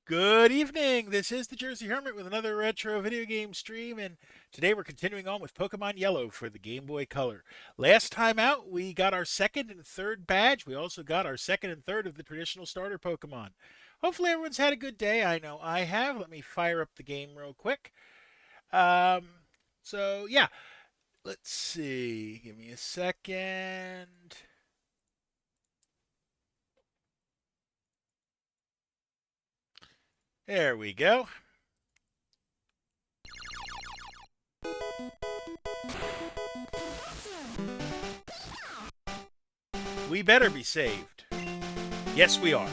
Good evening. This is the Jersey Hermit with another retro video game stream, and today we're continuing on with Pokemon Yellow for the Game Boy Color. Last time out, we got our second and third badge. We also got our second and third of the traditional starter Pokemon. Hopefully, everyone's had a good day. I know I have. Let me fire up the game real quick. Um, yeah, let's see. Give me a second. There we go. We better be saved. Yes, we are.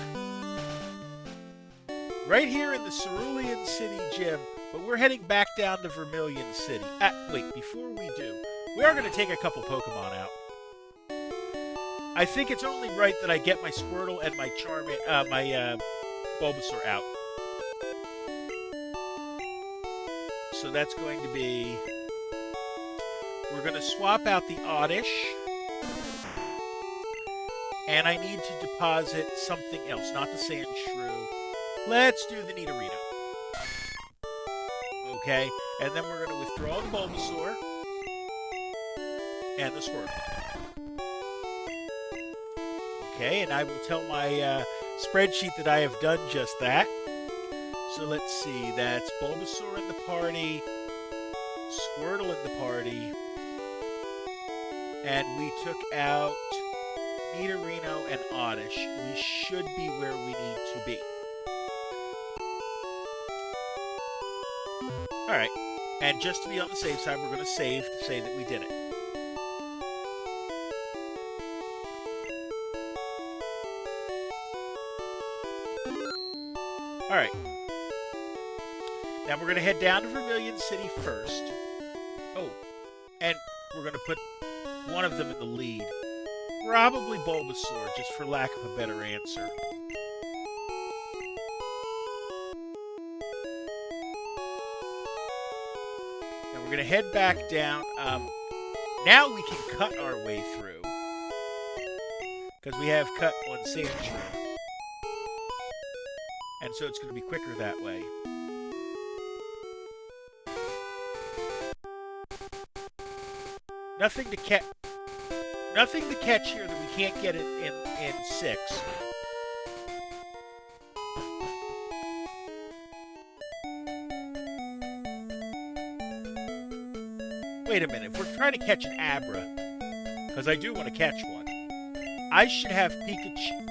Right here in the Cerulean City gym, but we're heading back down to Vermilion City. Wait, before we do, we are going to take a couple Pokemon out. I think it's only right that I get my Squirtle and my Bulbasaur out. So that's going to be, we're going to swap out the Oddish, and I need to deposit something else, not the Sandshrew. Let's do the Nidorino. Okay, and then we're going to withdraw the Bulbasaur and the Squirtle. Okay, and I will tell my spreadsheet that I have done just that. So let's see, that's Bulbasaur in the party, Squirtle in the party, and we took out Nidorino and Oddish. We should be where we need to be. Alright, and just to be on the safe side, we're going to save to say that we did it. Alright. Now we're going to head down to Vermilion City first. Oh, and we're going to put one of them in the lead. Probably Bulbasaur, just for lack of a better answer. Now we're going to head back down. Now we can cut our way through, because we have cut one Sandshrew. And so it's going to be quicker that way. Nothing to catch here that we can't get in 6. Wait a minute, if we're trying to catch an Abra, because I do want to catch one, I should have Pikachu.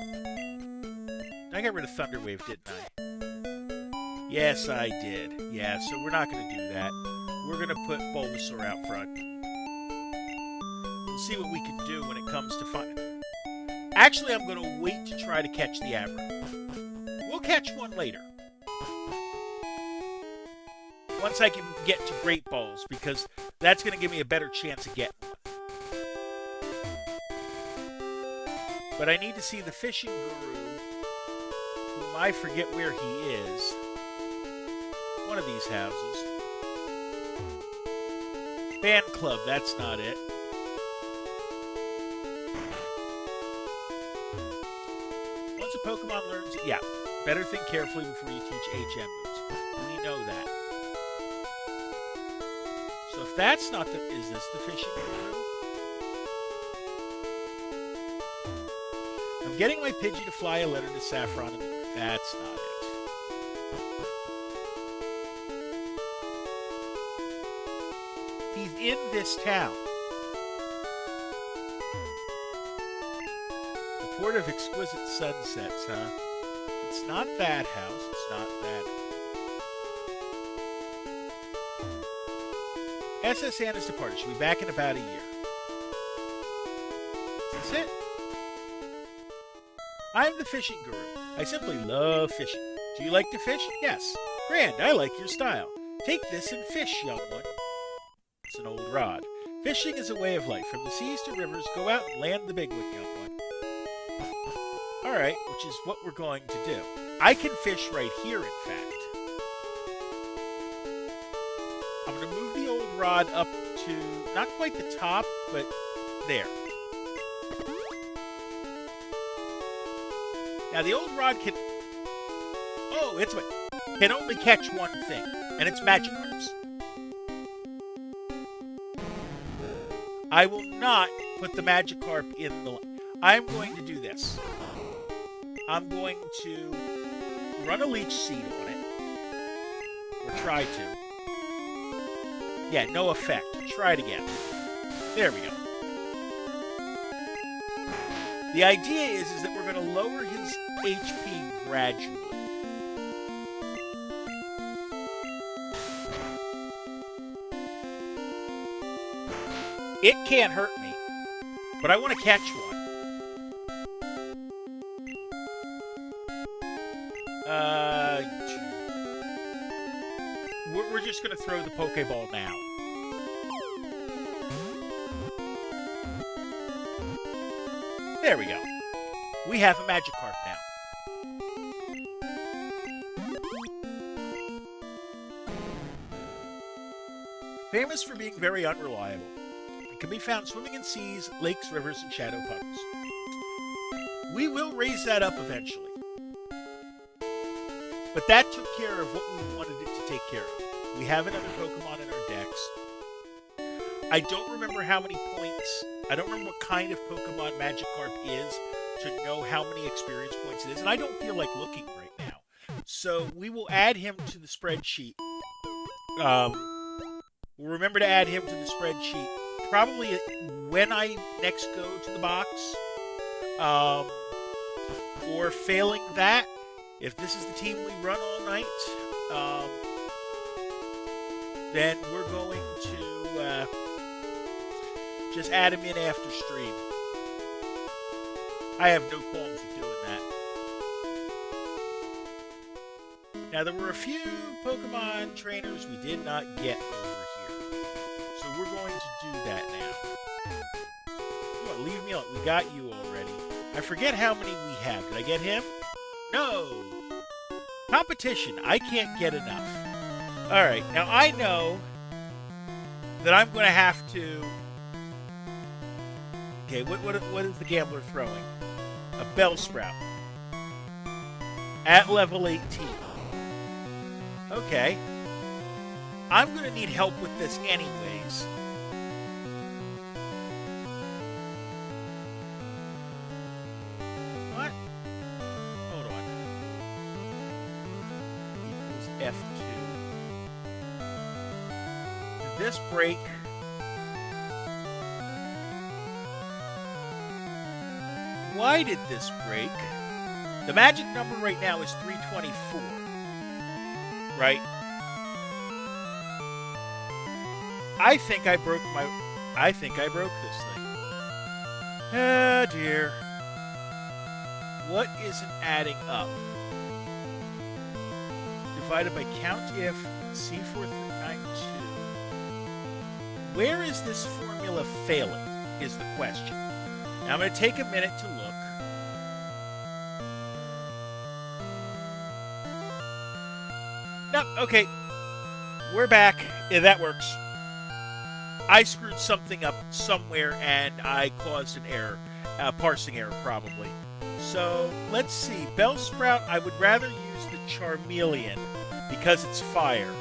I got rid of Thunder Wave, didn't I? Yes, I did. Yeah, so we're not going to do that. We're going to put Bulbasaur out front. We'll see what we can do when it comes to fun. Actually, I'm going to wait to try to catch the Abra. We'll catch one later. Once I can get to Great Balls, because that's going to give me a better chance of getting one. But I need to see the Fishing Guru, whom I forget where he is. One of these houses. Fan Club, that's not it. Once a Pokemon learns, yeah, better think carefully before you teach HM moves. We know that. So if that's not the, is this the Fishing Guru? I'm getting my Pidgey to fly a letter to Saffron in the North. That's not it. He's in this town. The Port of Exquisite Sunsets, huh? It's not that house. It's not that. SS Anna's departed. She'll be back in about a year. Is this it? I'm the Fishing Guru. I simply love fishing. Do you like to fish? Yes. Grand, I like your style. Take this and fish, young one. It's an old rod. Fishing is a way of life. From the seas to rivers, go out and land the big one, young one. Alright, which is what we're going to do. I can fish right here, in fact. I'm going to move the old rod up to, not quite the top, but there. Now the old rod can Oh, it's what can only catch one thing, and it's Magikarps. I will not put the Magikarp in the... I'm going to do this. I'm going to run a Leech Seed on it. Or try to. Yeah, no effect. Try it again. There we go. The idea is that we're going to lower his HP gradually. It can't hurt me, but I want to catch one. We're just going to throw the Pokeball now. There we go. We have a Magikarp now. Famous for being very unreliable. It can be found swimming in seas, lakes, rivers, and shadow puddles. We will raise that up eventually. But that took care of what we wanted it to take care of. We have another Pokemon in our decks. I don't remember how many points, I don't remember what kind of Pokemon Magikarp is to know how many experience points it is, and I don't feel like looking right now. So we will add him to the spreadsheet. We'll remember to add him to the spreadsheet probably when I next go to the box. Or failing that, if this is the team we run all night, then we're going to just add him in after stream. I have no qualms with doing that. Now, there were a few Pokemon trainers we did not get over here. So we're going to do that now. Come on, leave me alone. We got you already. I forget how many we have. Did I get him? No! Competition. I can't get enough. Alright, now I know that I'm going to have to... Okay, what is the gambler throwing? A Bellsprout. At level 18. Okay. I'm going to need help with this anyways. What? Hold on. Equals F2. Did this break? Why did this break? The magic number right now is 324. Right? I think I broke this thing. Ah, dear. What isn't adding up? Divided by count if C4392. Where is this formula failing is the question. Now I'm going to take a minute to look. No, okay. We're back. Yeah, that works. I screwed something up somewhere and I caused an error. Parsing error, probably. So, let's see. Bellsprout, I would rather use the Charmeleon because it's fire.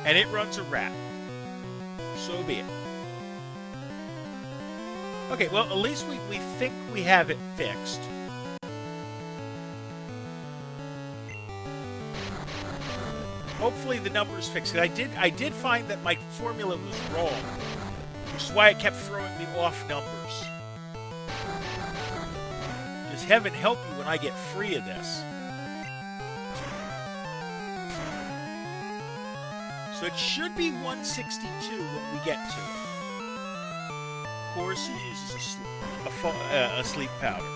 And it runs a rat. So be it. Okay, well, at least we think we have it fixed. Hopefully the numbers fixed it. I did find that my formula was wrong, which is why it kept throwing me off numbers. Just heaven help you when I get free of this. So it should be 162 when we get to it. Of course, he uses a sleep powder.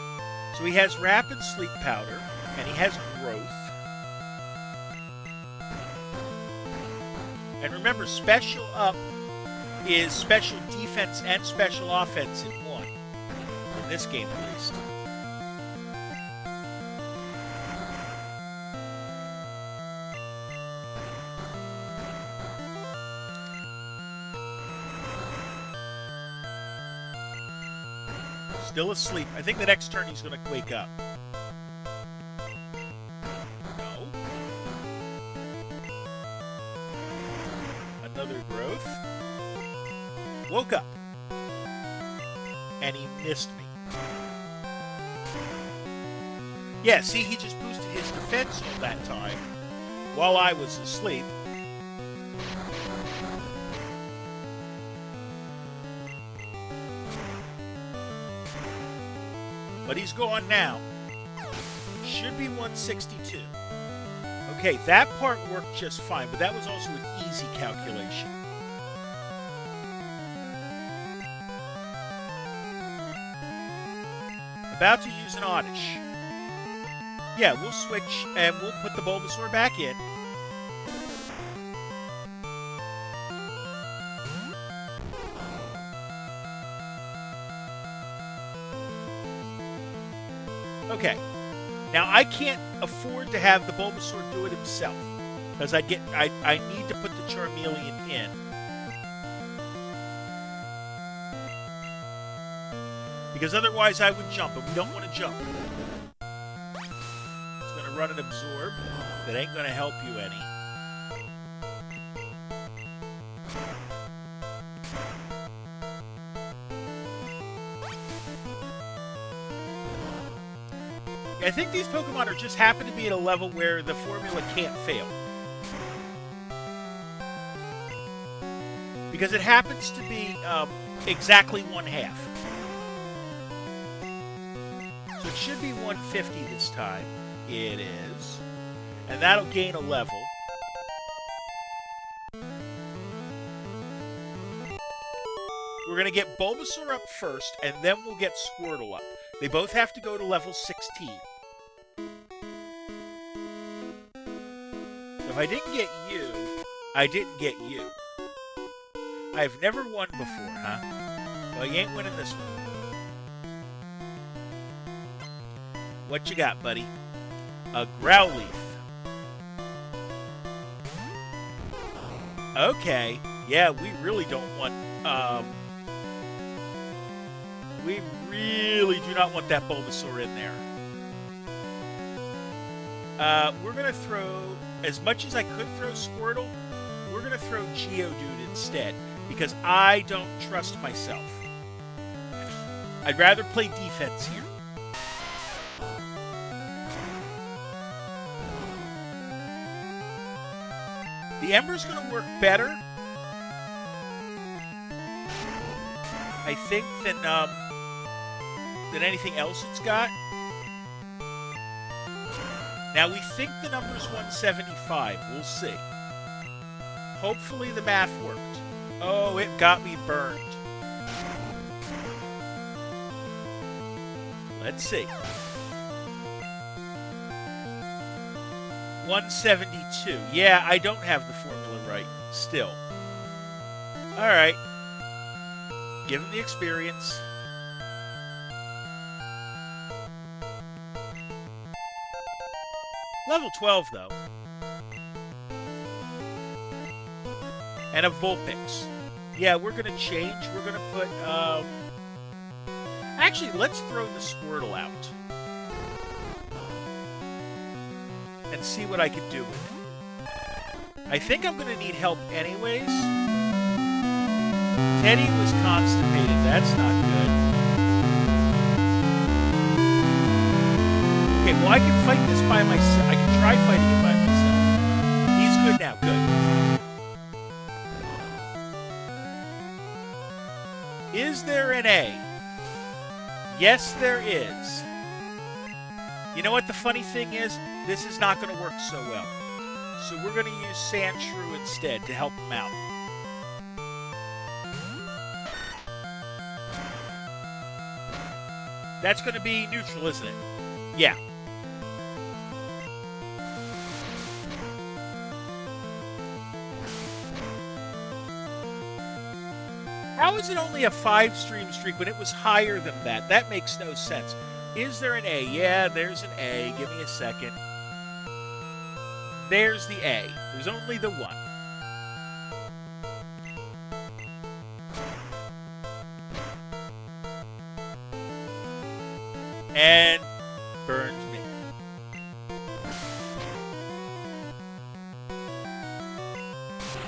So he has rapid sleep powder, and he has growth. And remember, special up is special defense and special offense in one. In this game, at least. Still asleep. I think the next turn he's going to wake up. No. Another growth. Woke up. And he missed me. Yeah, see, he just boosted his defense all that time while I was asleep. But he's gone now. Should be 162. Okay, that part worked just fine, but that was also an easy calculation. About to use an Oddish. Yeah, we'll switch and we'll put the Bulbasaur back in. Okay. Now I can't afford to have the Bulbasaur do it himself because I need to put the Charmeleon in. Because otherwise I would jump, and we don't want to jump. It's going to run an Absorb. That ain't going to help you any. I think these Pokemon are just happen to be at a level where the formula can't fail. Because it happens to be exactly 1/2. So it should be 150 this time. It is. And that'll gain a level. We're going to get Bulbasaur up first, and then we'll get Squirtle up. They both have to go to level 16. If I didn't get you, I didn't get you. I've never won before, huh? Well, you ain't winning this one. What you got, buddy? A Growlithe. Okay. Yeah, we really don't want... we really do not want that Bulbasaur in there. We're going to throw... As much as I could throw Squirtle, we're going to throw Geodude instead. Because I don't trust myself. I'd rather play defense here. The Ember's going to work better, I think, than anything else it's got. Now, we think the number's 175. We'll see. Hopefully the math worked. Oh, it got me burned. Let's see. 172. Yeah, I don't have the formula right still. Alright. Give him the experience. Level 12, though. And a Vulpix. Yeah, we're going to change. We're going to put... Actually, let's throw the Squirtle out. And see what I can do with it. I think I'm going to need help anyways. Teddy was constipated. That's not good. Okay, well, I can fight this by myself. I can try fighting it by myself. He's good now. Good. Is there an A? Yes, there is. You know what the funny thing is? This is not going to work so well. So we're going to use Sandshrew instead to help him out. That's going to be neutral, isn't it? Yeah. How is it only a 5-stream streak when it was higher than that? That makes no sense. Is there an A? Yeah, there's an A. Give me a second. There's the A. There's only the one. And burned me.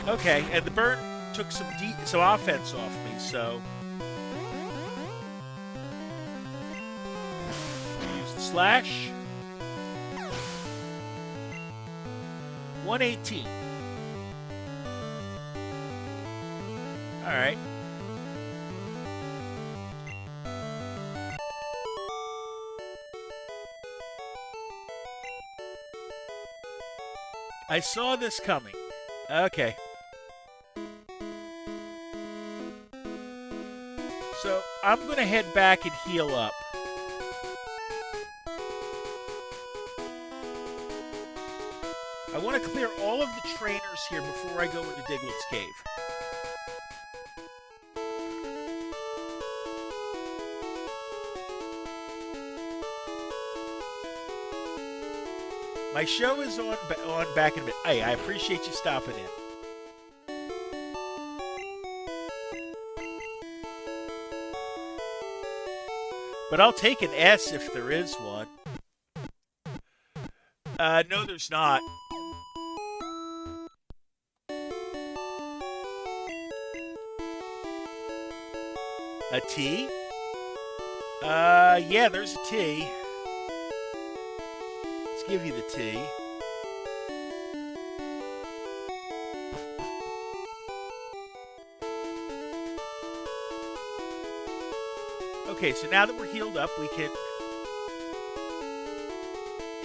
Okay, and the burn took some offense off me, so use the slash. 118. Alright. I saw this coming. Okay. So, I'm going to head back and heal up. I want to clear all of the trainers here before I go into Diglett's cave. My show is on back in a bit. Hey, I appreciate you stopping in. But I'll take an S if there is one. No, there's not. A T? Yeah, there's a T. Let's give you the T. Okay, so now that we're healed up, we can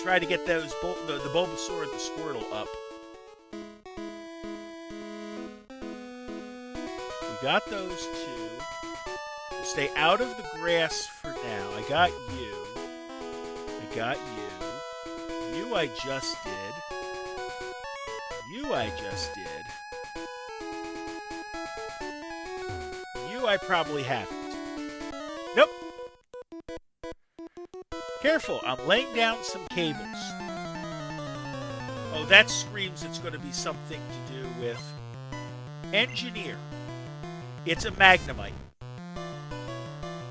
try to get those the Bulbasaur and the Squirtle up. We got those two. We'll stay out of the grass for now. I got you. I got you. You I just did. You I just did. You I probably haven't. Nope. Careful, I'm laying down some cables. Oh, that screams it's going to be something to do with Engineer. It's a Magnemite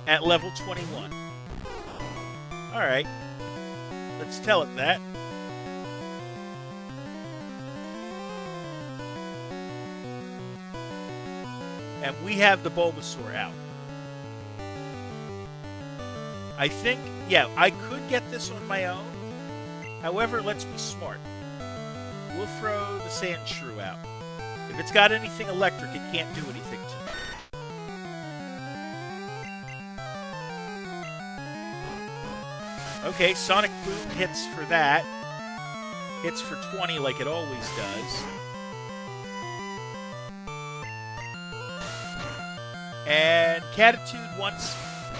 at level 21. Alright, let's tell it that. And we have the Bulbasaur out. I think, yeah, I could get this on my own. However, let's be smart. We'll throw the Sandshrew out. If it's got anything electric, it can't do anything to me. Okay, Sonic Boom hits for that. Hits for 20 like it always does. And Catitude wants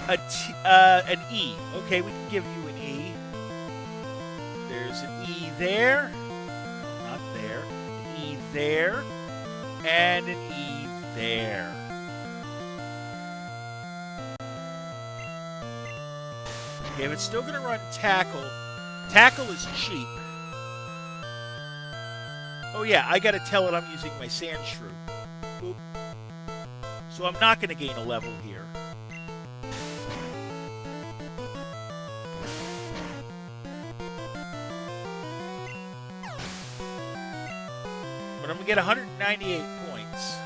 an E. Okay, we can give you an E. There's an E there. Not there. An E there. And an E there. Okay, but it's still going to run Tackle. Tackle is cheap. Oh yeah, I got to tell it I'm using my Sandshrew. Boop. So I'm not going to gain a level here. But I'm going to get 198 points.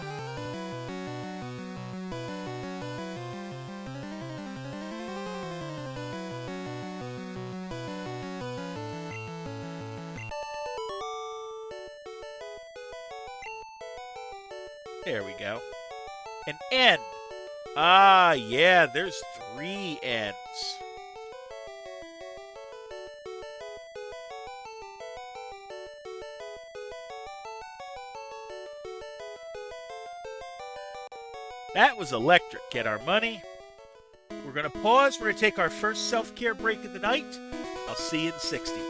There we go. An N. Ah, yeah, there's 3 N's. That was electric. Get our money. We're going to pause. We're going to take our first self-care break of the night. I'll see you in 60.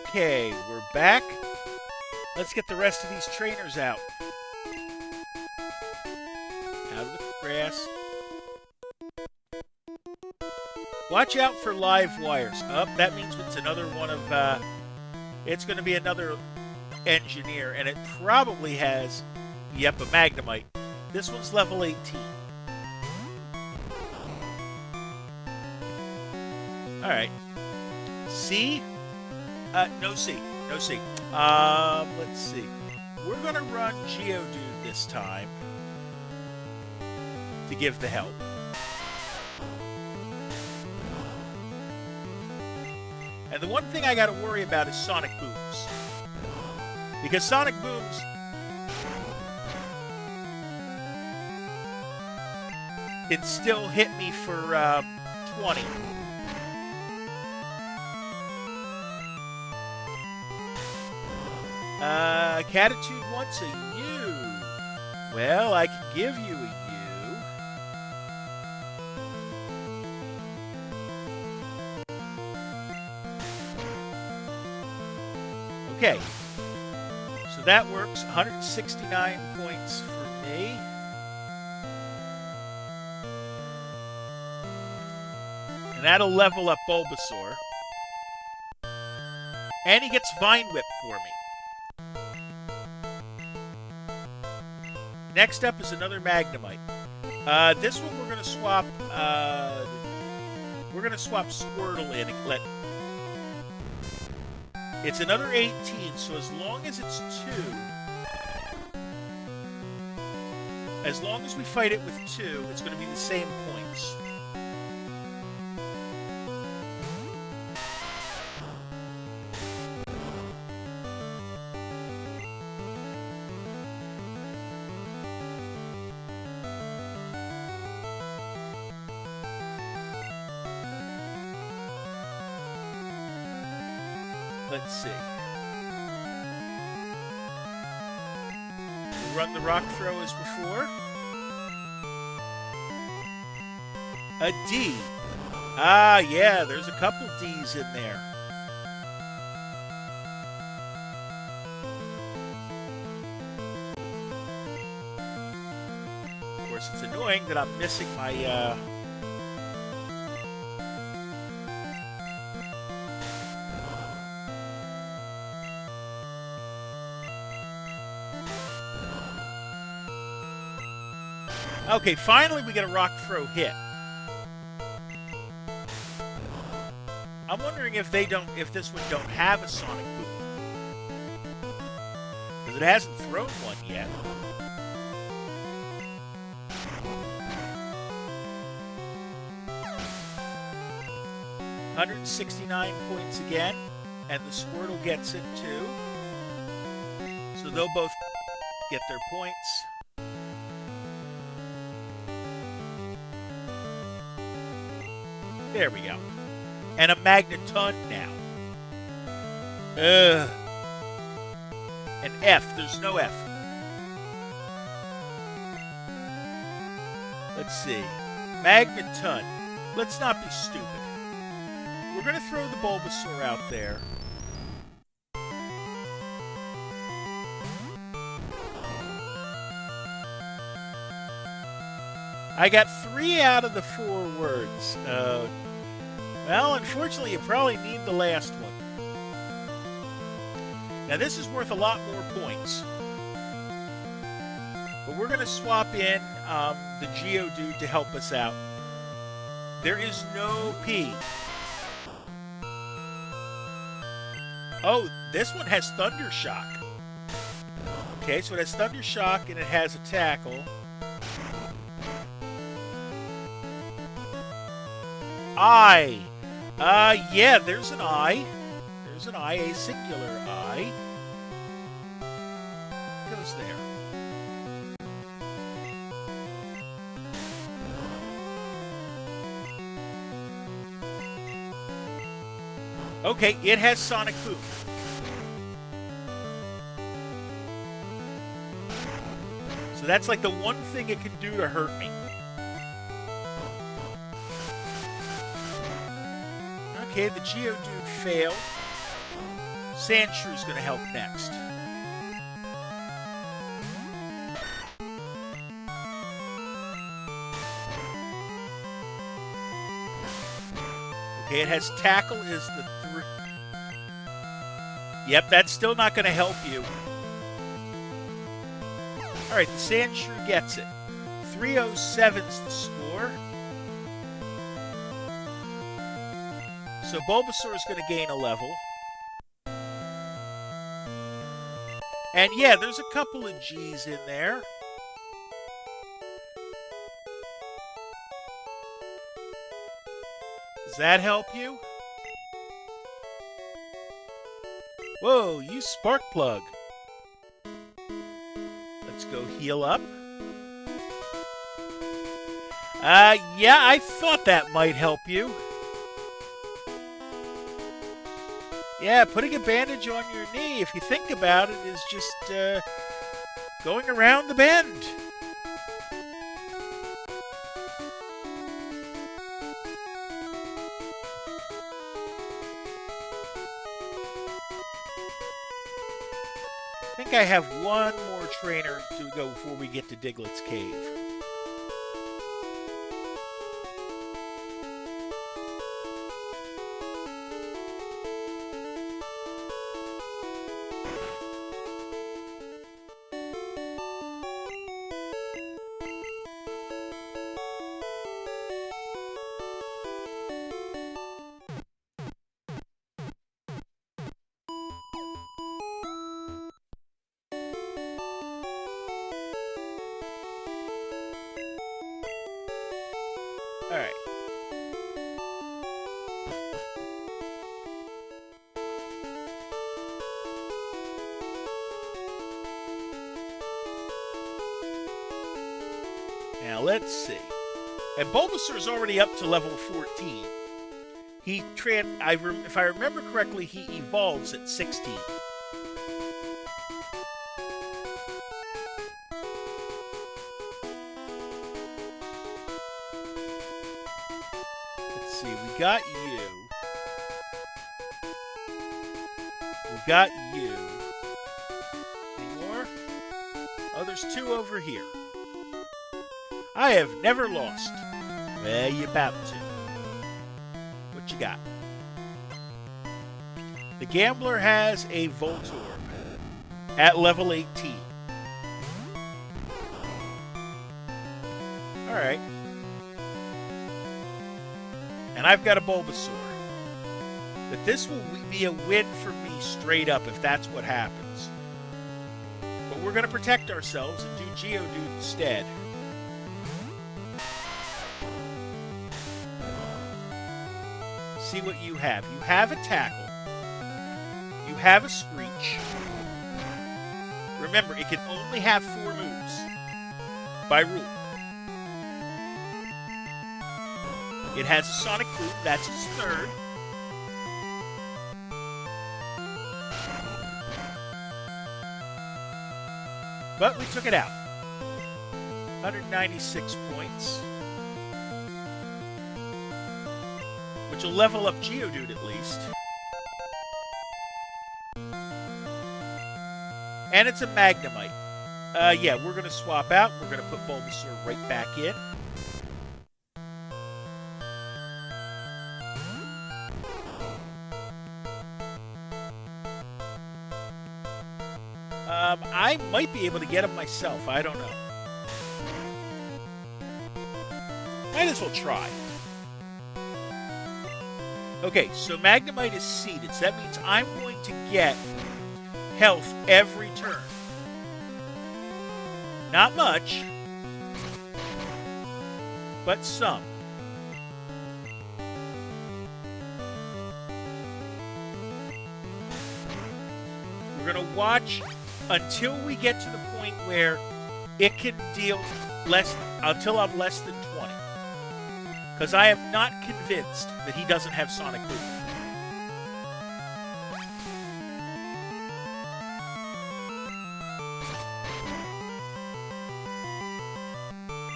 Okay, we're back. Let's get the rest of these trainers out. Out of the grass. Watch out for live wires. That means it's another one of, it's going to be another engineer, and it probably has, yep, a Magnemite. This one's level 18. Alright. C? No C. No C. Let's see. We're going to run Geodude this time to give the help. And the one thing I got to worry about is Sonic Booms. Because Sonic Booms can still hit me for 20. Catitude wants a U. Well, I can give you a U. Okay. So that works. 169 points for me. And that'll level up Bulbasaur. And he gets Vine Whip for me. Next up is another Magnemite. This one we're gonna swap. We're gonna swap Squirtle in and let. It's another 18, so as long as it's 2, as long as we fight it with 2, it's gonna be the same points. Let's see. We'll run the rock throw as before. A D. Ah, yeah, there's a couple D's in there. Of course, it's annoying that I'm missing my, Okay, finally we get a rock throw hit. I'm wondering if this one don't have a Sonic Boom. Because it hasn't thrown one yet. $169 points again, and the Squirtle gets it too. So they'll both get their points. There we go. And a Magneton now. An F. There's no F. Let's see. Magneton. Let's not be stupid. We're going to throw the Bulbasaur out there. I got 3 out of the 4 words. Well, unfortunately, you probably need the last one. Now, this is worth a lot more points. But we're going to swap in the Geodude to help us out. There is no P. Oh, this one has Thunder Shock. Okay, so it has Thunder Shock and it has a Tackle. I. Yeah, there's an I. There's an I, a singular I. Goes there. Okay, it has Sonic Boom. So that's like the one thing it can do to hurt me. Okay, the Geodude failed. Sandshrew's going to help next. Okay, it has Tackle is the 3. Yep, that's still not going to help you. Alright, the Sandshrew gets it. 307's the score. So Bulbasaur is going to gain a level. And yeah, there's a couple of G's in there. Does that help you? Whoa, use Spark Plug. Let's go heal up. Yeah, I thought that might help you. Yeah, putting a bandage on your knee, if you think about it, is just going around the bend. I think I have one more trainer to go before we get to Diglett's Cave. Alright. Now let's see. And Bulbasaur is already up to level 14. If I remember correctly, he evolves at 16. Let's see, we got you. We got you. Any more? Oh, there's 2 over here. I have never lost. Well, you about to. What you got? The Gambler has a Voltorb at level 18. Alright. And I've got a Bulbasaur. But this will be a win for me straight up if that's what happens. But we're going to protect ourselves and do Geodude instead. See what you have. You have a Tackle. You have a Screech. Remember, it can only have 4 moves. By rule. It has a Sonic Boom. That's its 3rd. But we took it out. 196 points. Which will level up Geodude at least. And it's a Magnemite. Yeah, we're going to swap out. We're going to put Bulbasaur right back in. I might be able to get him myself. I don't know. Might as well try. Okay, so Magnemite is seeded. So that means I'm going to get health every turn. Not much, but some. We're going to watch until we get to the point where it can deal less, until I'm less than 20. Because I am not convinced that he doesn't have Sonic Boom.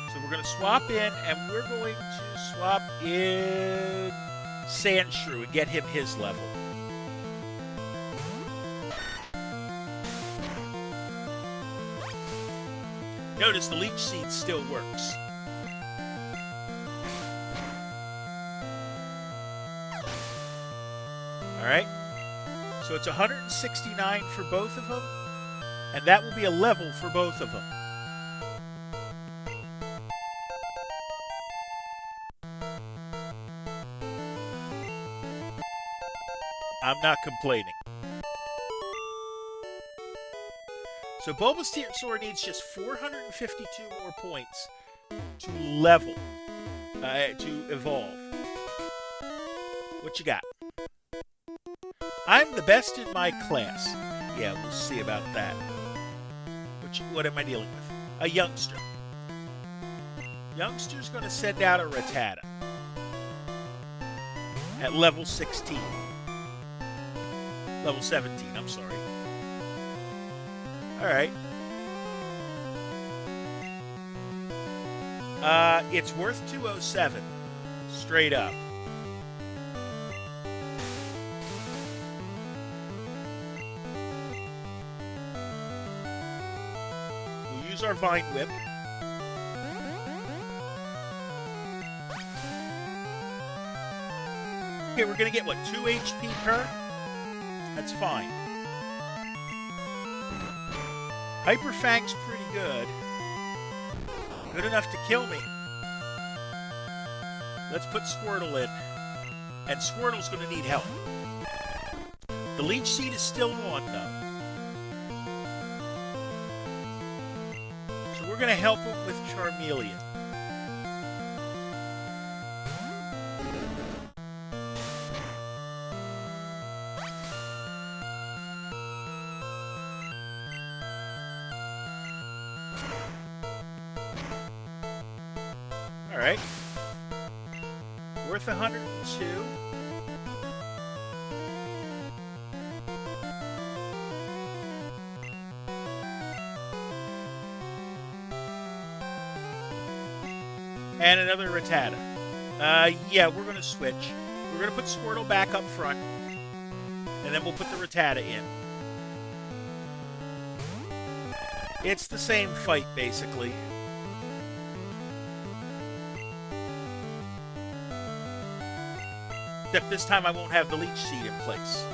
So we're going to swap in, and we're going to swap in Sandshrew and get him his level. Notice the leech seed still works. Alright, so it's 169 for both of them, and that will be a level for both of them. I'm not complaining. So Bulbasaur needs just 452 more points to level, to evolve. What you got? I'm the best in my class. Yeah, we'll see about that. What am I dealing with? A youngster. Youngster's going to send out a Rattata at level 16. Level 17, I'm sorry. Alright. It's worth 207. Straight up. We'll use our Vine Whip. Okay, we're gonna get, what, 2 HP per? That's fine. Hyper Fang's pretty good. Good enough to kill me. Let's put Squirtle in. And Squirtle's going to need help. The Leech Seed is still on, though. So we're going to help him with Charmeleon. Alright. Worth 102. And another Rattata. Yeah, we're going to switch. We're going to put Squirtle back up front. And then we'll put the Rattata in. It's the same fight, basically. Except this time I won't have the Leech Seed in place.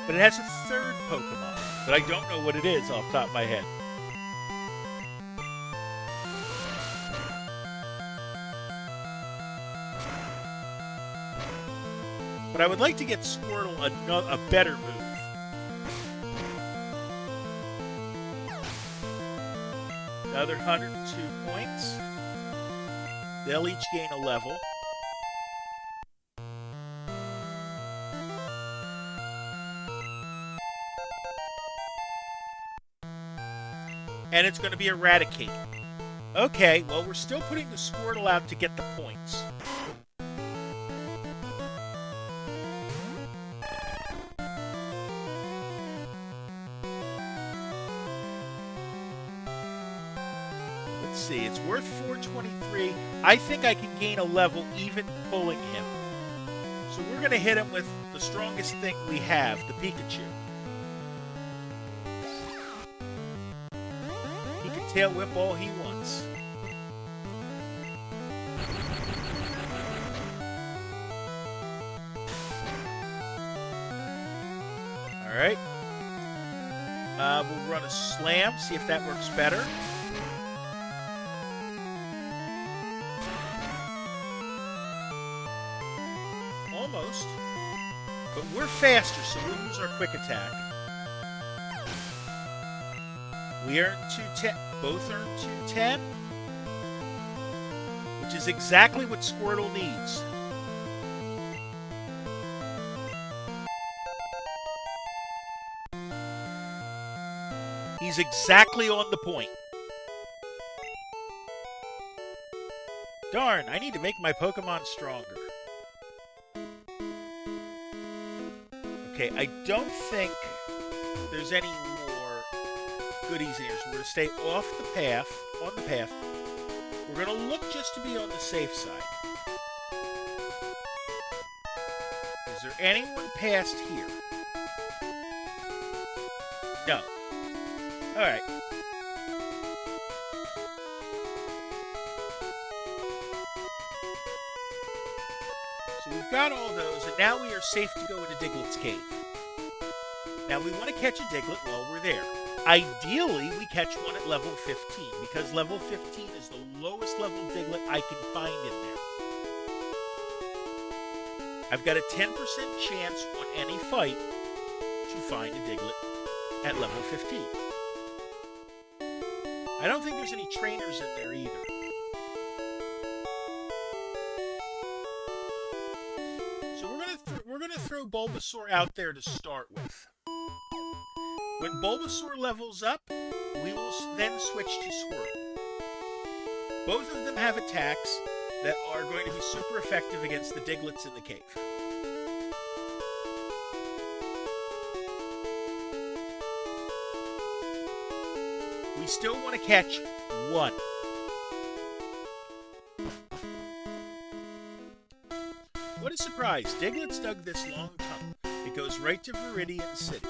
But it has a third Pokemon, but I don't know what it is off the top of my head. But I would like to get Squirtle a better move. Another 102 points. They'll each gain a level. And it's going to be Eradicate. Okay, well, we're still putting the Squirtle out to get the points. Let's see, it's worth 423. I think I can gain a level even pulling him. So we're going to hit him with the strongest thing we have, the Pikachu. He can tail whip all he wants. Alright. We'll run a Slam, see if that works better. Almost. But we're faster, so we'll use our Quick Attack. We earn 210. Both earn 210. Which is exactly what Squirtle needs. He's exactly on the point. Darn, I need to make my Pokemon stronger. Okay, I don't think there's any more goodies here. So we're going to stay off the path, on the path. We're going to look just to be on the safe side. anyone past here? No. Alright. So we've got all those, and now we are safe to go into Diglett's cave. Now we want to catch a Diglett while we're there. Ideally, we catch one at level 15, because level 15 is the lowest level Diglett I can find in there. I've got a 10% chance on any fight to find a Diglett at level 15. I don't think there's any trainers in there either. So we're gonna throw Bulbasaur out there to start with. When Bulbasaur levels up, we will then switch to Squirtle. Both of them have attacks that are going to be super effective against the Digletts in the cave. We still want to catch one. What a surprise. Diglett's dug this long tunnel. It goes right to Viridian City.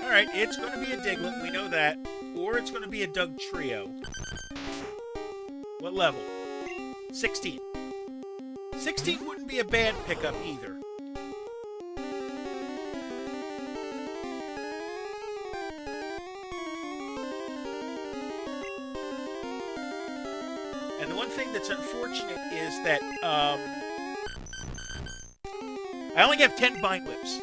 Alright, it's going to be a Diglett, we know that. Or it's going to be a Dug Trio. What level? 16. 16 wouldn't be a bad pickup either. And the one thing that's unfortunate is that I only have 10 Bind Whips.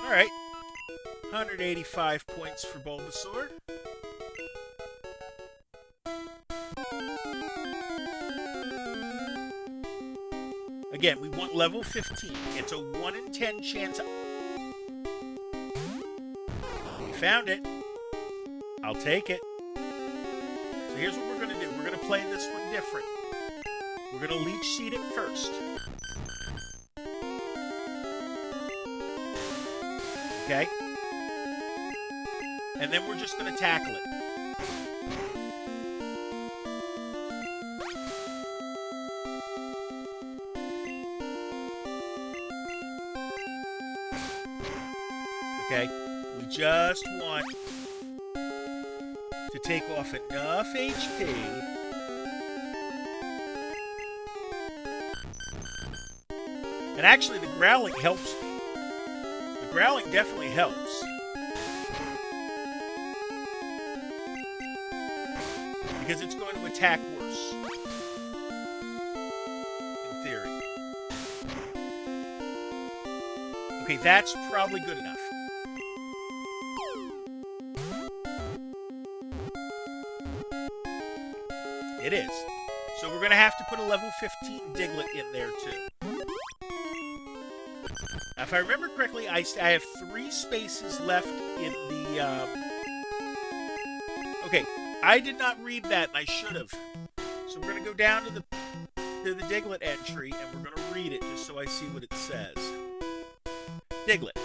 Alright. 185 points for Bulbasaur. Again, we want level 15. It's a 1 in 10 chance. We found it. I'll take it. So here's what we're going to do. We're going to play this one different. We're going to Leech Seed it first. Okay? And then we're just going to tackle it. Okay? We just want to take off enough HP and actually the growling helps me. The growling definitely helps. Because it's going to attack worse. In theory. Okay, that's probably good enough. It is. So we're going to have to put a level 15 Diglett in there too. Now, if I remember correctly, I have 3 spaces left in the... Okay, I did not read that, and I should have. So we're going to go down to the Diglett entry, and we're going to read it just so I see what it says. Diglett.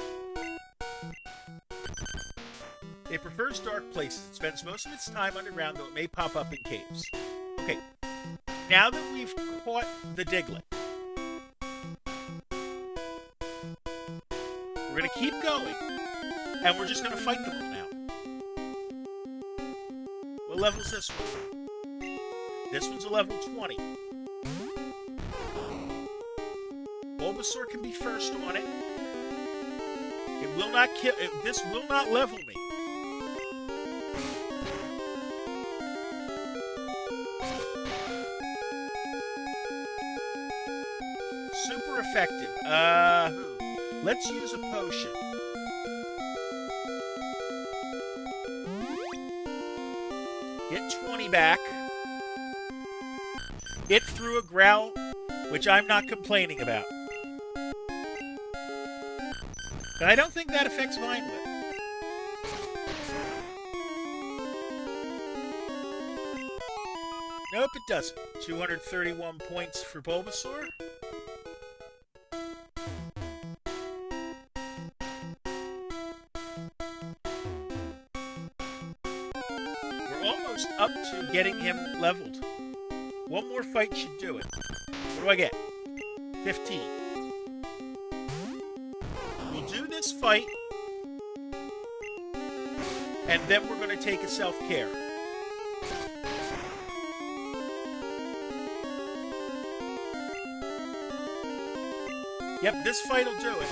It prefers dark places. It spends most of its time underground, though it may pop up in caves. Okay, now that we've caught the Diglett, we're going to keep going, and we're just going to fight them all now. What level is this one? This one's a level 20. Bulbasaur can be first on it. It will not kill. This will not level me. Super effective. Let's use a potion. Get 20 back. It threw a growl, which I'm not complaining about. But I don't think that affects Vine Whip. Nope, it doesn't. 231 points for Bulbasaur. We're almost up to on getting him leveled. One more fight should do it. What do I get? 15. We'll do this fight, and then we're going to take a self-care. Yep, this fight will do it.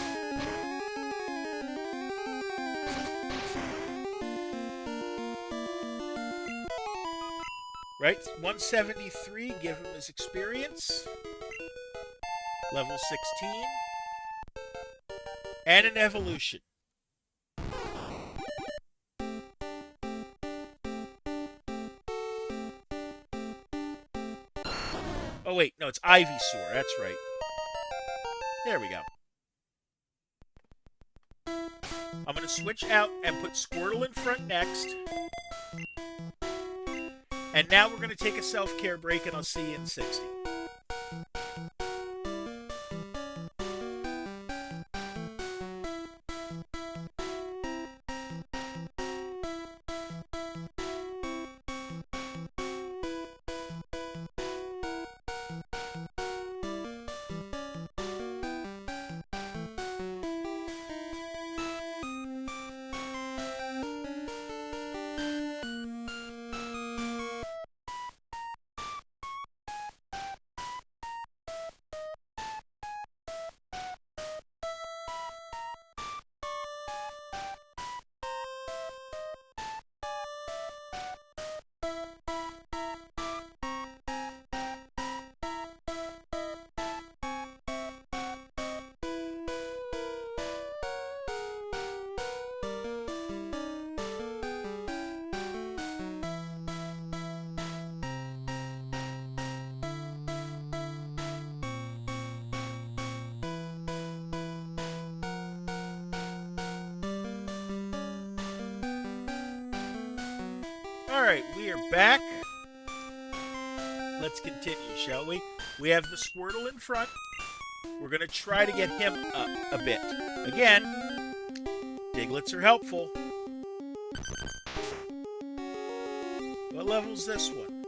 Right, 173, give him his experience. Level 16. And an evolution. Oh wait, no, it's Ivysaur, that's right. There we go. I'm going to switch out and put Squirtle in front next. And now we're going to take a self-care break, and I'll see you in 60. Alright, we are back. Let's continue, shall we? We have the Squirtle in front. We're going to try to get him up a bit. Again, Diglets are helpful. What level's this one?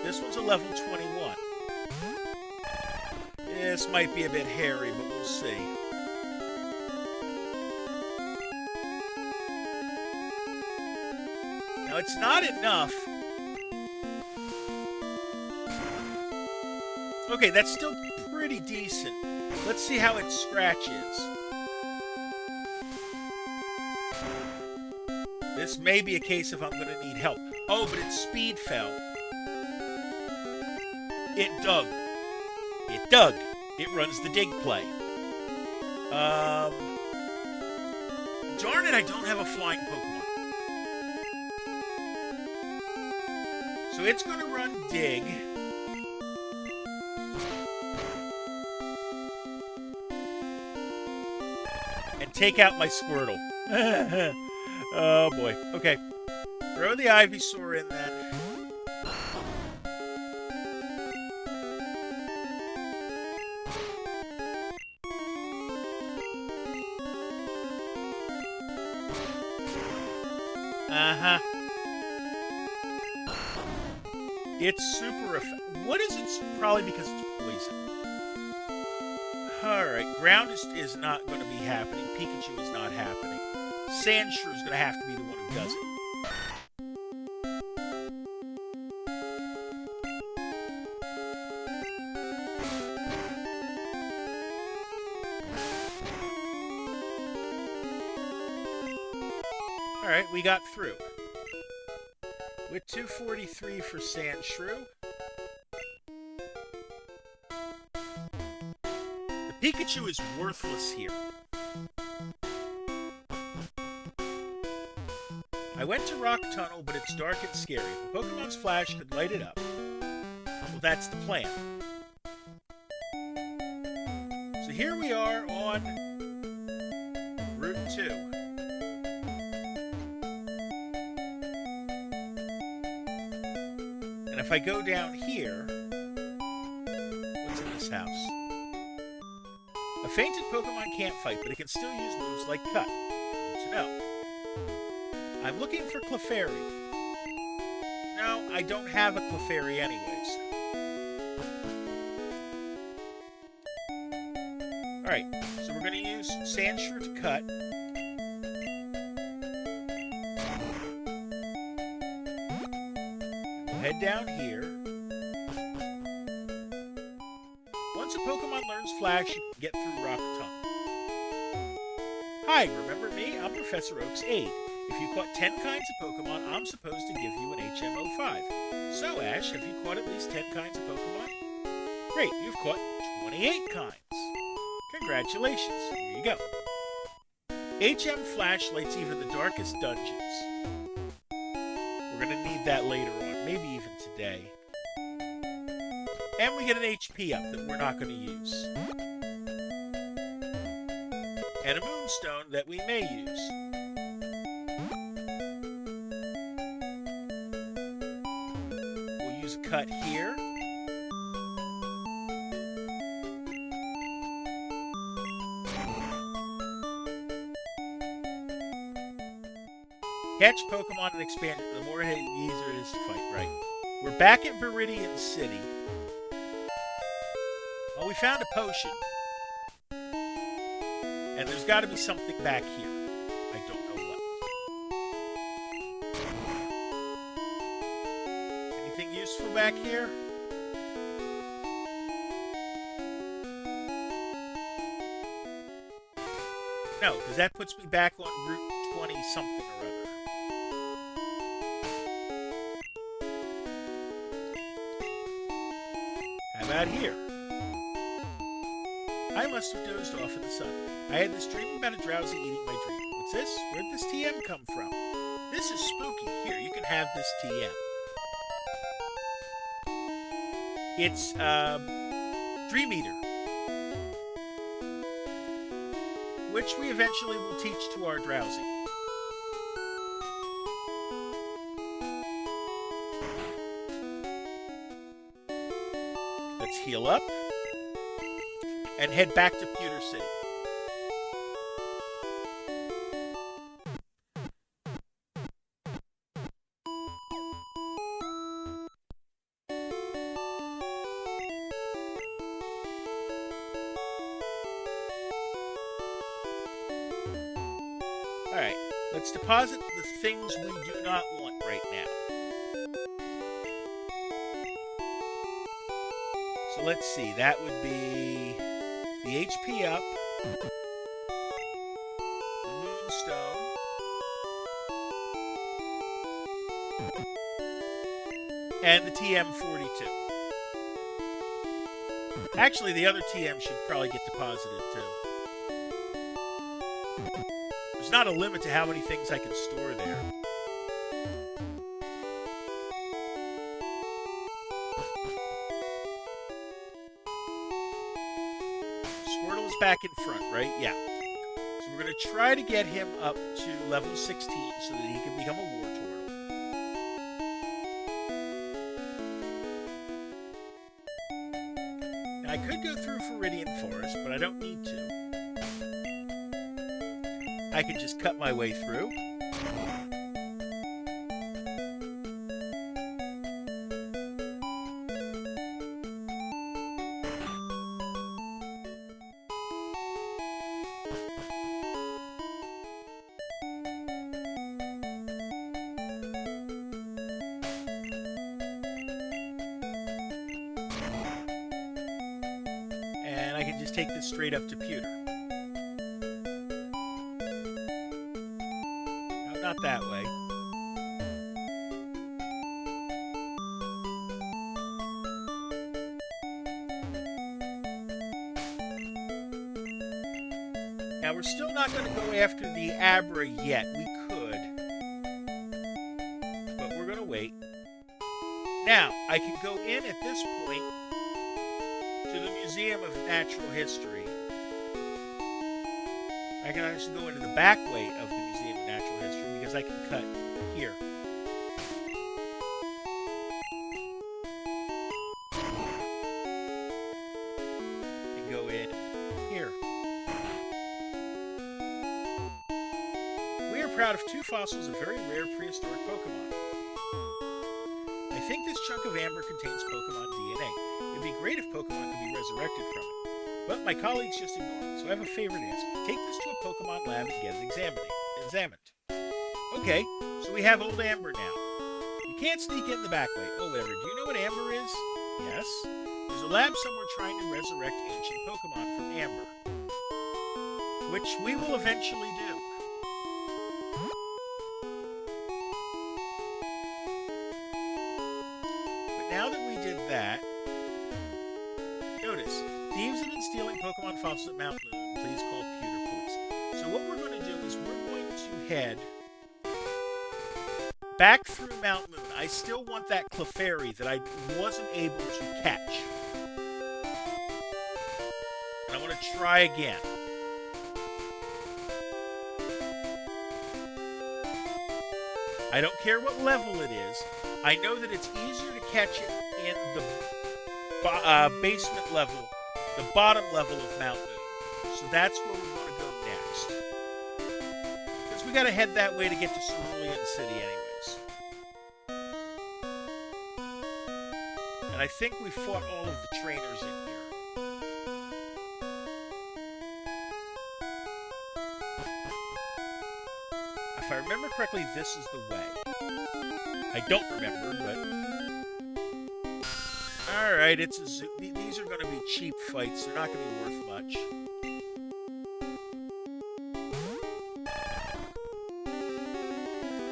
This one's a level 21. This might be a bit hairy, but we'll see. Now, it's not enough. Okay, that's still pretty decent. Let's see how its scratch is. This may be a case of I'm going to need help. Oh, but its speed fell. It dug. It dug. It runs the dig play. Darn it, I don't have a flying Pokemon. So it's going to run dig. And take out my Squirtle. Oh boy. Okay. Throw the Ivysaur in then. Uh-huh. It's super effective. What is it? Probably because it's poison. Alright, ground is not going to be happening. Pikachu is not happening. Sandshrew is going to have to be the one who does it. Alright, we got through. With 243 for Sandshrew. The Pikachu is worthless here. I went to Rock Tunnel, but it's dark and scary. If a Pokemon's flash could light it up. Well, that's the plan. So here we are on Route 2. And if I go down here, what's in this house? A fainted Pokemon can't fight, but it can still use moves like Cut. Good to know. looking for Clefairy. No, I don't have a Clefairy anyways. Alright, so we're going to use Sandshrew to cut. We'll head down here. Once a Pokemon learns Flash, you can get through Rock Tongue. Hi, remember me? I'm Professor Oak's aide. If you caught 10 kinds of Pokemon, I'm supposed to give you an HM05. So, Ash, have you caught at least 10 kinds of Pokemon? Great, you've caught 28 kinds. Congratulations, here you go. HM flashlights even the darkest dungeons. We're going to need that later on, maybe even today. And we get an HP up that we're not going to use. And a Moonstone that we may use. We'll use a cut here. Catch Pokemon and expand it, the more easier it is to fight, right? We're back at Viridian City. Well, we found a potion. And there's got to be something back here. I don't know what. Anything useful back here? No, because that puts me back on Route 20-something or other. How about here? I must have dozed off in the sun. I had this dream about a drowsy eating my dream. What's this? Where'd this TM come from? This is spooky. Here, you can have this TM. It's, Dream Eater. Which we eventually will teach to our drowsy. Let's heal up. And head back to Pewter City. Alright, let's deposit the things we do not want right now. So let's see, that would be the HP up, the Moonstone, and the TM42. Actually, the other TM should probably get deposited too. There's not a limit to how many things I can store there. Squirtle's back in front, right? Yeah. So we're going to try to get him up to level 16 so that he can become a Wartortle. Now, I could go through Viridian Forest, but I don't need to. I can just cut my way through. And I can just take this straight up to Pewter. Not that way. Now, we're still not going to go after the Abra yet. We could. But we're going to wait. Now, I can go in at this point to the Museum of Natural History. I can actually go into the back way of the Museum of Natural History because I can cut here. And go in here. We are proud out of 2 fossils of very rare prehistoric Pokemon. I think this chunk of amber contains Pokemon DNA. It'd be great if Pokemon could be resurrected from it. But my colleagues just ignore it, so I have a favor to ask. Take this to a Pokemon lab and get it examined. Okay, so we have old Amber now. You can't sneak in the back way. Oh, whatever. Do you know what Amber is? Yes. There's a lab somewhere trying to resurrect ancient Pokemon from Amber. Which we will eventually do. But now that we did that, notice, thieves have been stealing Pokemon fossils at Mount Moon. Please call Pewter Police. So what we're going to do is we're going to head back through Mount Moon. I still want that Clefairy that I wasn't able to catch. And I want to try again. I don't care what level it is. I know that it's easier to catch it in the basement level, the bottom level of Mount Moon. So that's where we're going to go next. Because we got to head that way to get to Cerulean City anyways. And I think we fought all of the trainers in here. If I remember correctly, this is the way. I don't remember, but... Alright, it's a zoo. These are going to be cheap fights. They're not going to be worth much.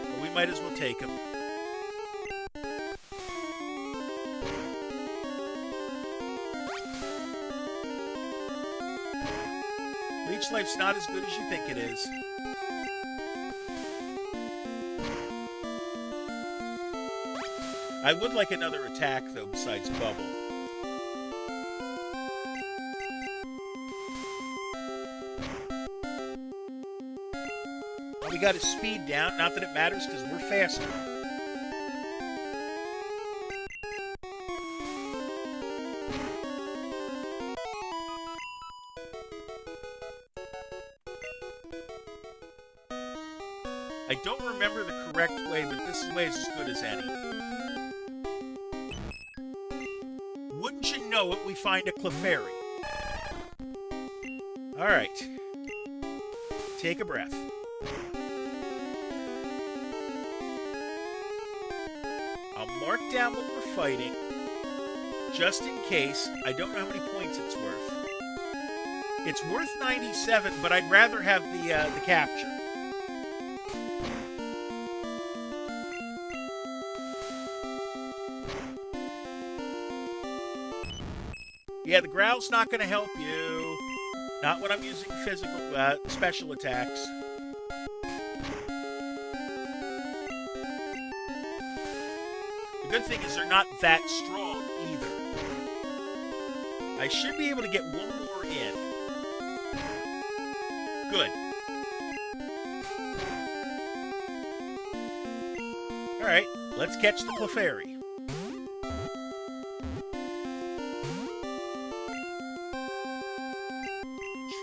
But we might as well take them. Leech Life's not as good as you think it is. I would like another attack, though, besides Bubble. We got his speed down. Not that it matters, because we're faster. I don't remember the correct way, but this way is as good as any. Wouldn't you know it, we find a Clefairy. Alright. Take a breath. I'll mark down what we're fighting, just in case. I don't know how many points it's worth. It's worth 97, but I'd rather have the capture. Yeah, the Growl's not going to help you. Not when I'm using physical, special attacks. The good thing is they're not that strong either. I should be able to get one more in. Good. Alright, let's catch the Clefairy.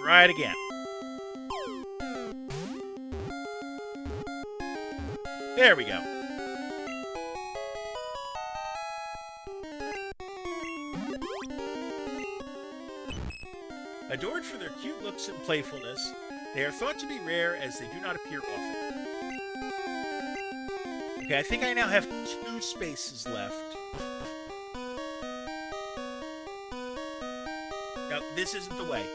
Try it again. There we go. Adored for their cute looks and playfulness, they are thought to be rare as they do not appear often. Okay, I think I now have 2 spaces left. No, this isn't the way.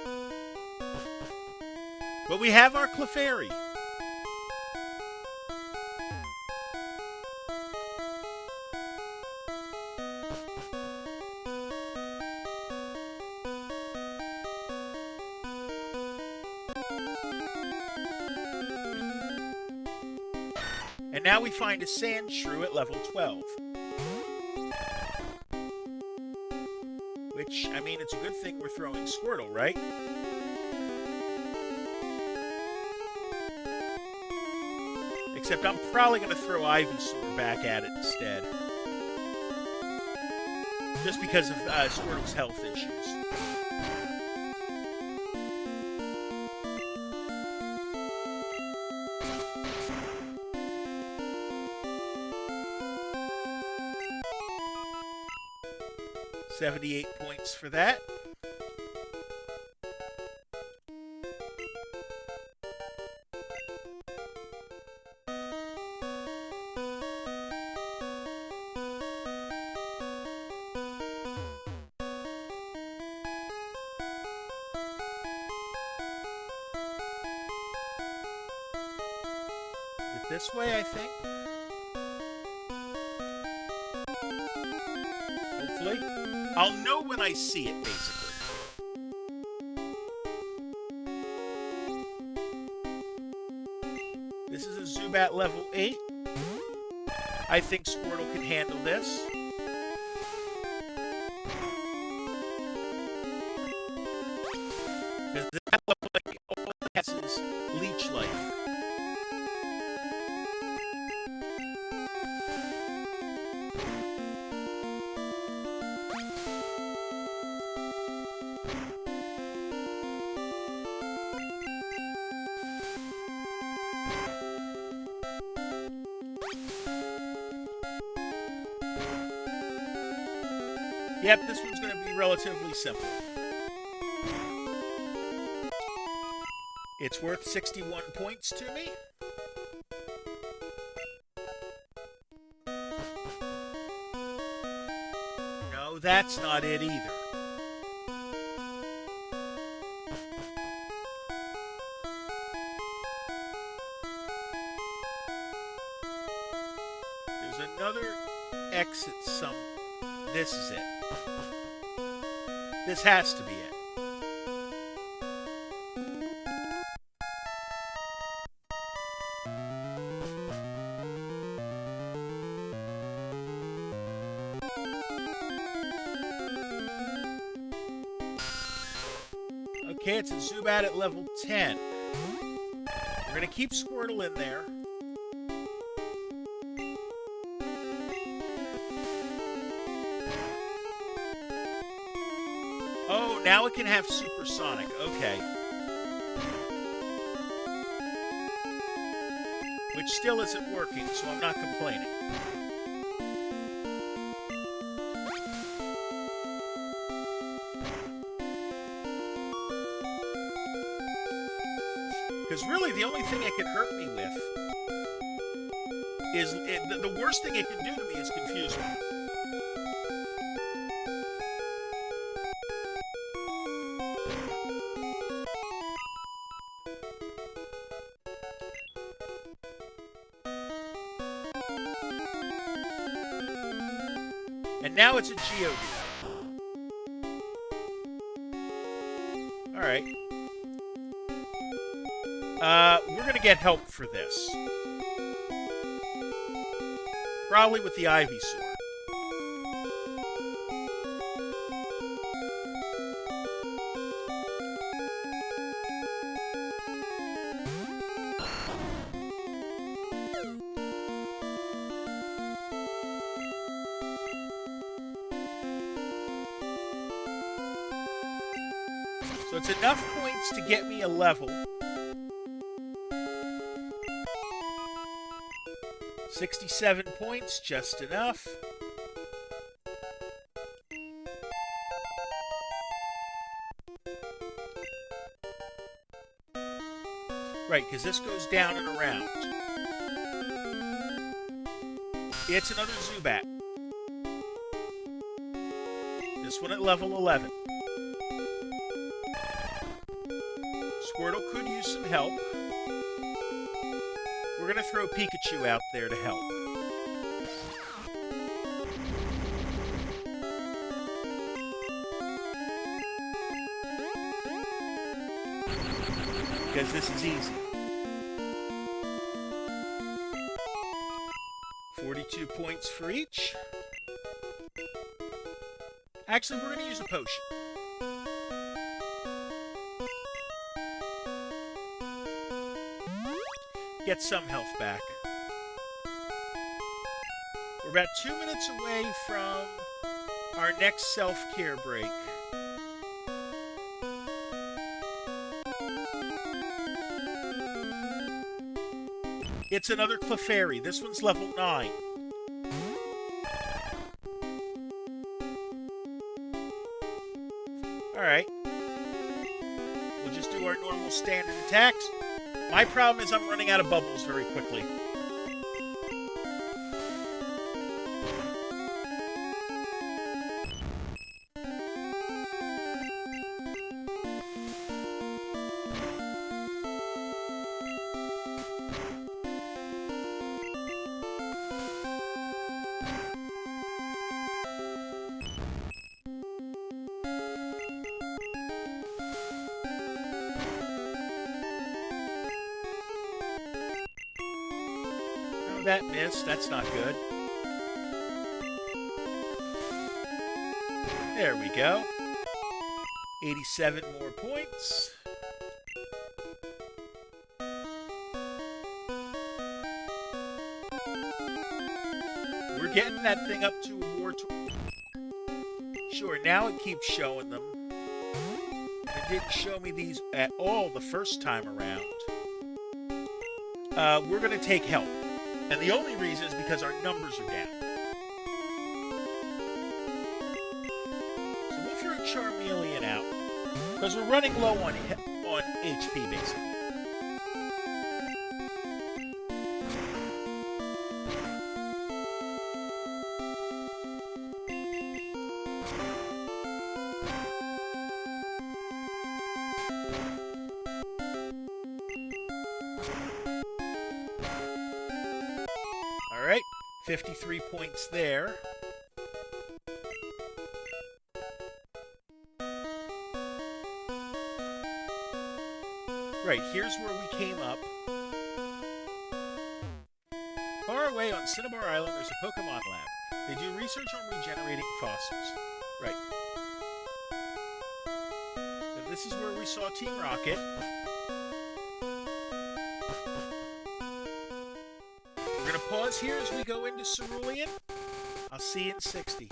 But we have our Clefairy. And now we find a Sandshrew at level 12. Which, I mean, it's a good thing we're throwing Squirtle, right? Except I'm probably going to throw Ivysaur back at it instead. Just because of Squirtle's health issues. 78 points for that. This way, I think. Hopefully. I'll know when I see it, basically. This is a Zubat level 8. I think Squirtle can handle this. Because that level 8 only has his Leech Life. Yep, this one's going to be relatively simple. It's worth 61 points to me. No, that's not it either. There's another exit some. This is it. This has to be it. Okay, it's a Zubat at level 10. We're going to keep Squirtle in there. Oh, now it can have Supersonic. Okay. Which still isn't working, so I'm not complaining. Because really, the only thing it can hurt me with is... the worst thing it can do to me is confuse me. And now it's a Geodude. Alright. We're going to get help for this. Probably with the Ivysaur. So it's enough points to get me a level. 67 points, just enough. Right, because this goes down and around. It's another Zubat. This one at level 11. Squirtle could use some help. We're going to throw Pikachu out there to help. Because this is easy. 42 points for each. Actually, we're going to use a potion. Get some health back. We're about 2 minutes away from our next self-care break. It's another Clefairy. This one's level 9. normal standard attacks. My problem is I'm running out of bubbles very quickly. That missed. That's not good. There we go. 87 more points. We're getting that thing up to a war. Sure, now it keeps showing them. It didn't show me these at all the first time around. We're going to take help. And the only reason is because our numbers are down. So we'll throw Charmeleon out. Because we're running low on HP, basically. Alright, 53 points there. Right, here's where we came up. Far away on Cinnabar Island, there's a Pokémon lab. They do research on regenerating fossils. Right. And this is where we saw Team Rocket. We're going to pause here as we go into Cerulean. I'll see you in 60.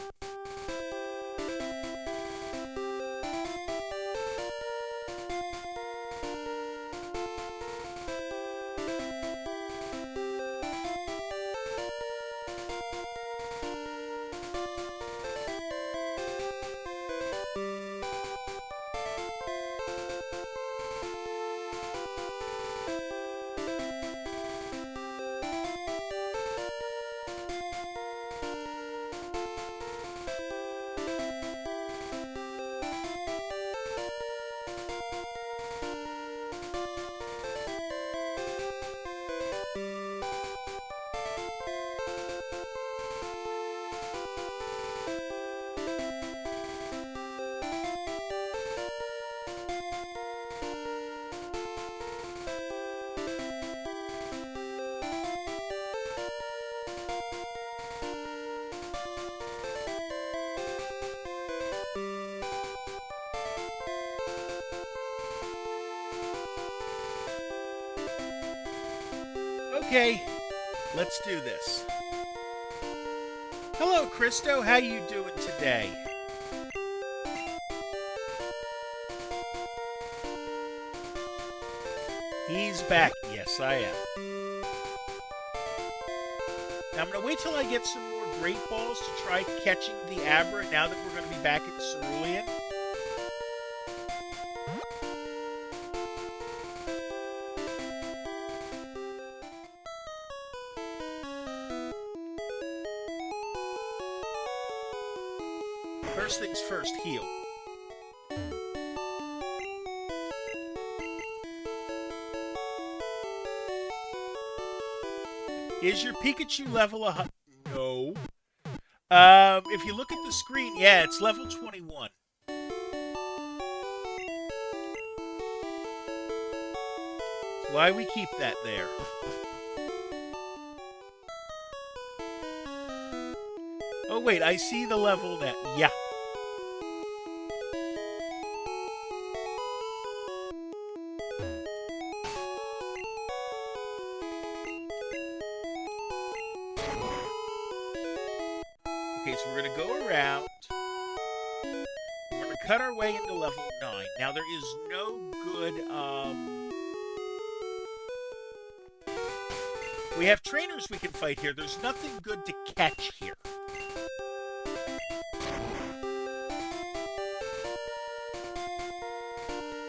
Okay, let's do this. Hello, Christo. How you doing today? He's back. Yes, I am. Now, I'm going to wait till I get some more Great Balls to try catching the Abra now that we're going to be back at Cerulean. First things first, heal. Is your Pikachu level 100? No. If you look at the screen, yeah, it's level 21. That's why we keep that there. Oh, wait, I see the level now. Yeah. Okay, so we're going to go around. We're going to cut our way into level 9. Now, there is no good, we have trainers we can fight here. There's nothing good to catch here.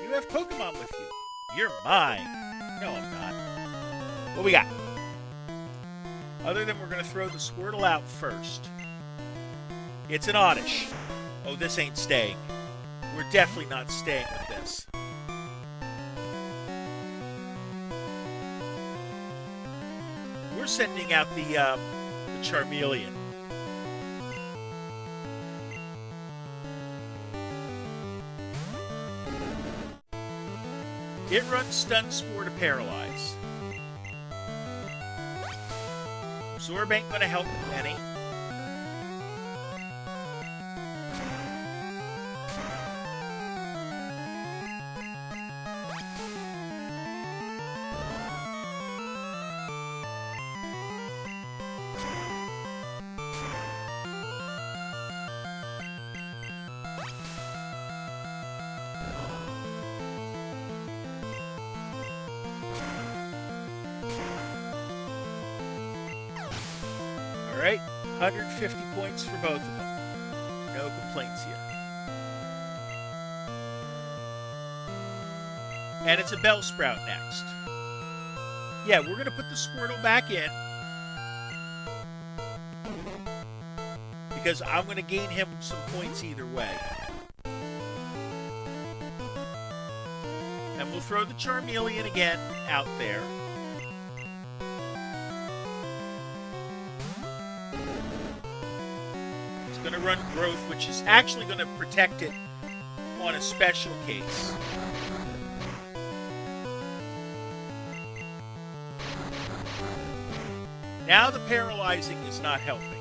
You have Pokemon with you. you're mine. No, I'm not. What we got? Other than we're going to throw the Squirtle out first. It's an Oddish. Oh, this ain't staying. We're definitely not staying with this. We're sending out the Charmeleon. It runs Stun Spore to Paralyze. Absorb ain't going to help any. All right, 150 points for both of them. No complaints here. And it's a Bellsprout next. Yeah, we're going to put the Squirtle back in. Because I'm going to gain him some points either way. And we'll throw the Charmeleon again out there. Going to run Growth, which is actually going to protect it on a special case. Now the paralyzing is not helping.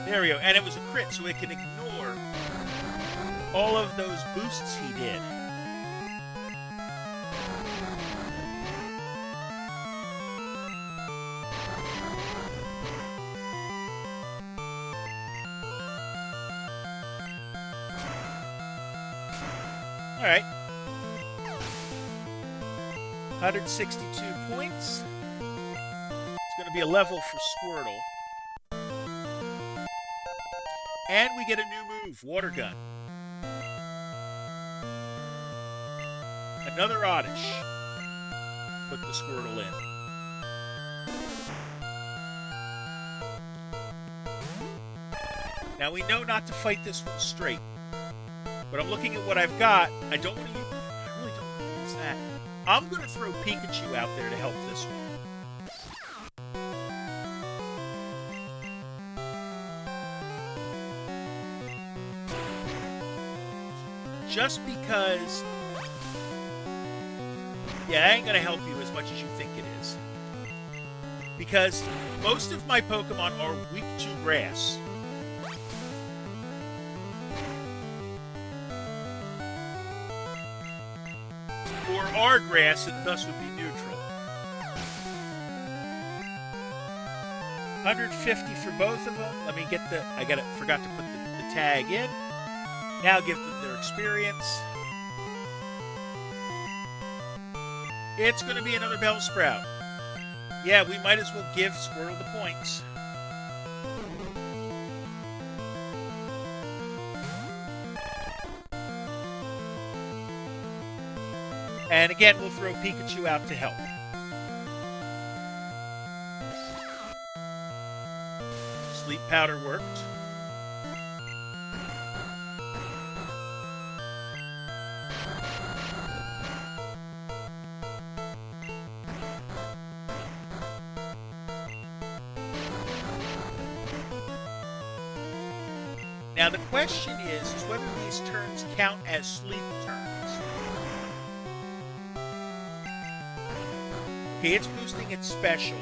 There we go. And it was a crit, so it can ignore all of those boosts he did. All right. 162 points. It's going to be a level for Squirtle. And we get a new move, Water Gun. Another Oddish. Put the Squirtle in. Now we know not to fight this one straight. But I'm looking at what I've got. I don't want to use... I really don't want to use that. I'm going to throw Pikachu out there to help this one. Just because... Yeah, that ain't going to help you as much as you think it is. Because most of my Pokemon are weak to grass. Or are grass and thus would be neutral. 150 for both of them. Let me get the... forgot to put the tag in. Now give them their experience. It's going to be another Bellsprout. Yeah, we might as well give Squirtle the points. And again, we'll throw Pikachu out to help. Sleep Powder worked. Now the question is whether these turns count as sleep turns. Okay, it's boosting its special.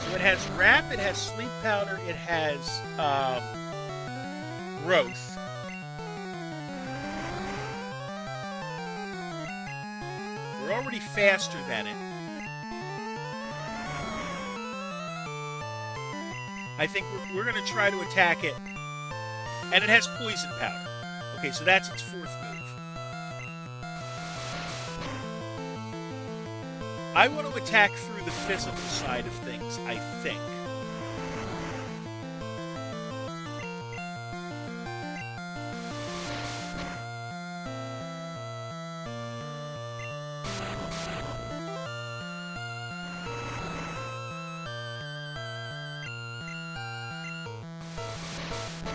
So it has Wrap, it has Sleep Powder, it has Growth. We're already faster than it. I think we're going to try to attack it And it has poison powder. Okay, so that's its fourth move. I want to attack through the physical side of things, I think.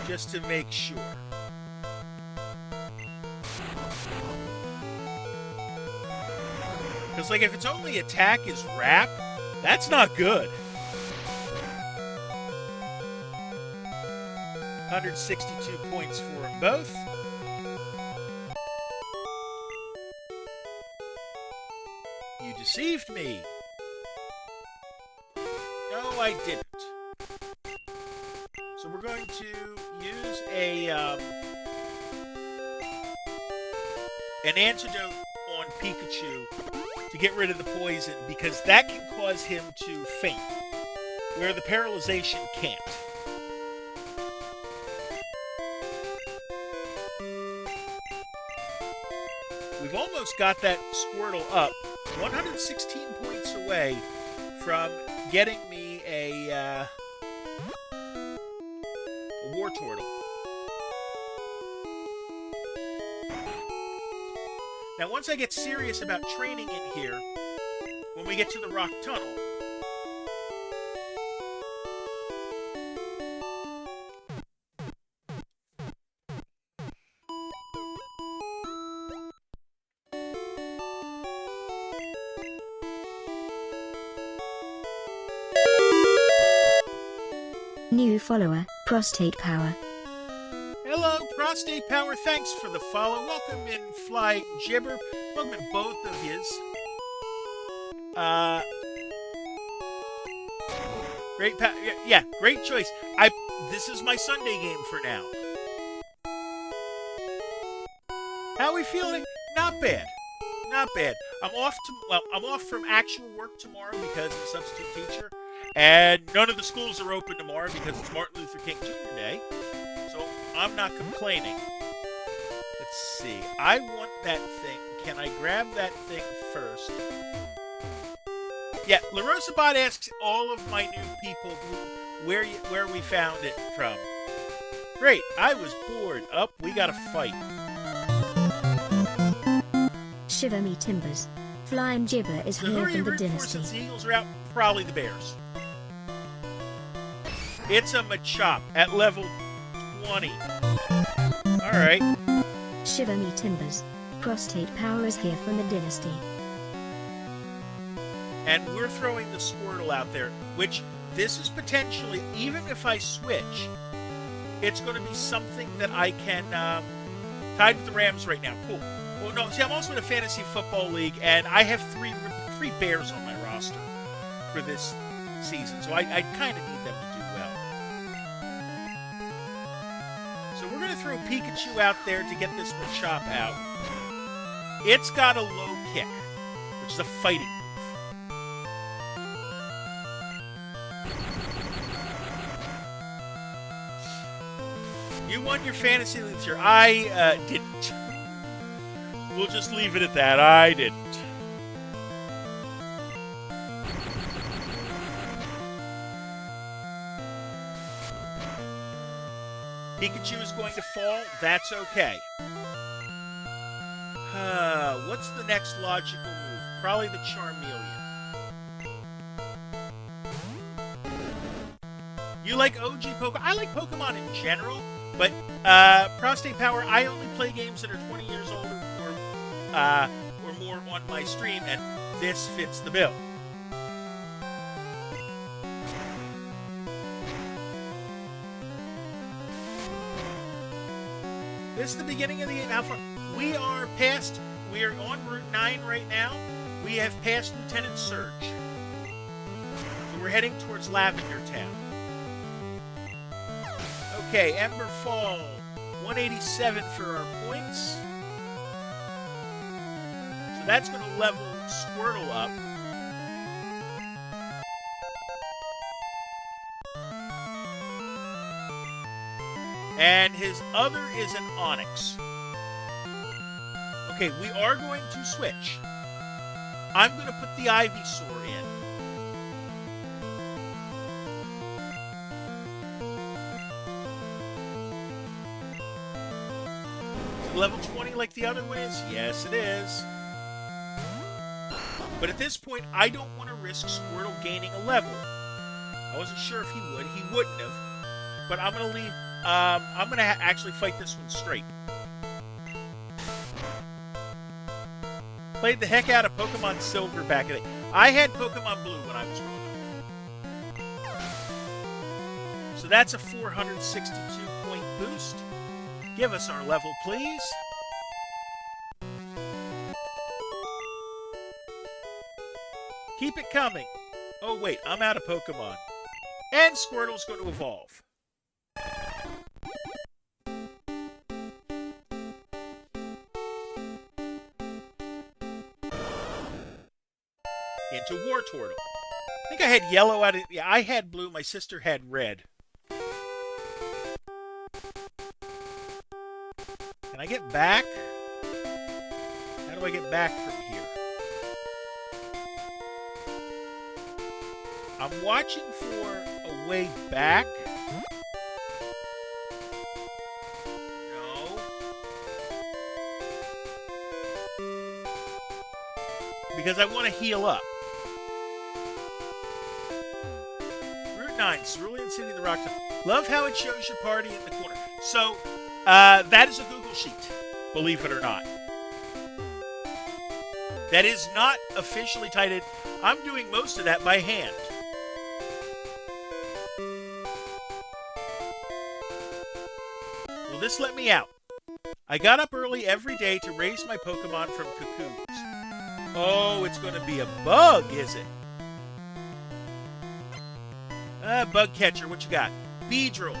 Just to make sure. Because, like, if its only attack is Wrap, that's not good. 162 points for them both. You deceived me. No, I didn't. So we're going to use an antidote on Pikachu to get rid of the poison, because that can cause him to faint, where the paralyzation can't. We've almost got that Squirtle up, 116 points away from getting me a War Turtle. Now, once I get serious about training in here, when we get to the Rock Tunnel, New follower, Prostate Power. hello, Prostate Power. Thanks for the follow. Welcome in, Fly Gibber. Welcome in, both of yous. Great, yeah, great choice. This is my Sunday game for now. How are we feeling? Not bad. Not bad. I'm off from actual work tomorrow because I'm a substitute teacher. And none of the schools are open tomorrow because it's Martin Luther King Jr. Day. So I'm not complaining. Let's see. I want that thing. Can I grab that thing first? Yeah, LaRosabot asks all of my new people where we found it from. Great. I was bored. Up, we got to fight. Shiver me timbers. Flying Gibber is So who here are you from the rooting for dynasty. since the Eagles are out? Probably the Bears. It's a Machop at level 20. Alright. Shiver me timbers. Prostate Power is here from the dynasty. And we're throwing the Squirtle out there, which this is potentially, even if I switch, it's going to be something that I can tied with the Rams right now. Cool. Well, no, see, I'm also in a fantasy football league, and I have three Bears on my roster for this season, so I kind of need them to do well. So we're going to throw Pikachu out there to get this Machop out. It's got a low kick, which is a fighting move. You won your fantasy league this year. I didn't. We'll just leave it at that. I didn't. Pikachu is going to fall. That's okay. What's the next logical move? Probably the Charmeleon. You like OG Pokemon? I like Pokemon in general, but Prostate Power, I only play games that are 20 years old or more on my stream, and this fits the bill. This is the beginning of the game. How far? We are on Route 9 right now. We have passed Lieutenant Surge. So we're heading towards Lavender Town. Okay, Ember Fall. 187 for our points. So that's going to level Squirtle up. And his other is an Onyx. Okay, we are going to switch. I'm going to put the Ivysaur in. Is it level 20 like the other one is? Yes, it is. But at this point, I don't want to risk Squirtle gaining a level. I wasn't sure if he would. He wouldn't have. But I'm going to leave. I'm going to actually fight this one straight. Played the heck out of Pokemon Silver back in the day. I had Pokemon Blue when I was growing up. So that's a 462-point boost. Give us our level, please. Keep it coming. Oh, wait, I'm out of Pokemon. And Squirtle's going to evolve. Into Wartortle. I think I had yellow out of... Yeah, I had blue. My sister had red. Can I get back? How do I get back from here? I'm watching for a way back. No. Because I want to heal up. Route 9, Cerulean City of the Rock. Love how it shows your party in the corner. So, that is a Google Sheet, believe it or not. That is not officially titled. I'm doing most of that by hand. Will this let me out? I got up early every day to raise my Pokemon from cocoons. Oh, it's going to be a bug, is it? Bug catcher, what you got? Beedrill.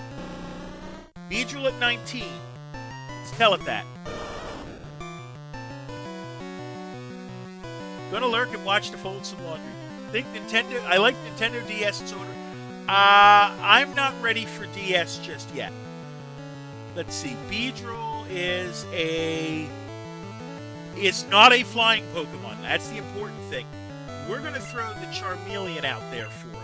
Beedrill at 19. Let's tell it that. Gonna lurk and watch to fold some laundry. I like Nintendo DS and so on. I'm not ready for DS just yet. Let's see. Beedrill is not a flying Pokemon. That's the important thing. We're gonna throw the Charmeleon out there for him.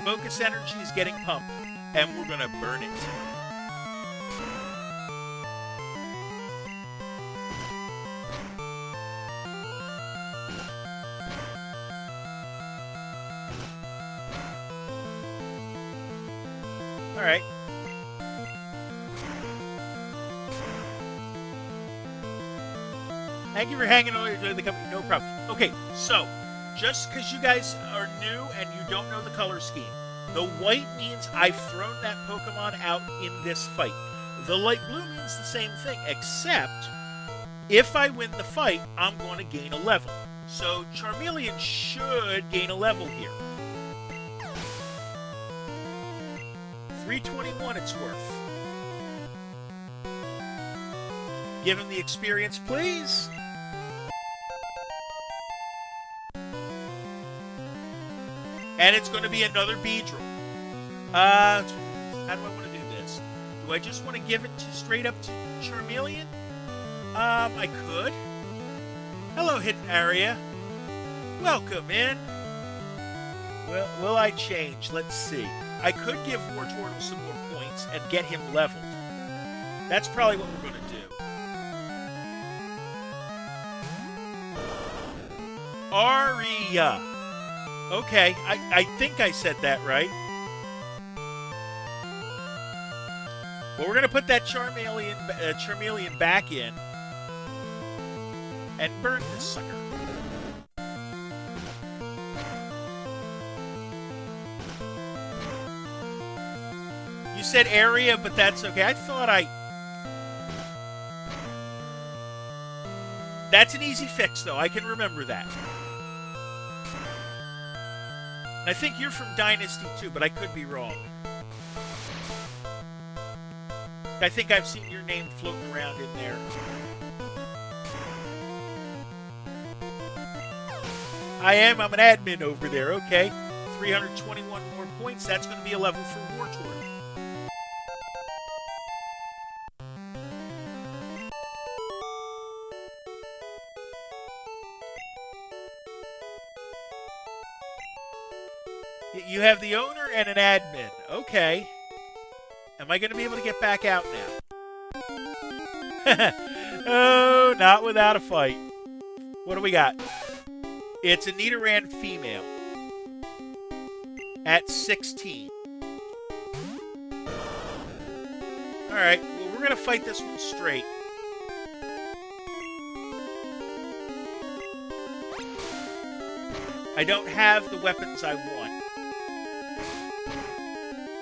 Focus energy is getting pumped, and we're gonna burn it. All right. Thank you for hanging on to the company. No problem. Okay, so just because you guys are new and you don't know the color scheme, the white means I've thrown that Pokemon out in this fight. The light blue means the same thing, except if I win the fight, I'm going to gain a level. So Charmeleon should gain a level here. 321 it's worth. Give him the experience, please. And it's going to be another Beedrill. How do I want to do this? Do I just want to give it straight up to Charmeleon? I could. Hello, hidden area. Welcome in. Will I change? Let's see. I could give Wartortle some more points and get him leveled. That's probably what we're going to do. Aria. Okay, I think I said that right. Well, we're going to put that Charmeleon back in and burn this sucker. You said area, but that's okay. I thought That's an easy fix, though. I can remember that. I think you're from Dynasty too, but I could be wrong. I think I've seen your name floating around in there. I am. I'm an admin over there. Okay. 321 more points. That's going to be a level for War Turtle. You have the owner and an admin. Okay. Am I going to be able to get back out now? Oh, not without a fight. What do we got? It's a Nidoran female. At 16. Alright, well, we're going to fight this one straight. I don't have the weapons I want.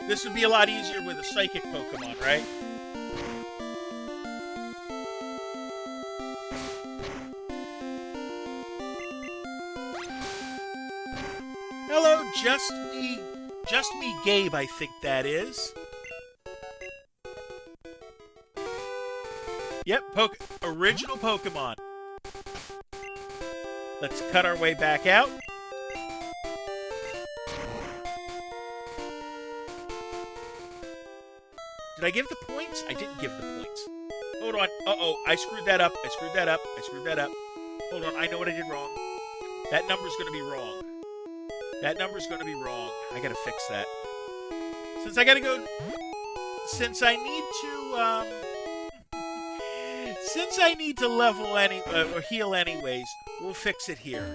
This would be a lot easier with a psychic Pokemon, right? Hello, just me, Gabe, I think that is. Yep, original Pokemon. Let's cut our way back out. Did I give the points? I didn't give the points. Hold on. Uh-oh, I screwed that up. I screwed that up. Hold on, I know what I did wrong. That number's going to be wrong. I gotta fix that. Since I need to level or heal anyways, we'll fix it here.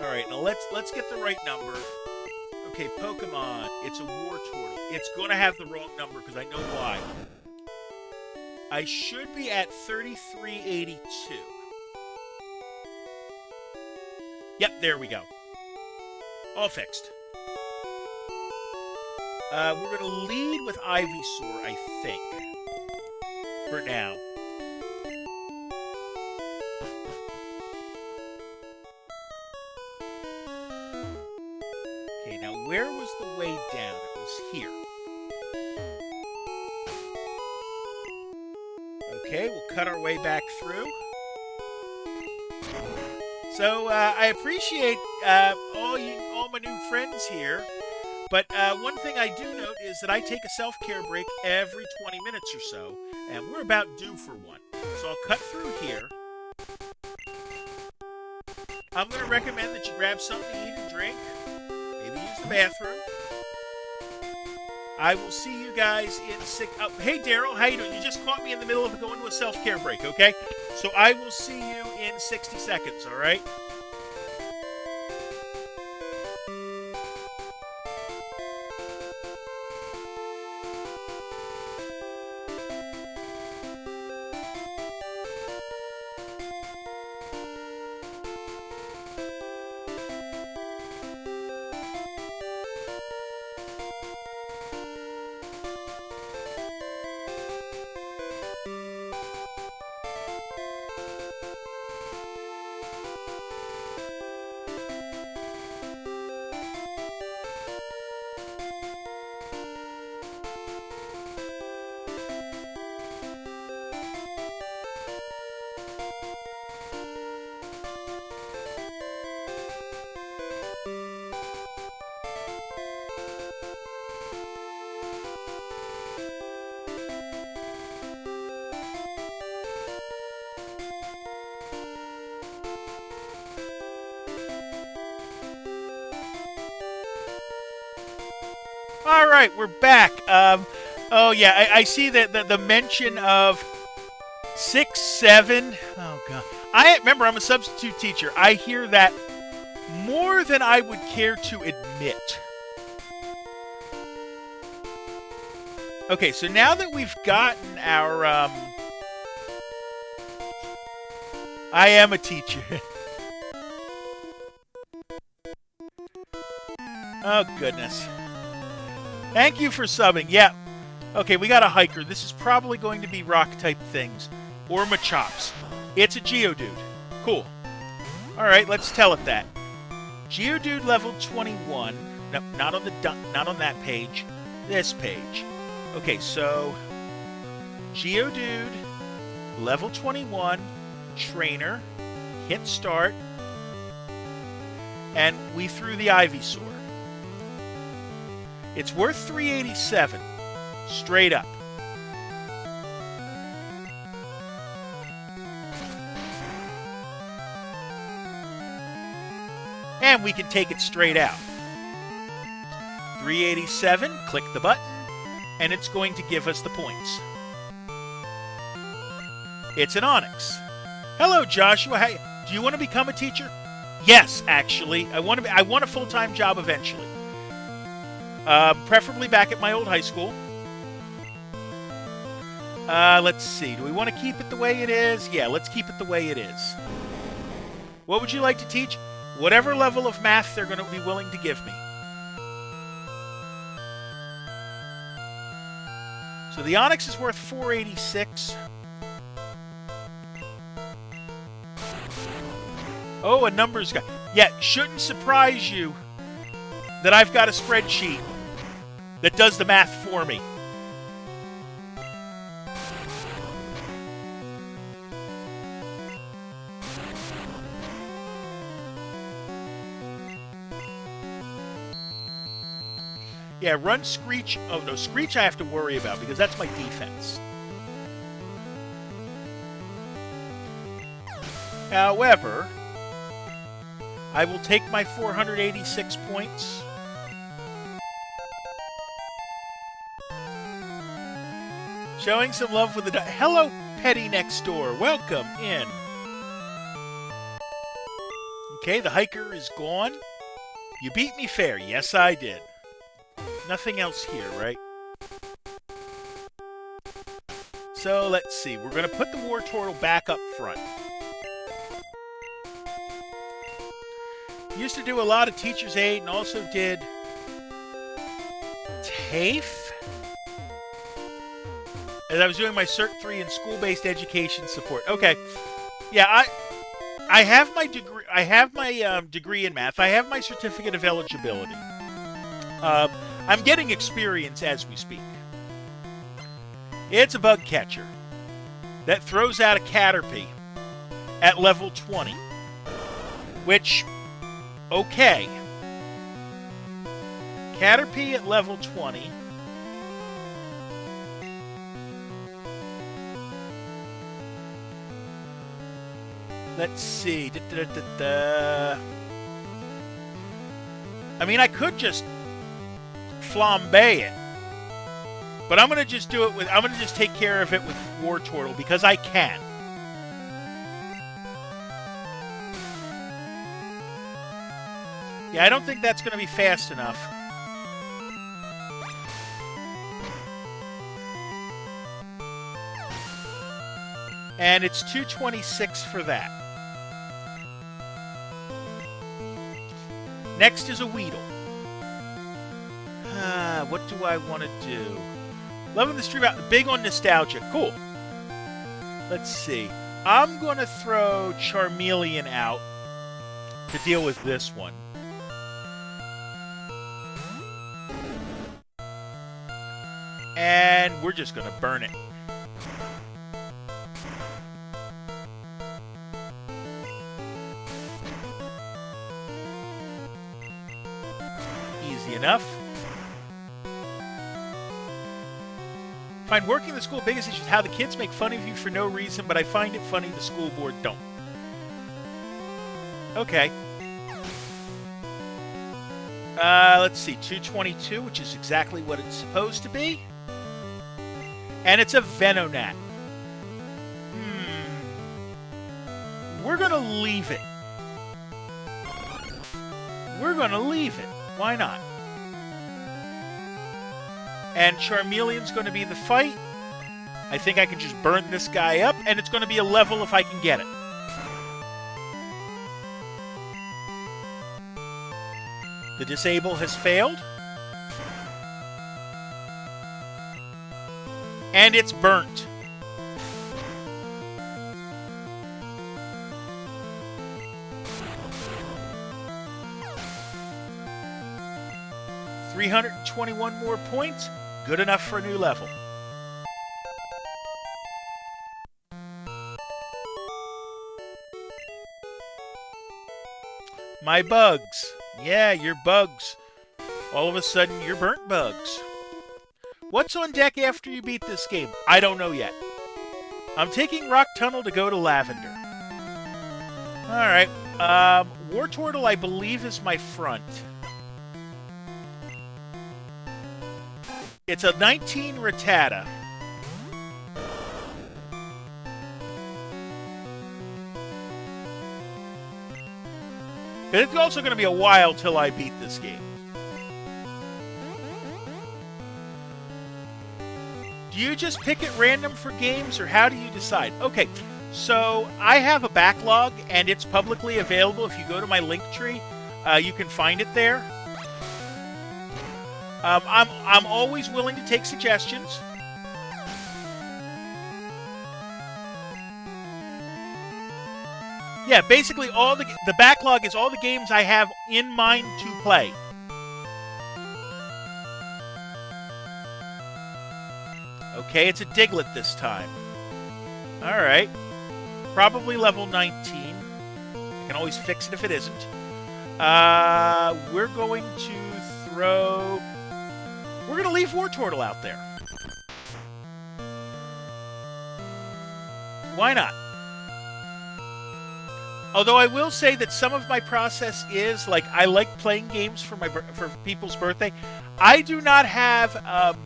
Alright, now let's get the right number. Okay, Pokemon, it's a War Turtle. It's gonna have the wrong number because I know why. I should be at 3382. Yep, there we go. All fixed. We're gonna lead with Ivysaur, I think. For now. Where was the way down? It was here. Okay, we'll cut our way back through. So, I appreciate all my new friends here. But one thing I do note is that I take a self-care break every 20 minutes or so. And we're about due for one. So I'll cut through here. I'm going to recommend that you grab something to eat and drink. Use the bathroom. I will see you guys in hey, Daryl, how you doing? You just caught me in the middle of going to a self-care break, okay? So I will see you in 60 seconds, all right? All right, we're back. Oh yeah, I see that the mention of 6, 7. Oh god, remember I'm a substitute teacher. I hear that more than I would care to admit. Okay, so now that we've gotten our I am a teacher. Oh goodness. Thank you for subbing. Yeah. Okay, we got a hiker. This is probably going to be rock-type things. Or Machops. It's a Geodude. Cool. Alright, let's tell it that. Geodude level 21. No, not on that page. This page. Okay, so Geodude level 21, trainer, hit start, and we threw the Ivysaur. It's worth 387, straight up. And we can take it straight out. 387, click the button, and it's going to give us the points. It's an Onix. Hello, Joshua. Hey, do you want to become a teacher? Yes, actually. I want a full-time job eventually. Preferably back at my old high school. Let's see. Do we want to keep it the way it is? Yeah, let's keep it the way it is. What would you like to teach? Whatever level of math they're going to be willing to give me. So the Onix is worth 486. Oh, a numbers guy. Yeah, shouldn't surprise you that I've got a spreadsheet that does the math for me. Yeah, run Screech. Oh, no, Screech I have to worry about because that's my defense. However, I will take my 486 points. Showing some love with the... Hello, Petty next door. Welcome in. Okay, the hiker is gone. You beat me fair. Yes, I did. Nothing else here, right? So, let's see. We're going to put the Wartortle back up front. Used to do a lot of Teacher's Aid and also did TAFE. As I was doing my Cert 3 in school-based education support. Okay. Yeah, I have my degree. I have my degree in math. I have my certificate of eligibility. I'm getting experience as we speak. It's a bug catcher that throws out a Caterpie at level 20. Which, okay. Caterpie at level 20. Let's see. I mean, I could just flambe it. But I'm going to just do it with... I'm going to just take care of it with Wartortle because I can. Yeah, I don't think that's going to be fast enough. And it's 226 for that. Next is a Weedle. What do I want to do? Loving the stream out. Big on nostalgia. Cool. Let's see. I'm going to throw Charmeleon out to deal with this one. And we're just going to burn it. Easy enough. Find working in the school biggest issue is how the kids make fun of you for no reason, but I find it funny the school board don't. Okay. Let's see. 222, which is exactly what it's supposed to be. And it's a Venonat. We're going to leave it. We're going to leave it. Why not? And Charmeleon's going to be the fight. I think I can just burn this guy up, and it's going to be a level if I can get it. The disable has failed. And it's burnt. 321 more points. Good enough for a new level. My bugs. Yeah, your bugs. All of a sudden, you're burnt bugs. What's on deck after you beat this game? I don't know yet. I'm taking Rock Tunnel to go to Lavender. Alright. War Turtle, I believe, is my front. It's a 19 Rattata. But it's also going to be a while till I beat this game. Do you just pick at random for games, or how do you decide? Okay, so I have a backlog, and it's publicly available. If you go to my link tree, you can find it there. I'm always willing to take suggestions. Yeah, basically all the backlog is all the games I have in mind to play. Okay, it's a Diglett this time. Alright. Probably level 19. I can always fix it if it isn't. We're going to throw... We're going to leave War Turtle out there. Why not? Although I will say that some of my process is, like, I like playing games for people's birthday. I do not have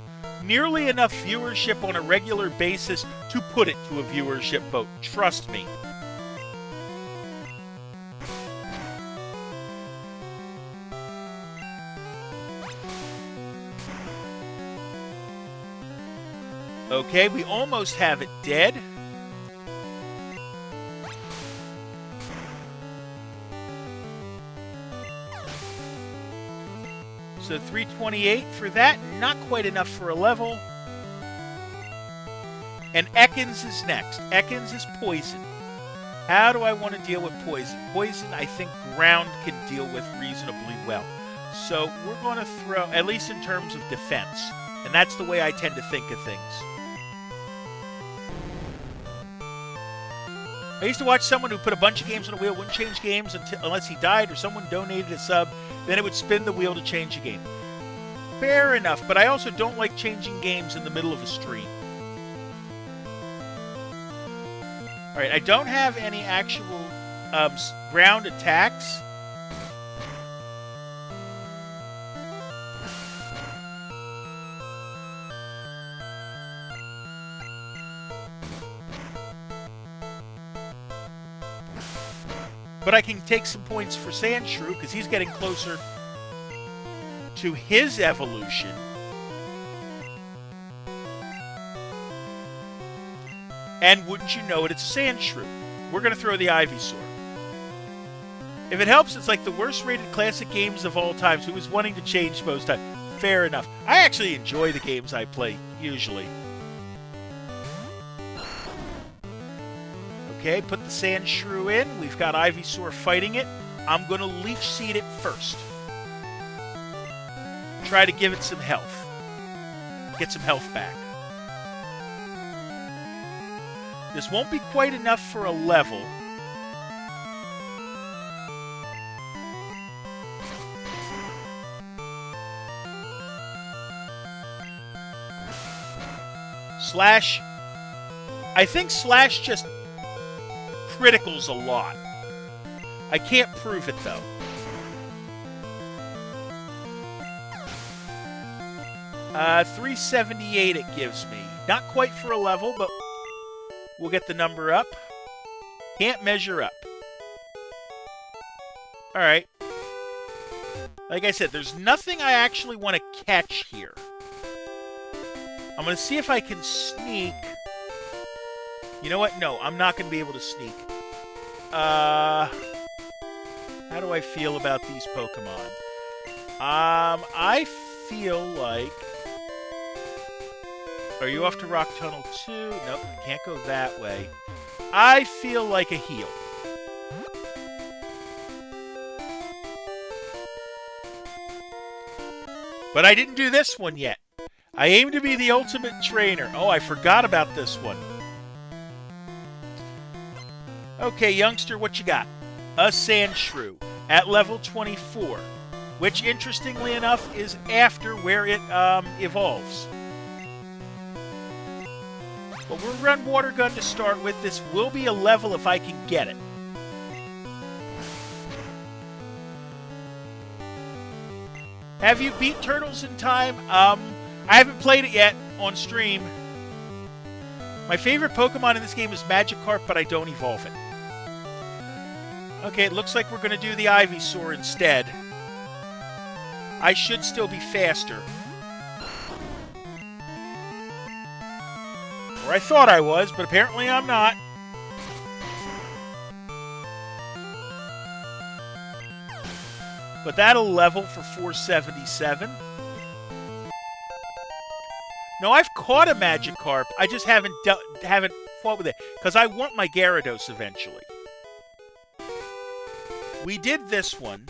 nearly enough viewership on a regular basis to put it to a viewership vote. Trust me. Okay, we almost have it dead. So 328 for that, not quite enough for a level. And Ekans is next. Ekans is poison. How do I want to deal with poison? Poison, I think ground can deal with reasonably well. So we're going to throw, at least in terms of defense. And that's the way I tend to think of things. I used to watch someone who put a bunch of games on a wheel, wouldn't change games unless he died or someone donated a sub. Then it would spin the wheel to change a game. Fair enough, but I also don't like changing games in the middle of a stream. Alright, I don't have any actual ground attacks. But I can take some points for Sandshrew because he's getting closer to his evolution. And wouldn't you know it, it's a Sandshrew. We're going to throw the Ivysaur. If it helps, it's like the worst rated classic games of all time, so who was wanting to change most time. Fair enough. I actually enjoy the games I play, usually. Okay, put the Sandshrew in. We've got Ivysaur fighting it. I'm going to Leech Seed it first. Try to give it some health. Get some health back. This won't be quite enough for a level. Slash. I think Slash just criticals a lot. I can't prove it though. Uh, 378 it gives me. Not quite for a level, but we'll get the number up. Can't measure up. Alright. Like I said, there's nothing I actually want to catch here. I'm going to see if I can sneak. You know what? No, I'm not going to be able to sneak. How do I feel about these Pokemon? I feel like... Are you off to Rock Tunnel 2? Nope, I can't go that way. I feel like a heal. But I didn't do this one yet. I aim to be the ultimate trainer. Oh, I forgot about this one. Okay, youngster, what you got? A Sandshrew at level 24, which, interestingly enough, is after where it evolves. But we'll run Water Gun to start with. This will be a level if I can get it. Have you beat Turtles in Time? I haven't played it yet on stream. My favorite Pokemon in this game is Magikarp, but I don't evolve it. Okay, it looks like we're going to do the Ivysaur instead. I should still be faster. Or I thought I was, but apparently I'm not. But that'll level for 477. No, I've caught a Magikarp. I just haven't fought with it. Because I want my Gyarados eventually. We did this one.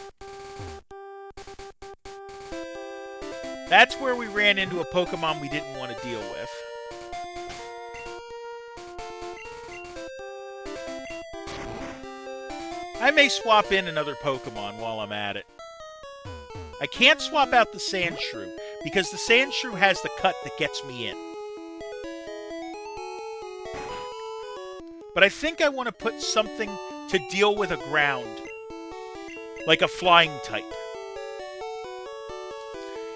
That's where we ran into a Pokemon we didn't want to deal with. I may swap in another Pokemon while I'm at it. I can't swap out the Sandshrew, because the Sandshrew has the cut that gets me in. But I think I want to put something to deal with a ground. Like a flying type.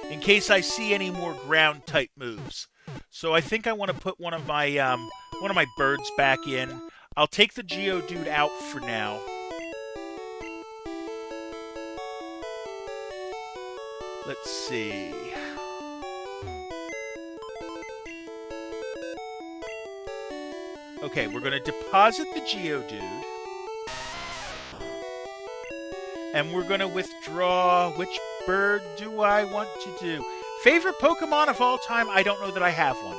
In case I see any more ground type moves. So I think I want to put one of my birds back in. I'll take the Geodude out for now. Let's see. Okay, we're going to deposit the Geodude. And we're going to withdraw. Which bird do I want to do? Favorite Pokemon of all time? I don't know that I have one.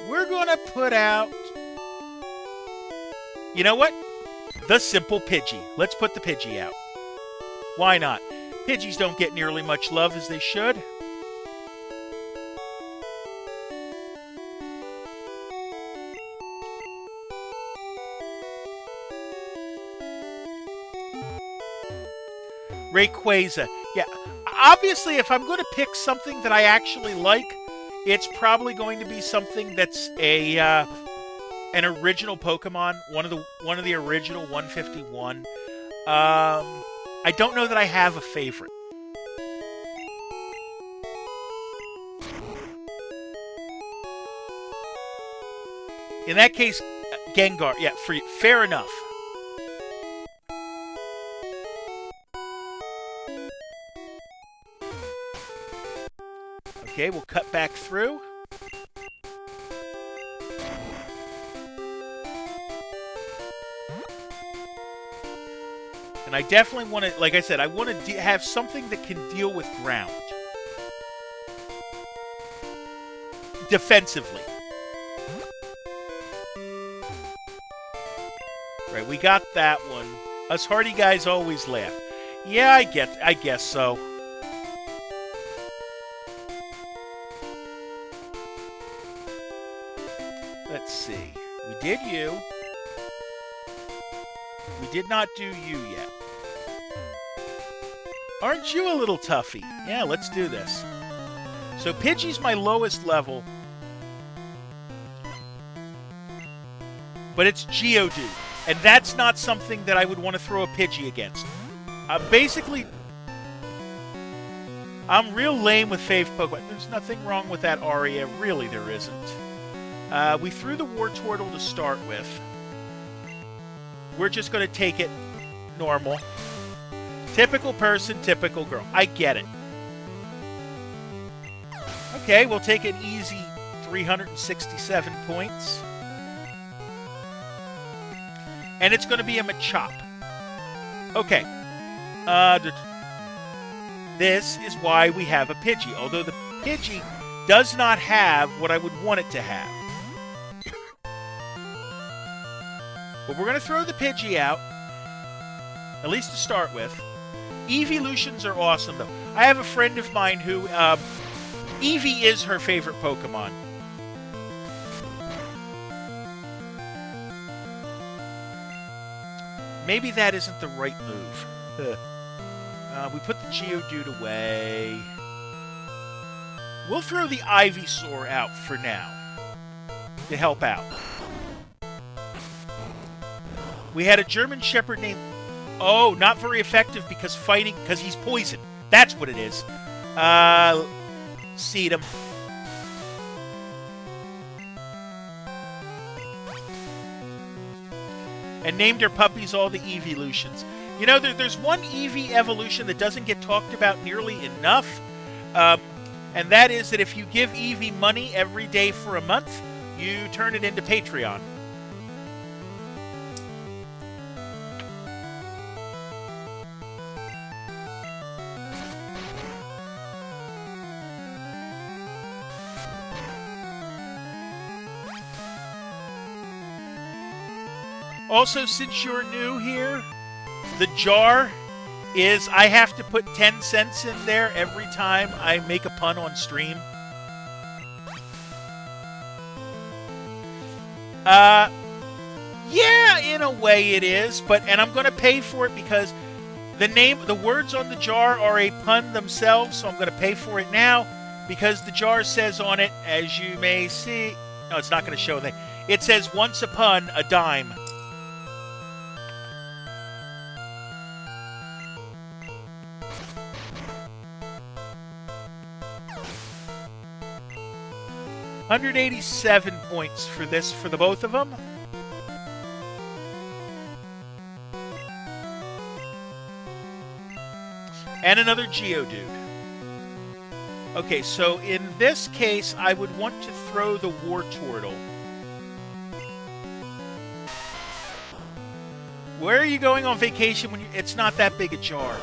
We're going to put out... You know what? The simple Pidgey. Let's put the Pidgey out. Why not? Pidgeys don't get nearly much love as they should. Rayquaza. Yeah, obviously if I'm going to pick something that I actually like, it's probably going to be something that's an original Pokemon, one of the original 151. I don't know that I have a favorite. In that case, Gengar. Yeah, fair enough. Okay, we'll cut back through. And I definitely want to, like I said, I want to have something that can deal with ground. Defensively. Right, we got that one. Us hardy guys always laugh. Yeah, I guess so. Let's see. We did you. We did not do you yet. Aren't you a little toughy? Yeah, let's do this. So Pidgey's my lowest level. But it's Geodude. And that's not something that I would want to throw a Pidgey against. Basically, I'm real lame with Fave Pokemon. There's nothing wrong with that Aria. Really, there isn't. We threw the Wartortle to start with. We're just going to take it normal. Typical person, typical girl. I get it. Okay, we'll take an easy 367 points. And it's going to be a Machop. Okay. This is why we have a Pidgey. Although the Pidgey does not have what I would want it to have. But we're going to throw the Pidgey out, at least to start with. Evolutions are awesome, though. I have a friend of mine who, Eevee is her favorite Pokemon. Maybe that isn't the right move. We put the Geodude away. We'll throw the Ivysaur out for now to help out. We had a German Shepherd named... Oh, not very effective because he's poison. That's what it is. Seed him. And named her puppies all the Evolutions. You know, there's one Eevee evolution that doesn't get talked about nearly enough. And that is that if you give Eevee money every day for a month, you turn it into Patreon. Also, since you're new here, the jar is I have to put 10 cents in there every time I make a pun on stream. Yeah, in a way it is, and I'm going to pay for it because the words on the jar are a pun themselves, so I'm going to pay for it now because the jar says on it, as you may see, no, it's not going to show anything. It says, once a pun, a dime. $187 points for this for the both of them. And another Geodude. Okay, so in this case, I would want to throw the Wartortle. Where are you going on vacation when it's not that big a jar?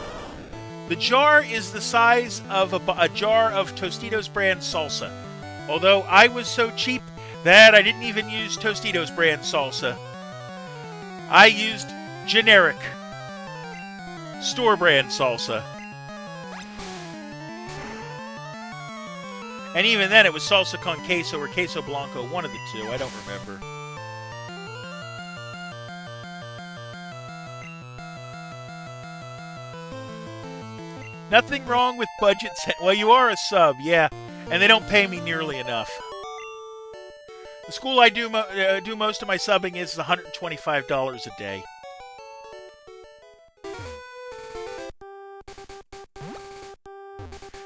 The jar is the size of a jar of Tostitos brand salsa. Although I was so cheap that I didn't even use Tostitos brand salsa. I used generic store brand salsa. And even then it was salsa con queso or queso blanco, one of the two, I don't remember. Nothing wrong with budget set. Well, you are a sub, yeah. And they don't pay me nearly enough. The school I do most of my subbing is $125 a day.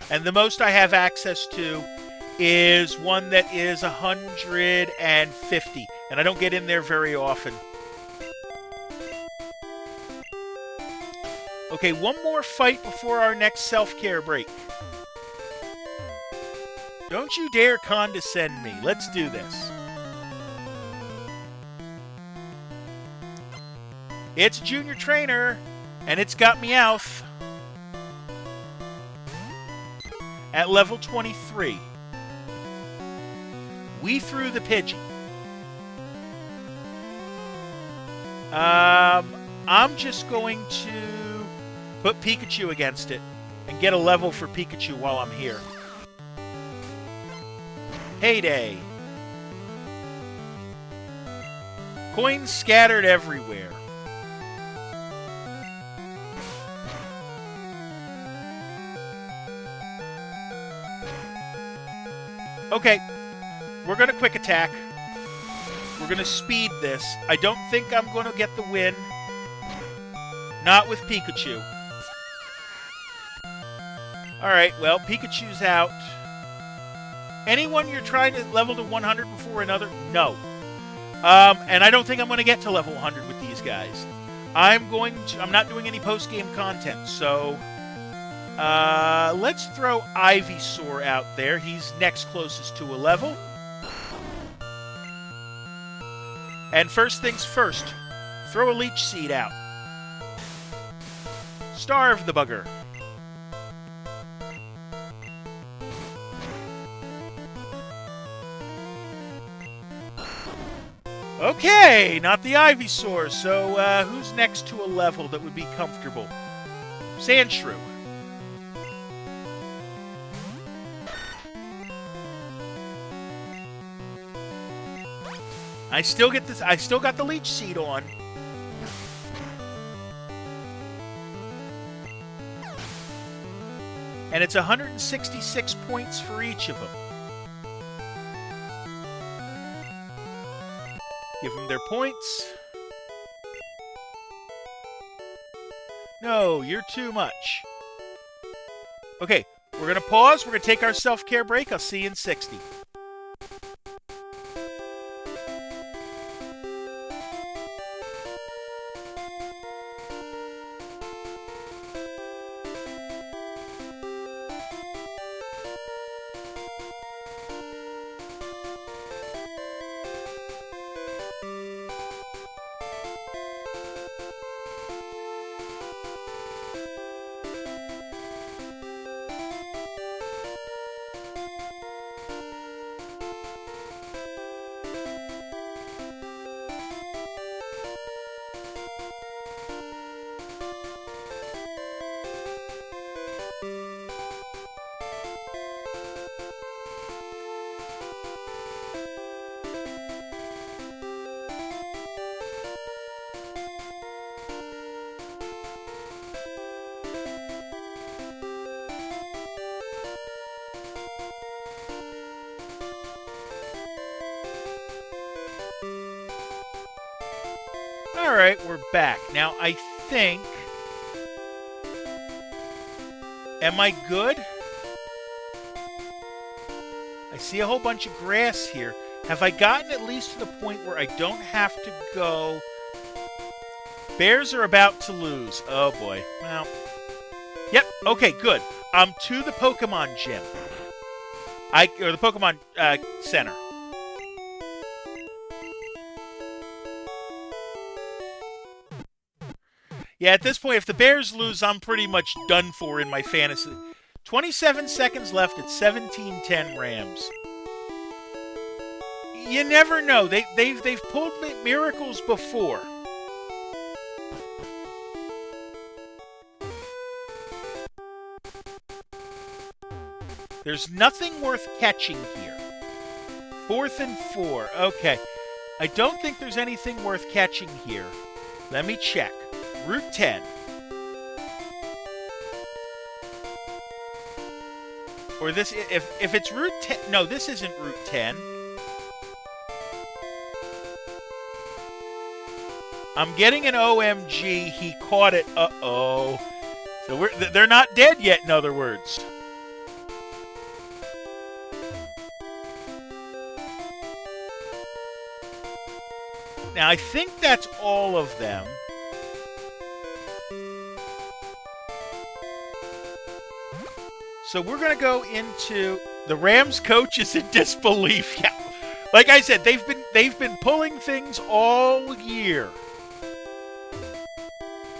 And the most I have access to is one that is $150. And I don't get in there very often. Okay, one more fight before our next self-care break. Don't you dare condescend me. Let's do this. It's Junior Trainer, and it's got Meowth at level 23. We threw the Pidgey. I'm just going to put Pikachu against it and get a level for Pikachu while I'm here. Heyday. Coins scattered everywhere. Okay, we're going to quick attack. We're going to speed this. I don't think I'm going to get the win. Not with Pikachu. Alright, well, Pikachu's out. Anyone you're trying to level to 100 before another? No. And I don't think I'm going to get to level 100 with these guys. I'm not doing any post-game content, so... let's throw Ivysaur out there. He's next closest to a level. And first things first, throw a Leech Seed out. Starve the bugger. Okay, not the Ivysaur. So, who's next to a level that would be comfortable? Sandshrew. I still get this. I still got the Leech Seed on. And it's 166 points for each of them. Give them their points. No, you're too much. Okay, we're going to pause. We're going to take our self-care break. I'll see you in 60. Alright, we're back. Now, I think... Am I good? I see a whole bunch of grass here. Have I gotten at least to the point where I don't have to go... Bears are about to lose. Oh, boy. Well... Yep, okay, good. I'm to the Pokemon gym. Or the Pokemon Center. Yeah, at this point, if the Bears lose, I'm pretty much done for in my fantasy. 27 seconds left at 17-10 Rams. You never know. They've pulled miracles before. There's nothing worth catching here. 4th and 4. Okay. I don't think there's anything worth catching here. Let me check. Route 10. Or this, if it's Route 10, no, this isn't Route 10. I'm getting an OMG, he caught it, uh-oh. So they're not dead yet, in other words. Now, I think that's all of them. So we're going to go into the Rams coach is in disbelief. Yeah. Like I said, they've been pulling things all year.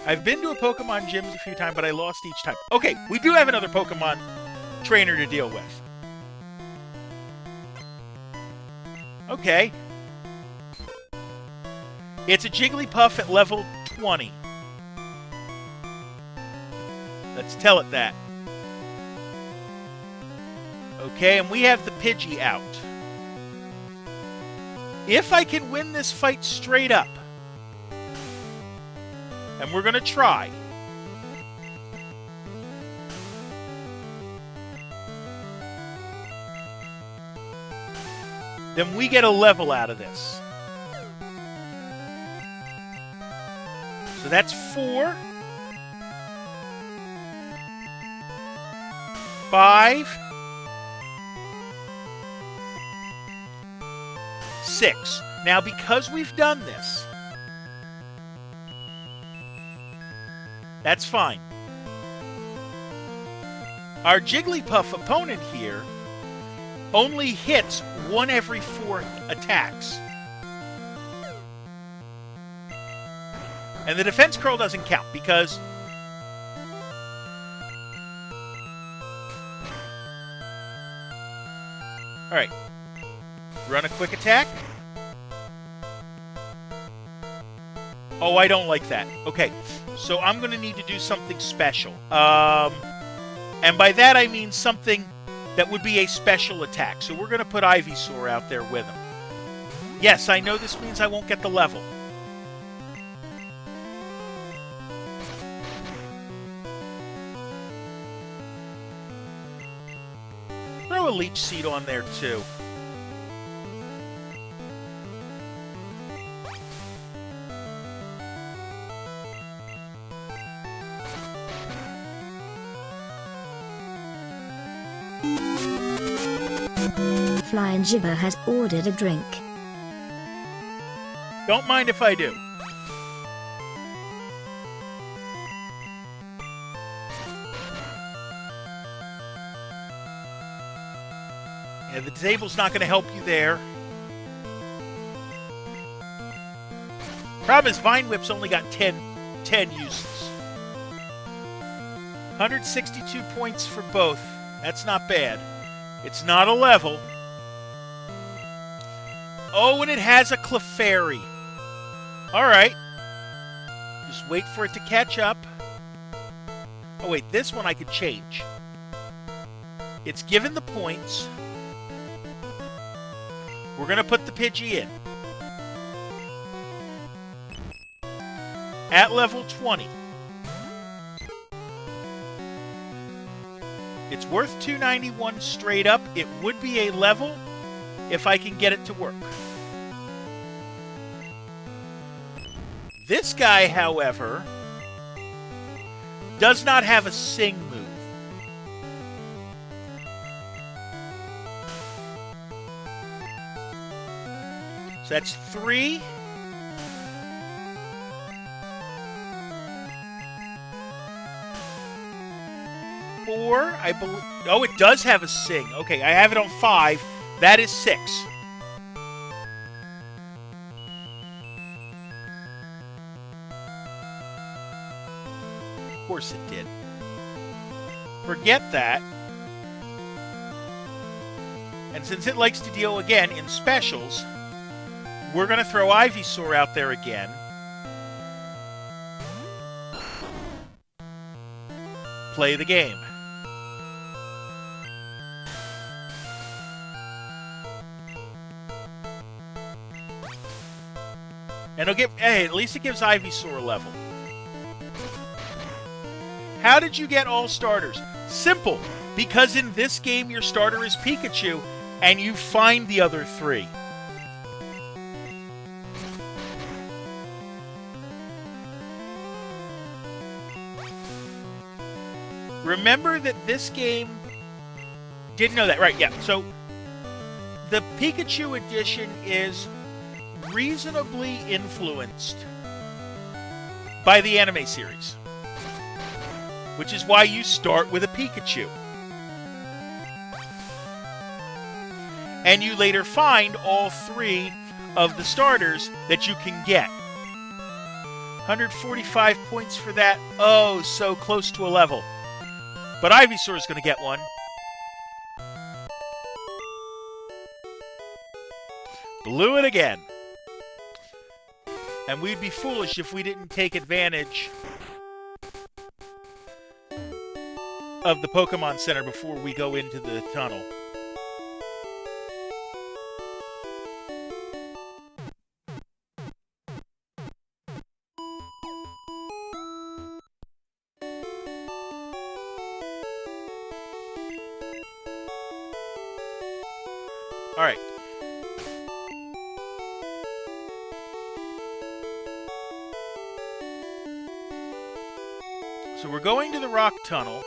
I've been to a Pokemon gyms a few times, but I lost each time. Okay, we do have another Pokemon trainer to deal with. Okay. It's a Jigglypuff at level 20. Let's tell it that. Okay, and we have the Pidgey out. If I can win this fight straight up, and we're going to try, then we get a level out of this. So that's 4. 5. 6. Now, because we've done this, that's fine. Our Jigglypuff opponent here only hits 1 every 4 attacks. And the defense curl doesn't count because... Alright. Run a quick attack. Oh, I don't like that. Okay, So I'm going to need to do something special. And by that I mean something that would be a special attack. So we're going to put Ivysaur out there with him. Yes, I know this means I won't get the level. Throw a Leech Seed on there too. Flying Gibber has ordered a drink. Don't mind if I do. Yeah, the disable's not going to help you there. Problem is, Vine Whip's only got 10 uses. 162 points for both. That's not bad. It's not a level. Oh, and it has a Clefairy. Alright. Just wait for it to catch up. Oh, wait. This one I could change. It's given the points. We're going to put the Pidgey in. At level 20. It's worth 291 straight up. It would be a level if I can get it to work. This guy, however, does not have a Sing move. So that's 3. I believe. Oh, it does have a Sing. Okay, I have it on 5. That is 6. Of course it did. Forget that. And since it likes to deal again in specials, we're going to throw Ivysaur out there again. Play the game. And it'll give, hey, at least it gives Ivysaur a level. How did you get all starters? Simple. Because in this game your starter is Pikachu, and you find the other 3. Remember that this game... Didn't know that. Right, yeah. So, the Pikachu edition is reasonably influenced by the anime series. Which is why you start with a Pikachu. And you later find all 3 of the starters that you can get. 145 points for that. Oh, so close to a level. But Ivysaur is going to get one. Blew it again. And we'd be foolish if we didn't take advantage of the Pokemon Center before we go into the tunnel. All right. So we're going to the rock tunnel.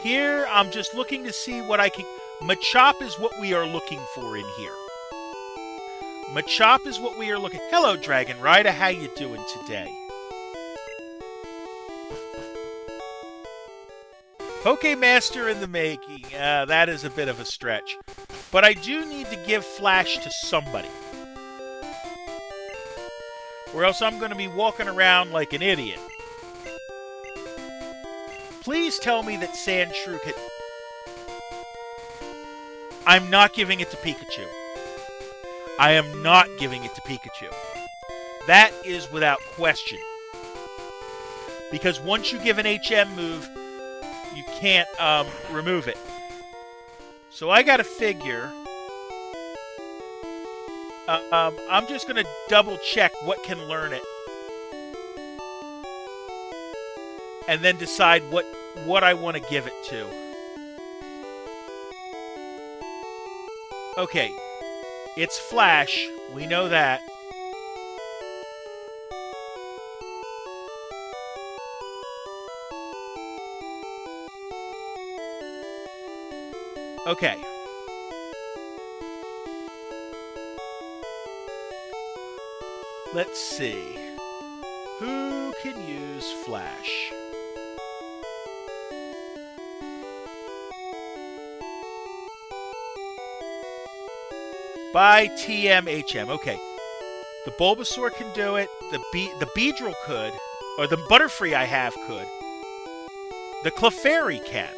Here, I'm just looking to see what I can... Machop is what we are looking for in here. Machop is what we are looking... Hello, Dragon Rider. How you doing today? Pokemaster in the making. That is a bit of a stretch. But I do need to give Flash to somebody. Or else I'm going to be walking around like an idiot. Please tell me that Sandshrew can... I'm not giving it to Pikachu. I am not giving it to Pikachu. That is without question. Because once you give an HM move, you can't remove it. So I got to figure... I'm just going to double check what can learn it. And then decide what I want to give it to. Okay. It's Flash. We know that. Okay. Let's see. Who can use Flash? By TMHM. Okay. The Bulbasaur can do it. The Beedrill could. Or the Butterfree I have could. The Clefairy can.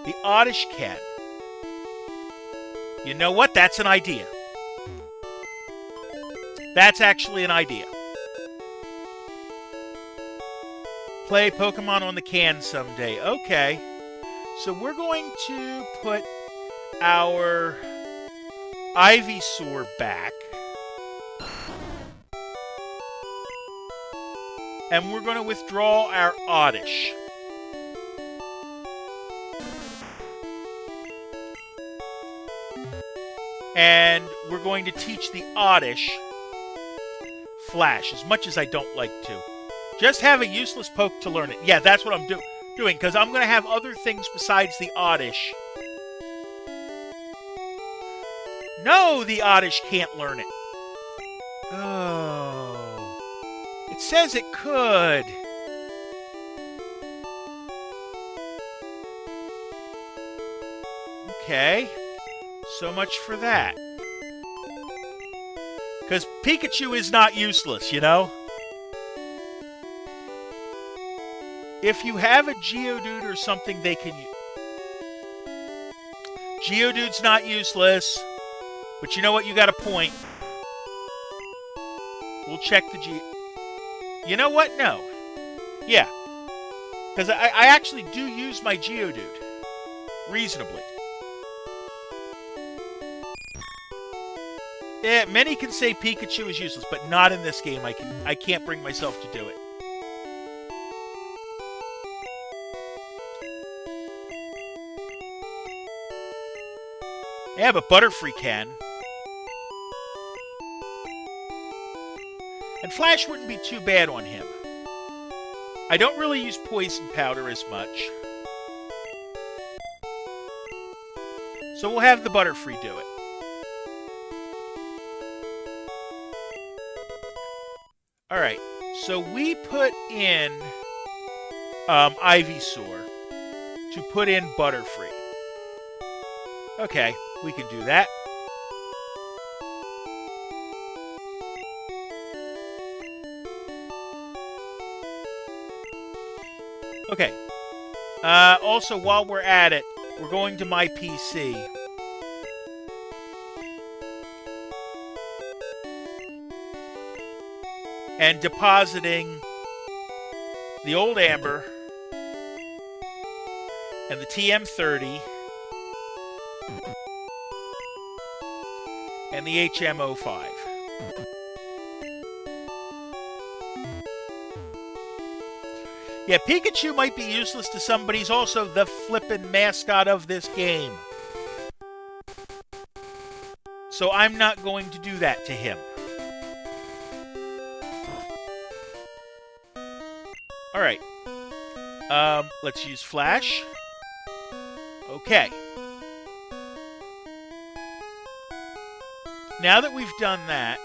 The Oddish can. You know what? That's an idea. That's actually an idea. Play Pokemon on the can someday. Okay. So we're going to put our Ivysaur back. And we're going to withdraw our Oddish. And we're going to teach the Oddish Flash, as much as I don't like to. Just have a useless poke to learn it. Yeah, that's what I'm doing, because I'm going to have other things besides the Oddish. No, the Oddish can't learn it. Oh. It says it could. Okay. So much for that. Because Pikachu is not useless, you know? If you have a Geodude or something, they can use. Geodude's not useless. But you know what? You got a point. We'll check the You know what? No. Yeah. Because I actually do use my Geodude. Reasonably. Yeah, many can say Pikachu is useless, but not in this game. I can't bring myself to do it. Yeah, but Butterfree can. And Flash wouldn't be too bad on him. I don't really use Poison Powder as much. So we'll have the Butterfree do it. Alright, so we put in Ivysaur to put in Butterfree. Okay, we can do that. Okay. Also, while we're at it, we're going to my PC. And depositing the old Amber and the TM30 and the HM05. Yeah, Pikachu might be useless to some, but he's also the flippin' mascot of this game. So I'm not going to do that to him. Alright. Let's use Flash. Okay. Now that we've done that,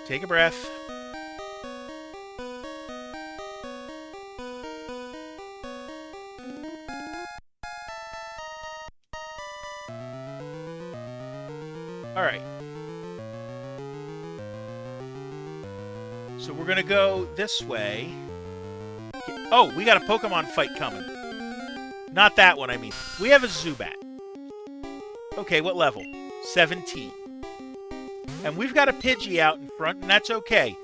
take a breath. Alright. So we're going to go this way. Oh, we got a Pokemon fight coming. Not that one, I mean. We have a Zubat. Okay, what level? 17. And we've got a Pidgey out in front, and that's okay.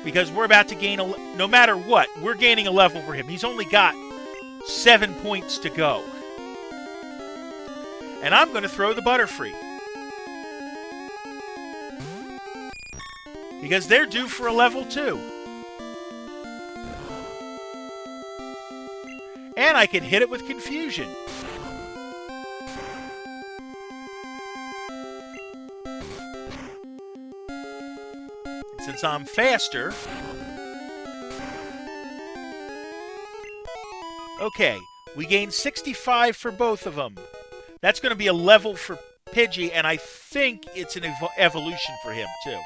Because we're about to gain no matter what, we're gaining a level for him. He's only got 7 points to go. And I'm going to throw the Butterfree. Because they're due for a level 2. And I can hit it with Confusion. Since I'm faster... Okay, we gained 65 for both of them. That's going to be a level for Pidgey, and I think it's an evolution for him, too.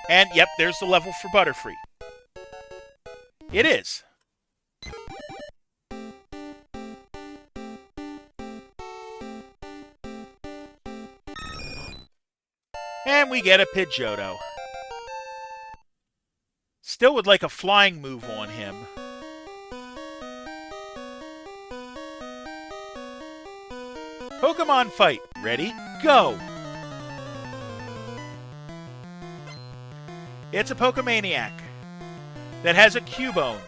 And, yep, there's the level for Butterfree. It is. And we get a Pidgeotto. Still would like a flying move on him. Pokemon fight. Ready? Go! It's a Pokemaniac that has a Cubone.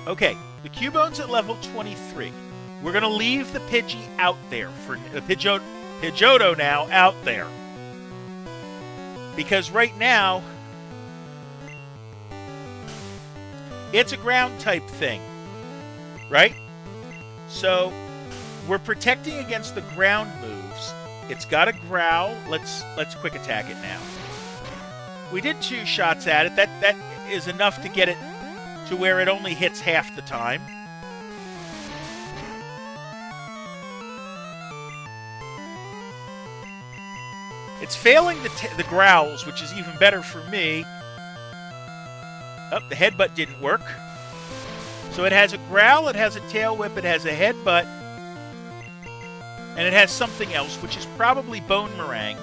Okay, the Cubone's at level 23. We're going to leave the Pidgey out there for the Pidgeotto now out there. Because right now, it's a ground type thing, right? So we're protecting against the ground moves. It's got a growl. Let's quick attack it now. We did 2 shots at it. That is enough to get it to where it only hits half the time. It's failing the growls, which is even better for me. Oh, the headbutt didn't work. So it has a growl, it has a tail whip, it has a headbutt, and it has something else, which is probably Bone Meringue.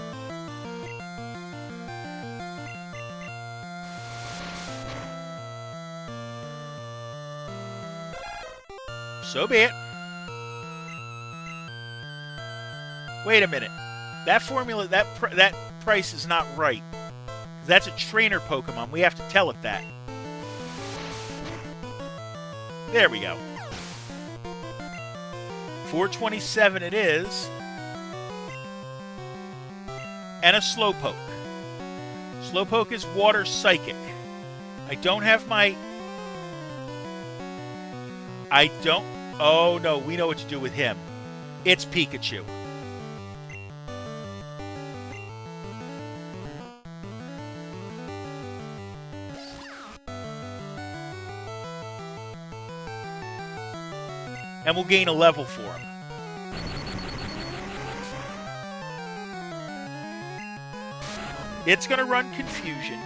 So be it. Wait a minute. That formula, that price is not right. That's a trainer Pokemon. We have to tell it that. There we go. 427 it is. And a Slowpoke. Slowpoke is Water Psychic. I don't have my... Oh, no. We know what to do with him. It's Pikachu. And we'll gain a level for him. It's going to run Confusion.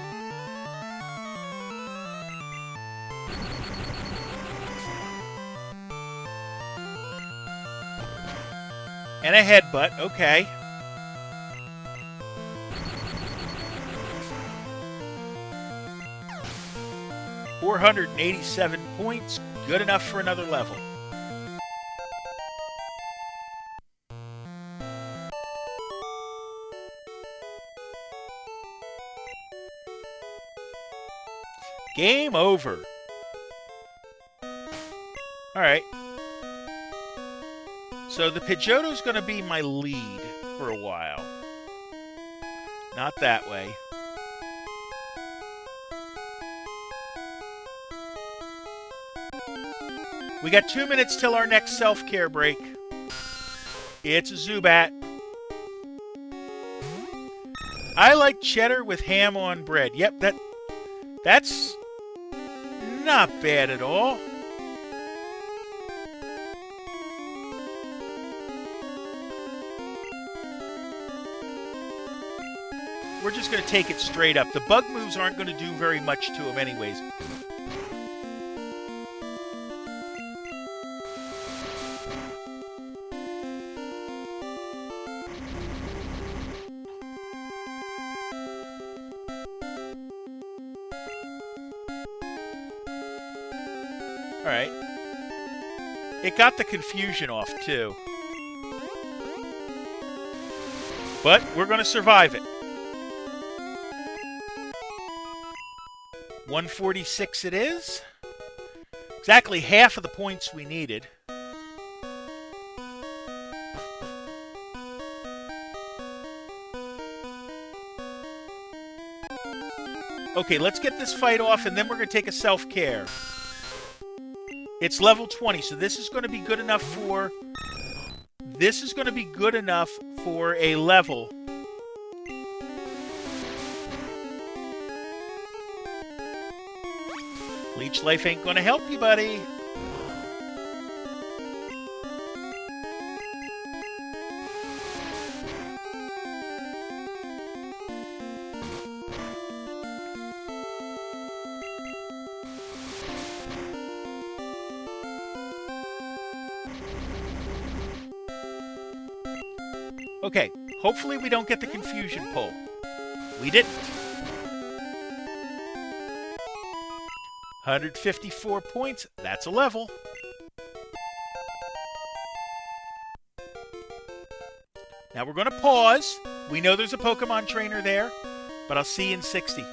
And a Headbutt, okay. $487 points, good enough for another level. Game over. Alright. So the Pidgeotto's going to be my lead for a while. Not that way. We got 2 minutes till our next self-care break. It's a Zubat. I like cheddar with ham on bread. Yep, that's not bad at all. We're just going to take it straight up. The bug moves aren't going to do very much to him anyways. Alright. It got the confusion off, too. But we're going to survive it. 146 it is. Exactly half of the points we needed. Okay, let's get this fight off, and then we're going to take a self-care. It's level 20, so this is going to be good enough for... This is going to be good enough for a level. Leech life ain't going to help you, buddy. Okay, hopefully we don't get the confusion pull. We didn't. 154 points, that's a level. Now we're going to pause. We know there's a Pokemon trainer there, but I'll see you in 60.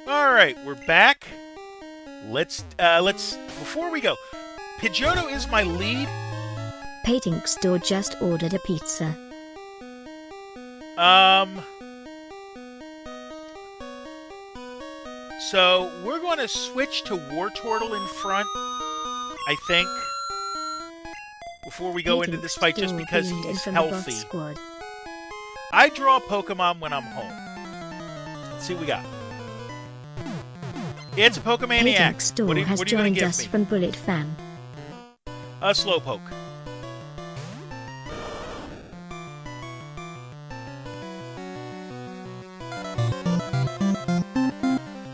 All right, we're back. Let's before we go, Pidgeotto is my lead. Painting store just ordered a pizza. So we're going to switch to Wartortle in front, I think, before we go into this fight, just because he's healthy. I draw Pokemon when I'm home. Let's see what we got. It's a Pokemaniac. Store what are has you going to joined give us me? from Bullet Fan. A Slowpoke.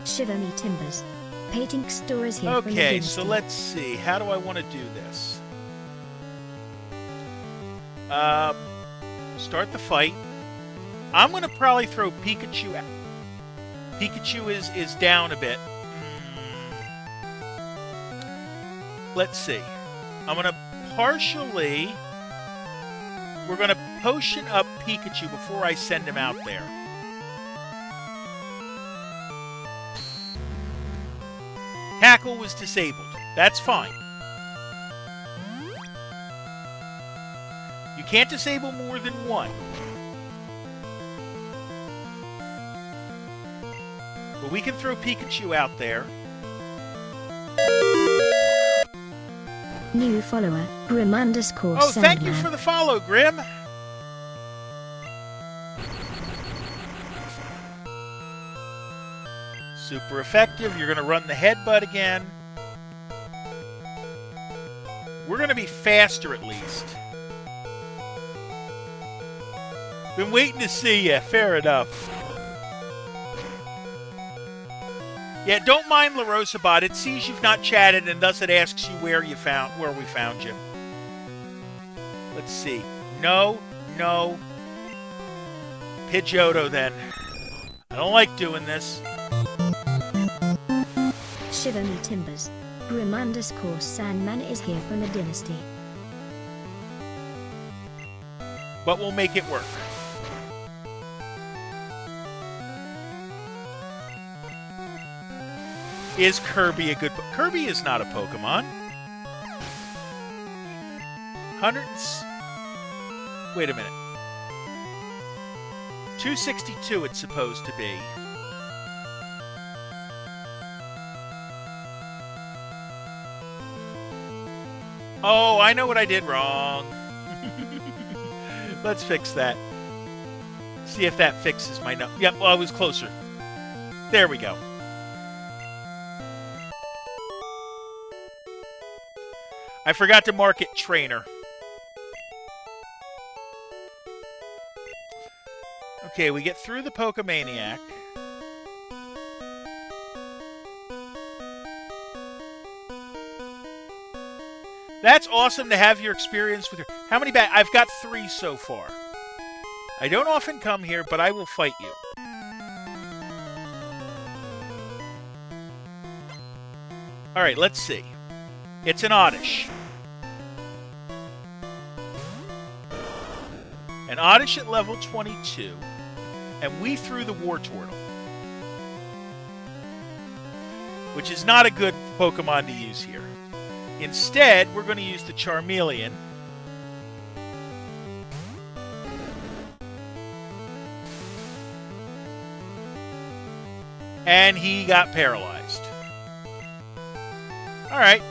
Shiver me timbers. Painting store is here from the Okay, dynasty. so let's see. How do I want to do this? Start the fight. I'm going to probably throw Pikachu out. Pikachu is down a bit. Let's see. I'm going to partially... We're going to potion up Pikachu before I send him out there. Tackle was disabled. That's fine. You can't disable more than one. But we can throw Pikachu out there. New follower, Grim _ Oh, thank you Sandman. for the follow, Grim. Super effective. You're going to run the headbutt again. We're going to be faster at least. Been waiting to see you. Fair enough. Yeah, don't mind LaRosabot. It sees you've not chatted, and thus it asks you where we found you. Let's see. No. Pidgeotto, then. I don't like doing this. Shiver me timbers. Grim _ Sandman is here from the dynasty. But we'll make it work. Is Kirby a good... Kirby is not a Pokemon. Wait a minute. 262 it's supposed to be. Oh, I know what I did wrong. Let's fix that. See if that fixes my note. Yep, well, I was closer. There we go. I forgot to mark it trainer. Okay, we get through the Pokemaniac. That's awesome to have your experience with her. How many back? I've got 3 so far. I don't often come here, but I will fight you. Alright, let's see. It's an Oddish. An Oddish at level 22. And we threw the Wartortle. Which is not a good Pokemon to use here. Instead, we're going to use the Charmeleon. And he got paralyzed. Alright.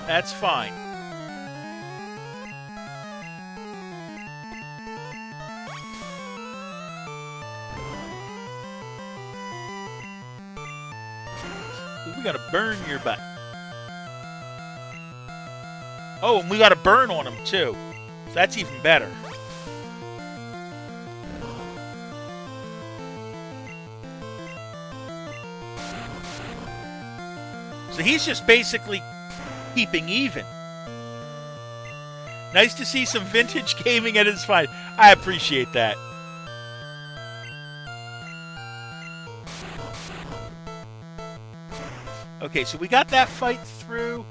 That's fine. We gotta burn your butt. Oh, and we gotta burn on him too. So that's even better. So he's just basically keeping even. Nice to see some vintage gaming at its finest. I appreciate that. Okay, so we got that fight through.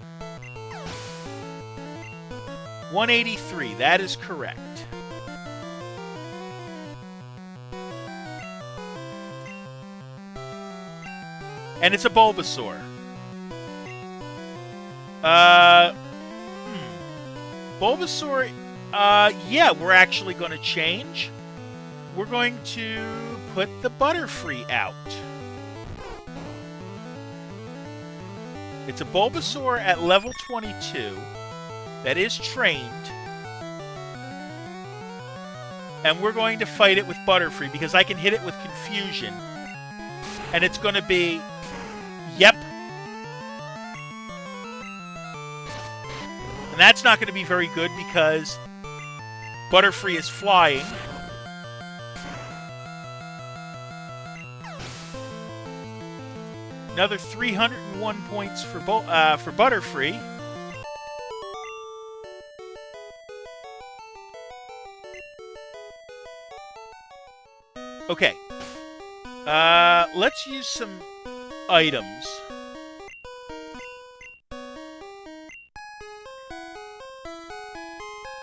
183, that is correct. And it's a Bulbasaur. Bulbasaur, yeah, we're actually going to change. We're going to put the Butterfree out. It's a Bulbasaur at level 22 that is trained. And we're going to fight it with Butterfree because I can hit it with Confusion. And it's going to be... Yep. And that's not going to be very good because Butterfree is flying. Another 301 points for Butterfree. Okay. Let's use some items.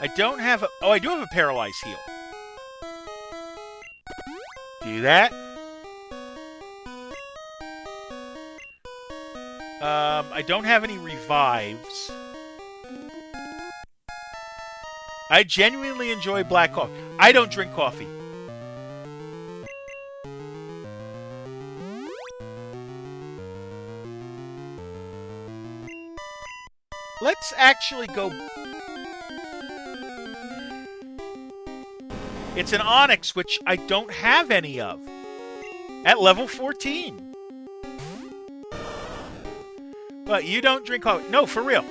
I don't have a... Oh, I do have a Paralyze Heal. Do that. I don't have any revives. I genuinely enjoy black coffee. I don't drink coffee. Let's actually go... It's an Onyx, which I don't have any of. At level 14. But you don't drink coffee. No, for real.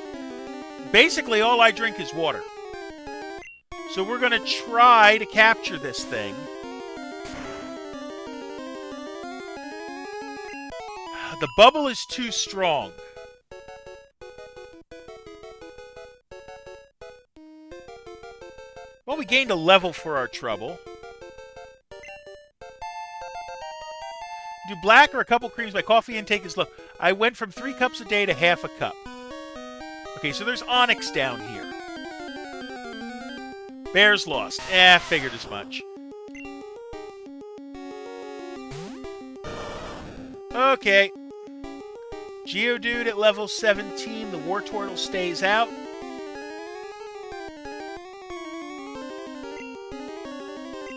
Basically, all I drink is water. So we're going to try to capture this thing. The bubble is too strong. Well, we gained a level for our trouble. Do black or a couple creams. My coffee intake is low. I went from 3 cups a day to half a cup. Okay, so there's Onyx down here. Bears lost. Figured as much. Okay. Geodude at level 17. The Wartortle stays out.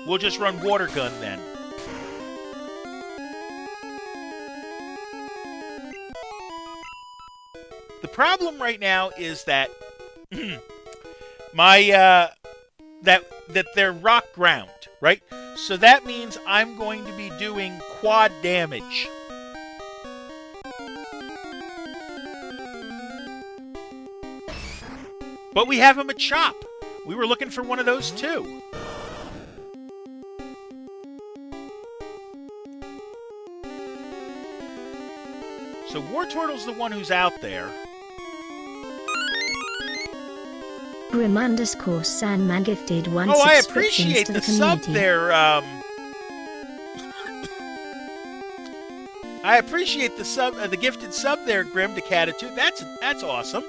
We'll just run Water Gun then. The problem right now is that that they're rock ground, right? So that means I'm going to be doing quad damage. But we have a Machop. We were looking for one of those too. So Wartortle's the one who's out there. Grim _ Sandman gifted one Oh, I subscriptions appreciate to the the sub community. there. I appreciate the sub, the gifted sub there, Grim to Catitude. That's awesome.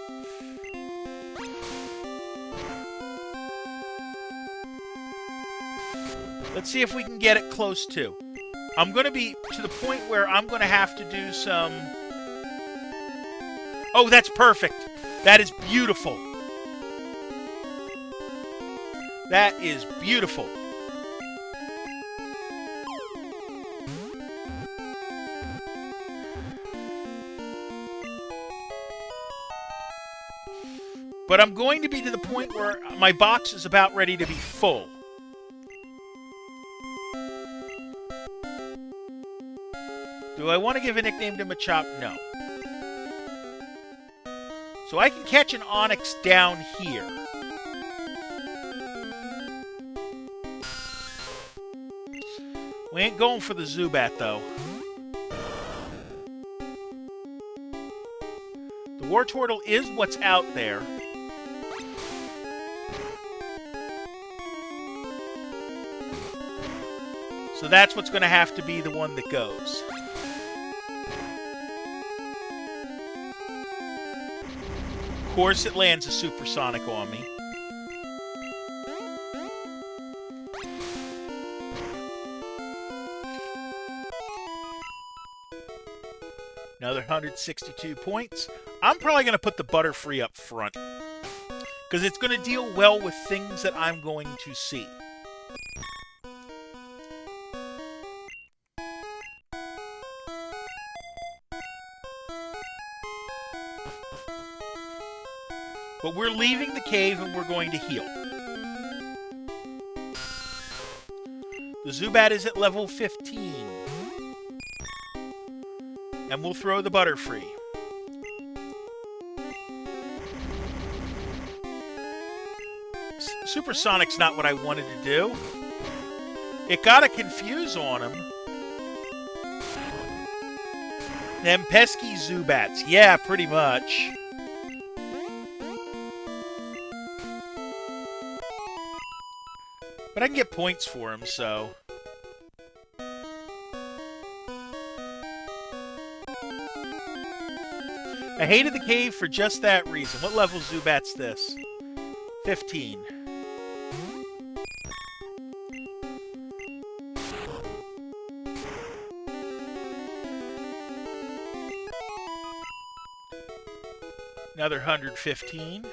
Let's see if we can get it close to. I'm going to be to the point where I'm going to have to do some... Oh, that's perfect. That is beautiful. That is beautiful. But I'm going to be to the point where my box is about ready to be full. Do I want to give a nickname to Machop? No. So I can catch an Onix down here. We ain't going for the Zubat, though. The Wartortle is what's out there. So that's what's going to have to be the one that goes. Of course it lands a Supersonic on me. Another 162 points. I'm probably going to put the Butterfree up front, because it's going to deal well with things that I'm going to see. But we're leaving the cave and we're going to heal. The Zubat is at level 15. And we'll throw the Butterfree. Supersonic's not what I wanted to do. It got a Confuse on him. Them pesky Zubats. Yeah, pretty much. But I can get points for him, so... I hated the cave for just that reason. What level Zubat's this? 15. Another 115.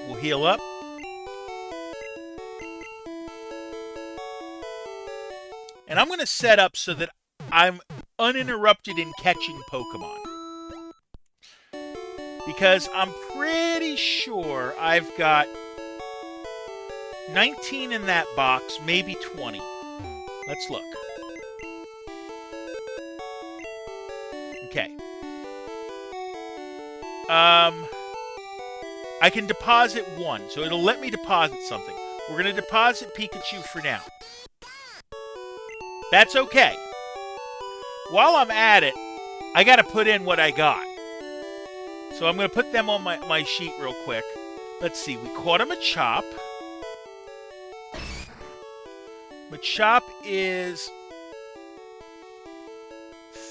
We'll heal up. And I'm going to set up so that I'm uninterrupted in catching Pokemon. Because I'm pretty sure I've got 19 in that box, maybe 20. Let's look. Okay. I can deposit one, so it'll let me deposit something. We're going to deposit Pikachu for now. That's okay. While I'm at it, I got to put in what I got. So I'm going to put them on my sheet real quick. Let's see. We caught a Machop. Machop is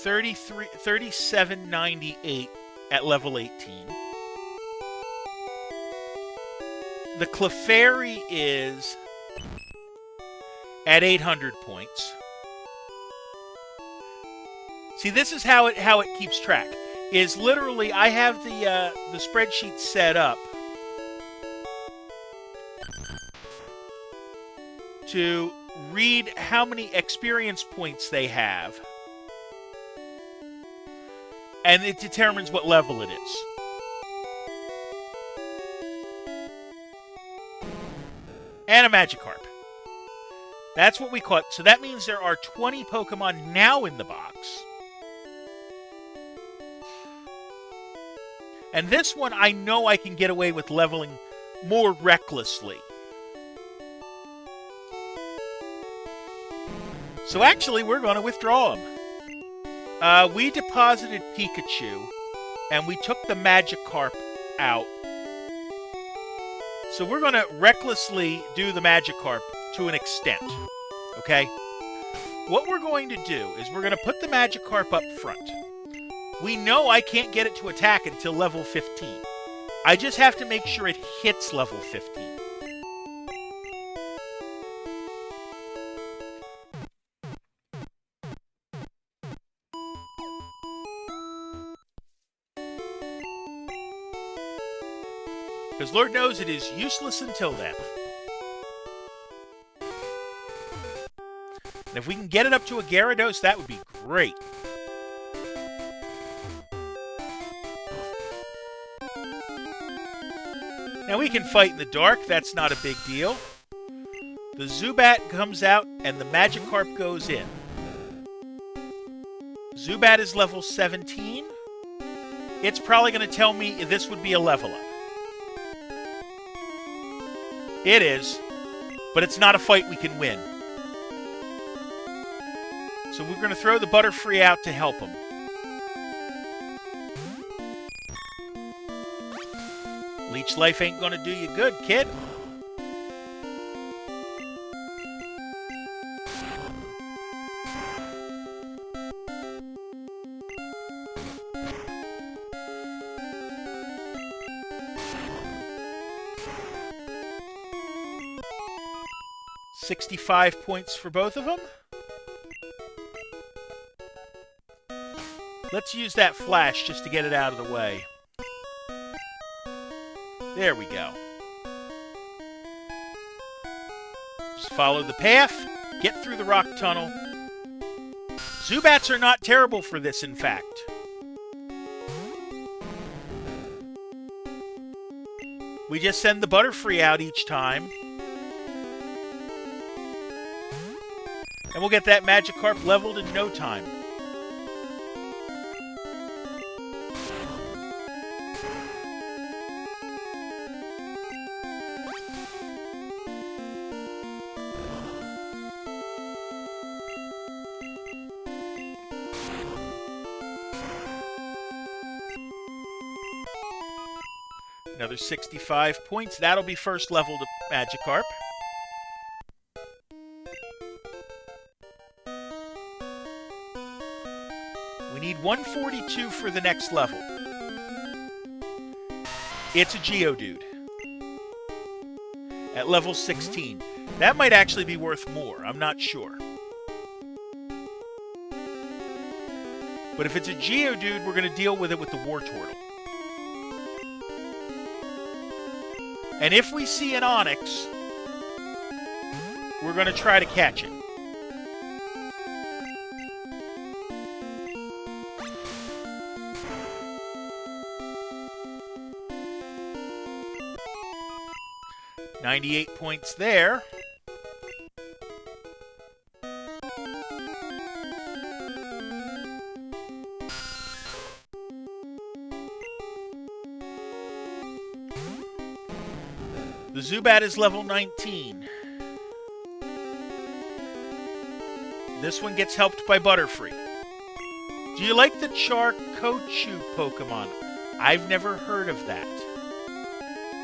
3798 at level 18. The Clefairy is at 800 points. See, this is how it keeps track. Is literally I have the spreadsheet set up to read how many experience points they have, and it determines what level it is. And a Magikarp. That's what we caught. So that means there are 20 Pokemon now in the box. And this one, I know I can get away with leveling more recklessly. So actually, we're going to withdraw him. We deposited Pikachu, and we took the Magikarp out. So we're going to recklessly do the Magikarp to an extent. Okay? What we're going to do is we're going to put the Magikarp up front. We know I can't get it to attack until level 15. I just have to make sure it hits level 15. Because Lord knows it is useless until then. And if we can get it up to a Gyarados, that would be great. Now we can fight in the dark, that's not a big deal. The Zubat comes out and the Magikarp goes in. Zubat is level 17. It's probably going to tell me this would be a level up. It is, but it's not a fight we can win. So we're going to throw the Butterfree out to help him. Leech Life ain't going to do you good, kid. $65 points for both of them. Let's use that flash just to get it out of the way. There we go. Just follow the path, get through the rock tunnel. Zubats are not terrible for this, in fact. We just send the Butterfree out each time. And we'll get that Magikarp leveled in no time. Another 65 points. That'll be first level to Magikarp. We need 142 for the next level. It's a Geodude. At level 16. That might actually be worth more. I'm not sure. But if it's a Geodude, we're going to deal with it with the Wartortle. And if we see an Onix, we're going to try to catch it. $98 points there. The Zubat is level 19. This one gets helped by Butterfree. Do you like the Charcochu Pokemon? I've never heard of that.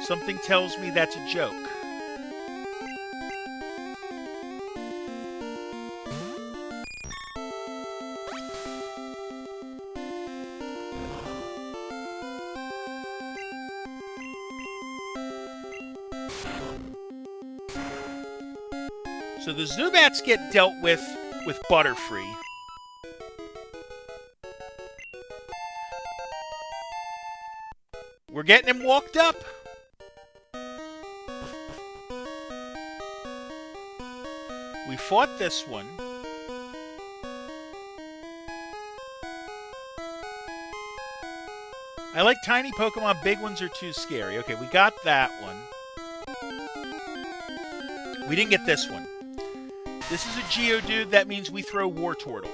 Something tells me that's a joke. So the Zubats get dealt with Butterfree. We're getting him walked up. We fought this one. I like tiny Pokemon. Big ones are too scary. Okay, we got that one. We didn't get this one. This is a Geodude. That means we throw Wartortle.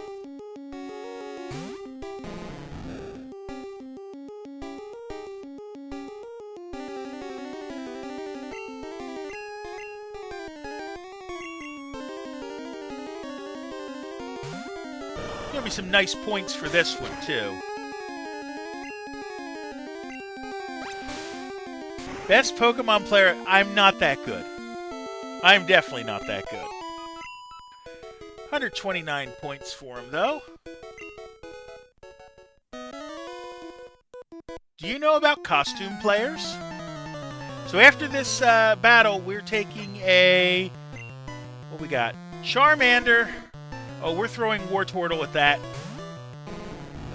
Give me some nice points for this one, too. Best Pokemon player, I'm not that good. I'm definitely not that good. 129 points for him, though. Do you know about costume players? So after this battle, we're taking a... What we got? Charmander. Oh, we're throwing Wartortle at that.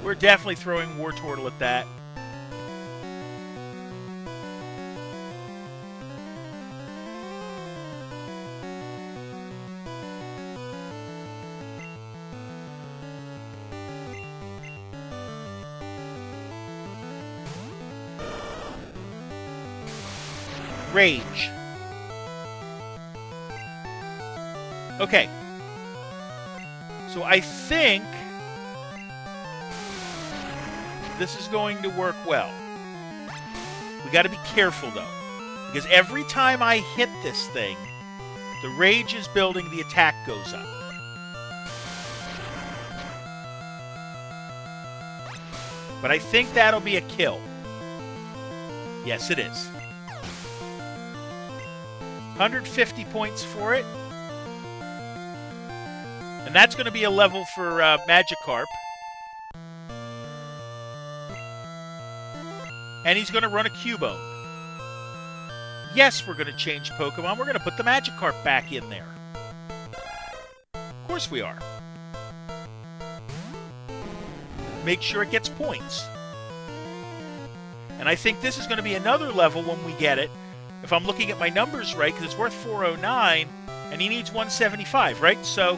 We're definitely throwing Wartortle at that. Rage. Okay. So I think this is going to work well. We got to be careful, though. Because every time I hit this thing, the rage is building, the attack goes up. But I think that'll be a kill. Yes, it is. 150 points for it. And that's going to be a level for Magikarp. And he's going to run a Cubone. Yes, we're going to change Pokemon. We're going to put the Magikarp back in there. Of course we are. Make sure it gets points. And I think this is going to be another level when we get it. If I'm looking at my numbers right, because it's worth 409, and he needs 175, right? So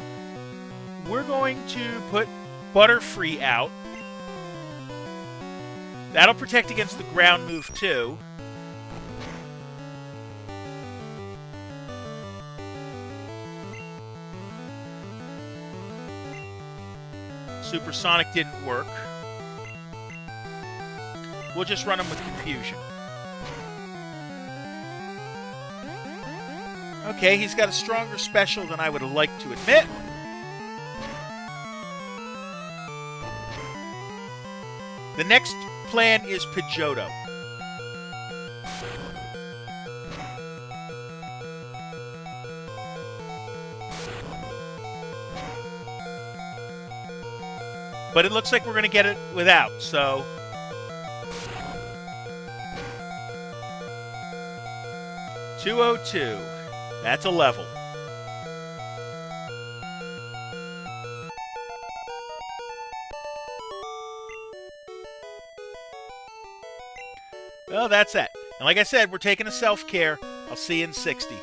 we're going to put Butterfree out. That'll protect against the ground move, too. Supersonic didn't work. We'll just run him with Confusion. Okay, he's got a stronger special than I would have liked to admit. The next plan is Pidgeotto. But it looks like we're going to get it without, so... $202. That's a level. Well, that's that. And like I said, we're taking a self-care. I'll see you in 60.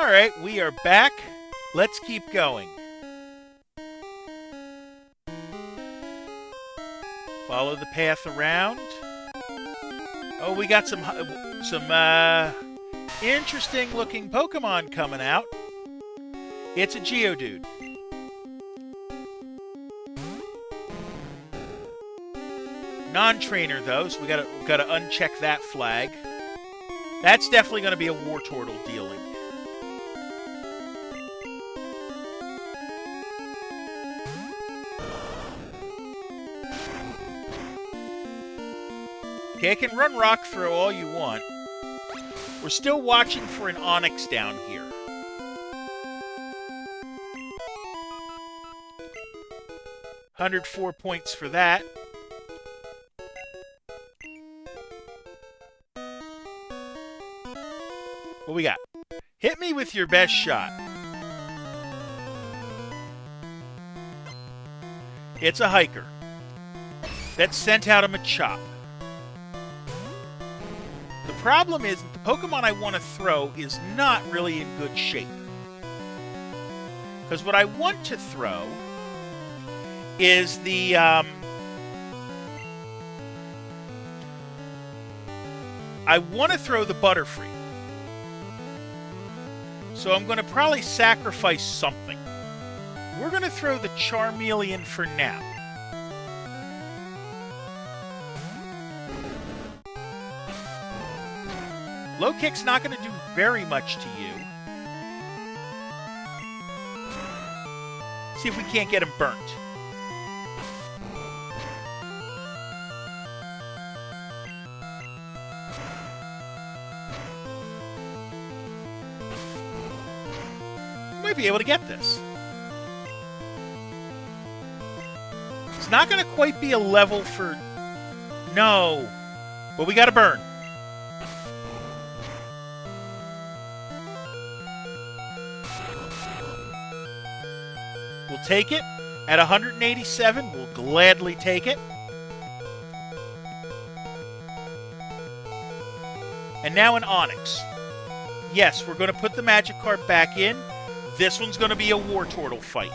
Alright, we are back. Let's keep going. Follow the path around. Oh, we got some interesting looking Pokemon coming out. It's a Geodude. Non-trainer though, so we gotta uncheck that flag. That's definitely gonna be a Wartortle dealing. Okay, I can run Rock Throw all you want. We're still watching for an Onix down here. $104 points for that. What we got? Hit me with your best shot. It's a hiker. That sent out a Machop. The problem is that the Pokemon I want to throw is not really in good shape. Because what I want to throw is the I want to throw the Butterfree. So I'm going to probably sacrifice something. We're going to throw the Charmeleon for now. Low Kick's not going to do very much to you. See if we can't get him burnt. Might be able to get this. It's not going to quite be a level for... No. But we got to burn. We'll take it. At 187, we'll gladly take it. And now an Onix. Yes, we're going to put the Magikarp back in. This one's going to be a Wartortle fight.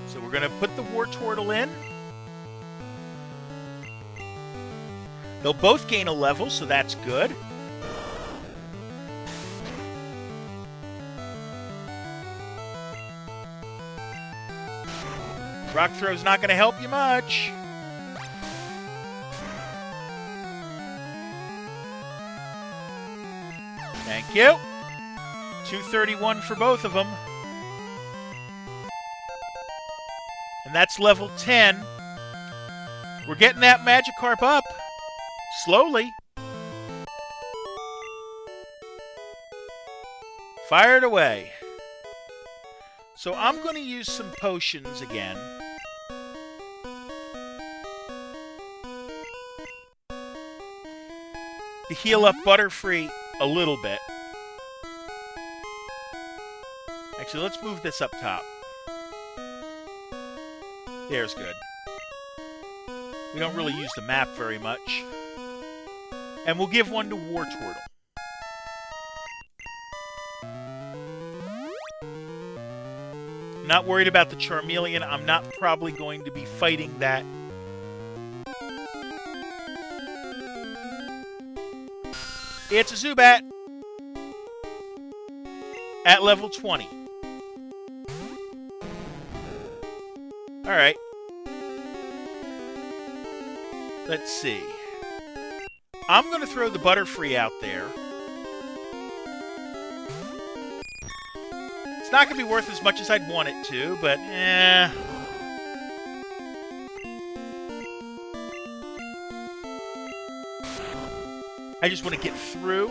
So we're going to put the Wartortle in. They'll both gain a level, so that's good. Rock Throw's not going to help you much. Thank you. 231 for both of them. And that's level 10. We're getting that Magikarp up. Slowly. Fire it away. So I'm going to use some potions again. To heal up Butterfree a little bit. Actually, let's move this up top. There's good. We don't really use the map very much. And we'll give one to Wartortle. Not worried about the Charmeleon. I'm not probably going to be fighting that. It's a Zubat. At level 20. Alright. Let's see. I'm going to throw the Butterfree out there. It's not going to be worth as much as I'd want it to, but eh. I just want to get through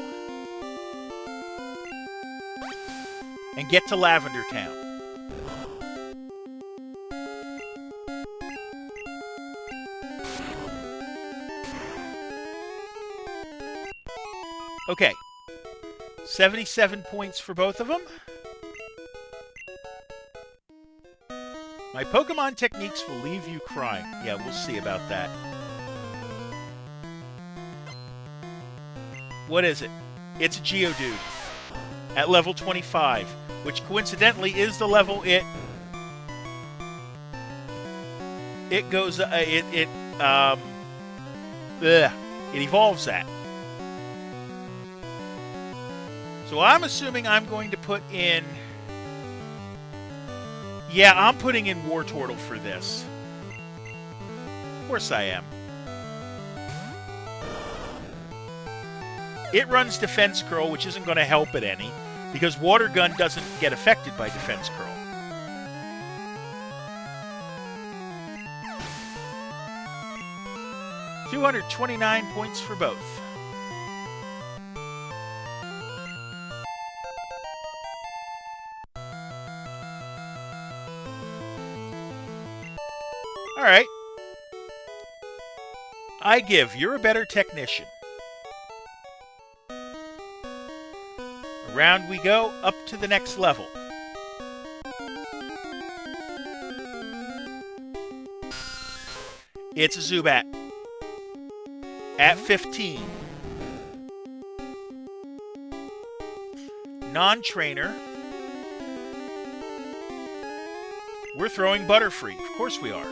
and get to Lavender Town. Okay. 77 points for both of them. My Pokemon techniques will leave you crying. Yeah, we'll see about that. What is it? It's a Geodude at level 25, which coincidentally is the level it goes it evolves at. So I'm assuming I'm going to put in... Yeah, I'm putting in Wartortle for this. Of course I am. It runs Defense Curl, which isn't going to help it any, because Water Gun doesn't get affected by Defense Curl. $229 points for both. All right. I give. You're a better technician. Around we go, up to the next level. It's a Zubat. At 15. Non-trainer. We're throwing Butterfree. Of course we are.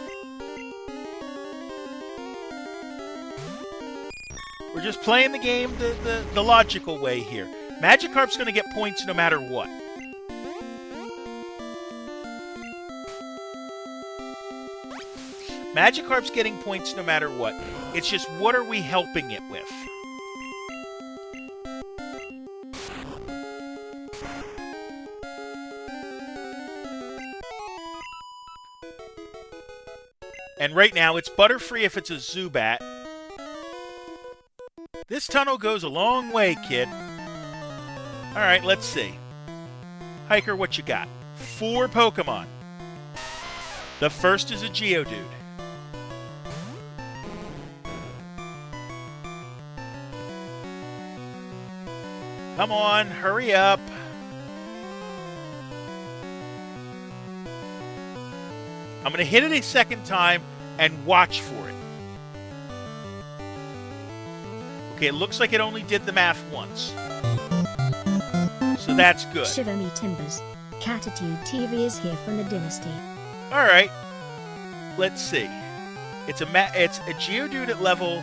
We're just playing the game the logical way here. Magikarp's going to get points no matter what. Magikarp's getting points no matter what. It's just, what are we helping it with? And right now, it's Butterfree if it's a Zubat. This tunnel goes a long way, kid. Alright, let's see. Hiker, what you got? 4 Pokemon. The first is a Geodude. Come on, hurry up. I'm going to hit it a second time and watch for it. Okay, it looks like it only did the math once. So that's good. Shiver me timbers. Catitude TV is here from the Dynasty. Alright. Let's see. It's a Geodude at level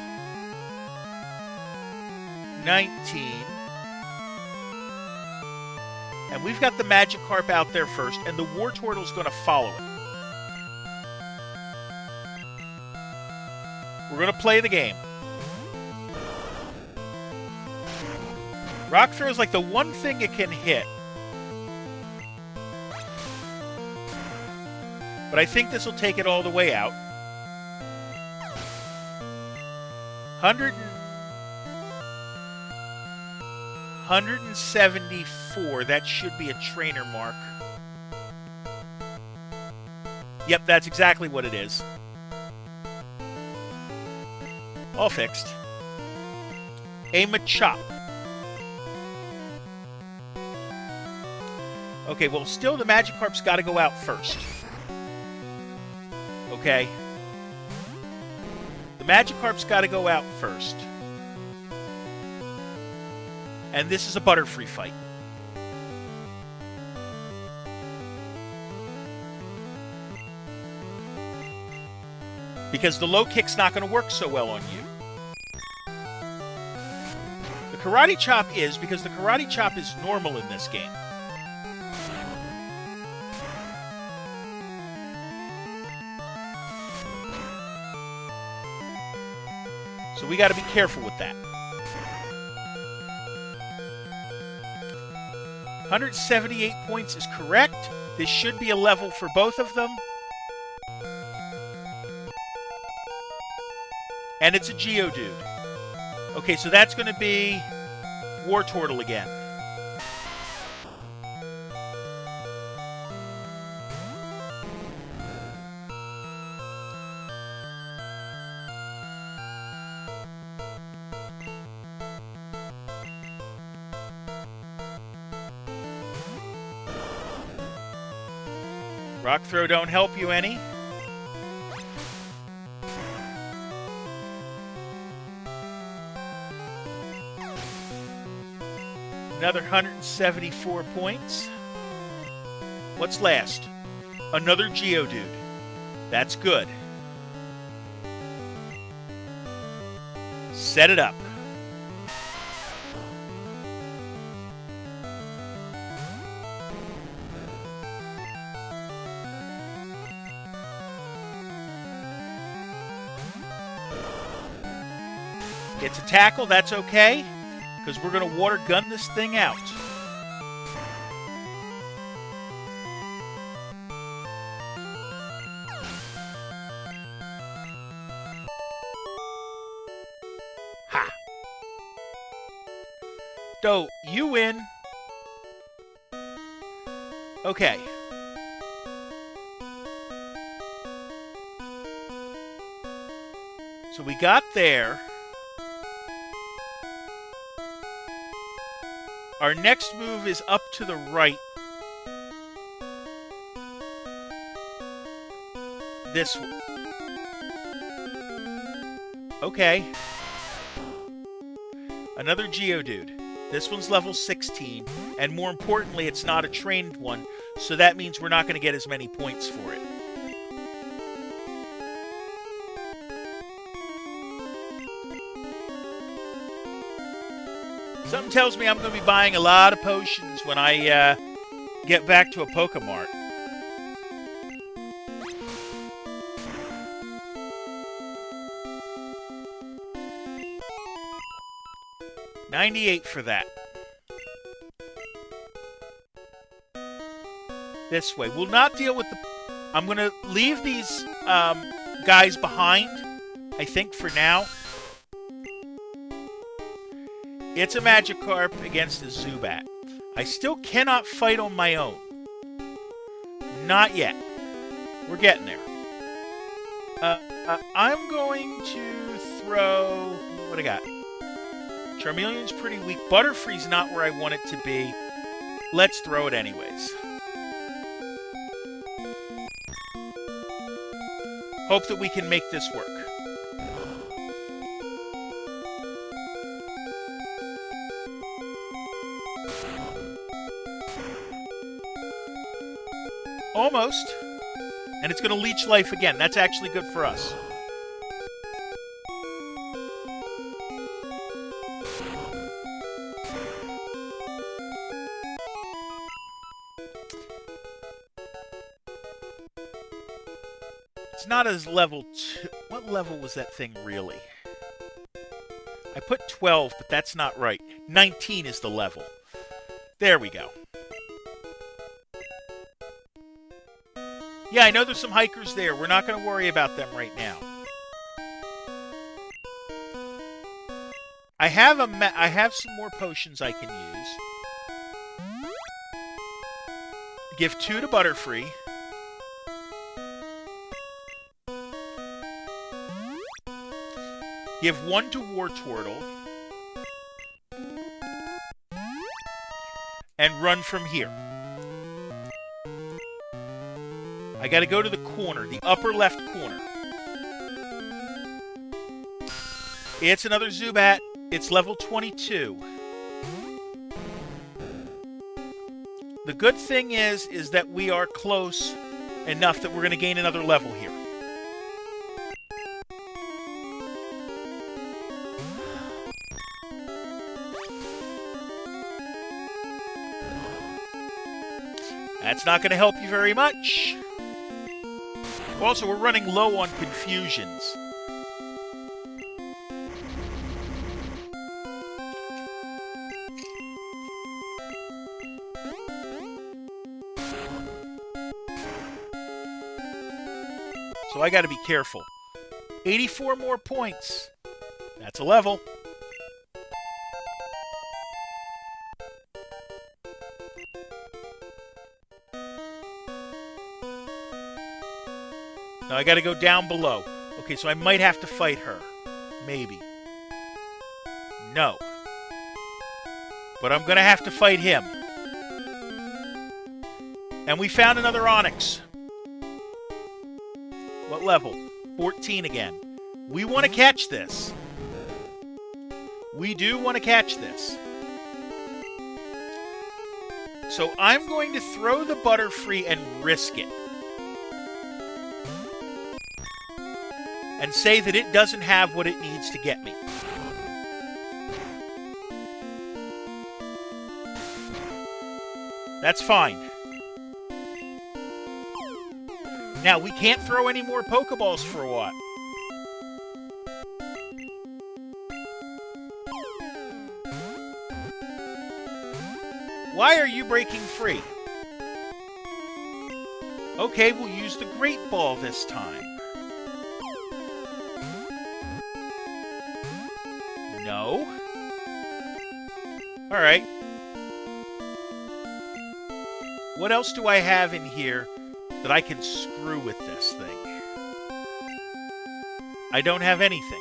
19. And we've got the Magikarp out there first, and the Wartortle's going to follow it. We're going to play the game. Rock Throw is like the one thing it can hit. But I think this will take it all the way out. 174. That should be a trainer mark. Yep, that's exactly what it is. All fixed. A Machop. Okay, well, still the Magikarp's got to go out first. Okay? The Magikarp's got to go out first. And this is a Butterfree fight. Because the low kick's not going to work so well on you. The Karate Chop is, because the Karate Chop is normal in this game. So we got to be careful with that. 178 points is correct. This should be a level for both of them. And it's a Geodude. Okay, so that's going to be Wartortle again. Rock throw don't help you any. Another 174 points. What's last? Another Geodude. That's good. Set it up. Gets a tackle, that's okay, because we're going to water gun this thing out. Ha! Do, you win. Okay. So we got there. Our next move is up to the right. This one. Okay. Another Geodude. This one's level 16. And more importantly, it's not a trained one. So that means we're not going to get as many points for it. Something tells me I'm going to be buying a lot of potions when I get back to a Pokemart. $98 for that. This way. We'll not deal with the... I'm going to leave these guys behind, I think, for now. It's a Magikarp against a Zubat. I still cannot fight on my own. Not yet. We're getting there. I'm going to throw... What I got? Charmeleon's pretty weak. Butterfree's not where I want it to be. Let's throw it anyways. Hope that we can make this work. Almost. And it's going to leech life again. That's actually good for us. It's not as level 2. What level was that thing really? I put 12, but that's not right. 19 is the level. There we go. Yeah, I know there's some hikers there. We're not going to worry about them right now. I have some more potions I can use. Give 2 to Butterfree. Give 1 to Wartortle. And run from here. I gotta go to the corner, the upper left corner. It's another Zubat. It's level 22. The good thing is that we are close enough that we're gonna gain another level here. That's not gonna help you very much. Also, we're running low on confusions. So I gotta be careful. 84 more points. That's a level. Now I gotta go down below. Okay, so I might have to fight her. Maybe. No. But I'm gonna have to fight him. And we found another Onix. what level? 14 again. We want to catch this. We do want to catch this. So I'm going to throw the Butterfree and risk it. And say that it doesn't have what it needs to get me. That's fine. Now, we can't throw any more Pokeballs for a while. Why are you breaking free? Okay, we'll use the Great Ball this time. No. Alright. What else do I have in here that I can screw with this thing? I don't have anything.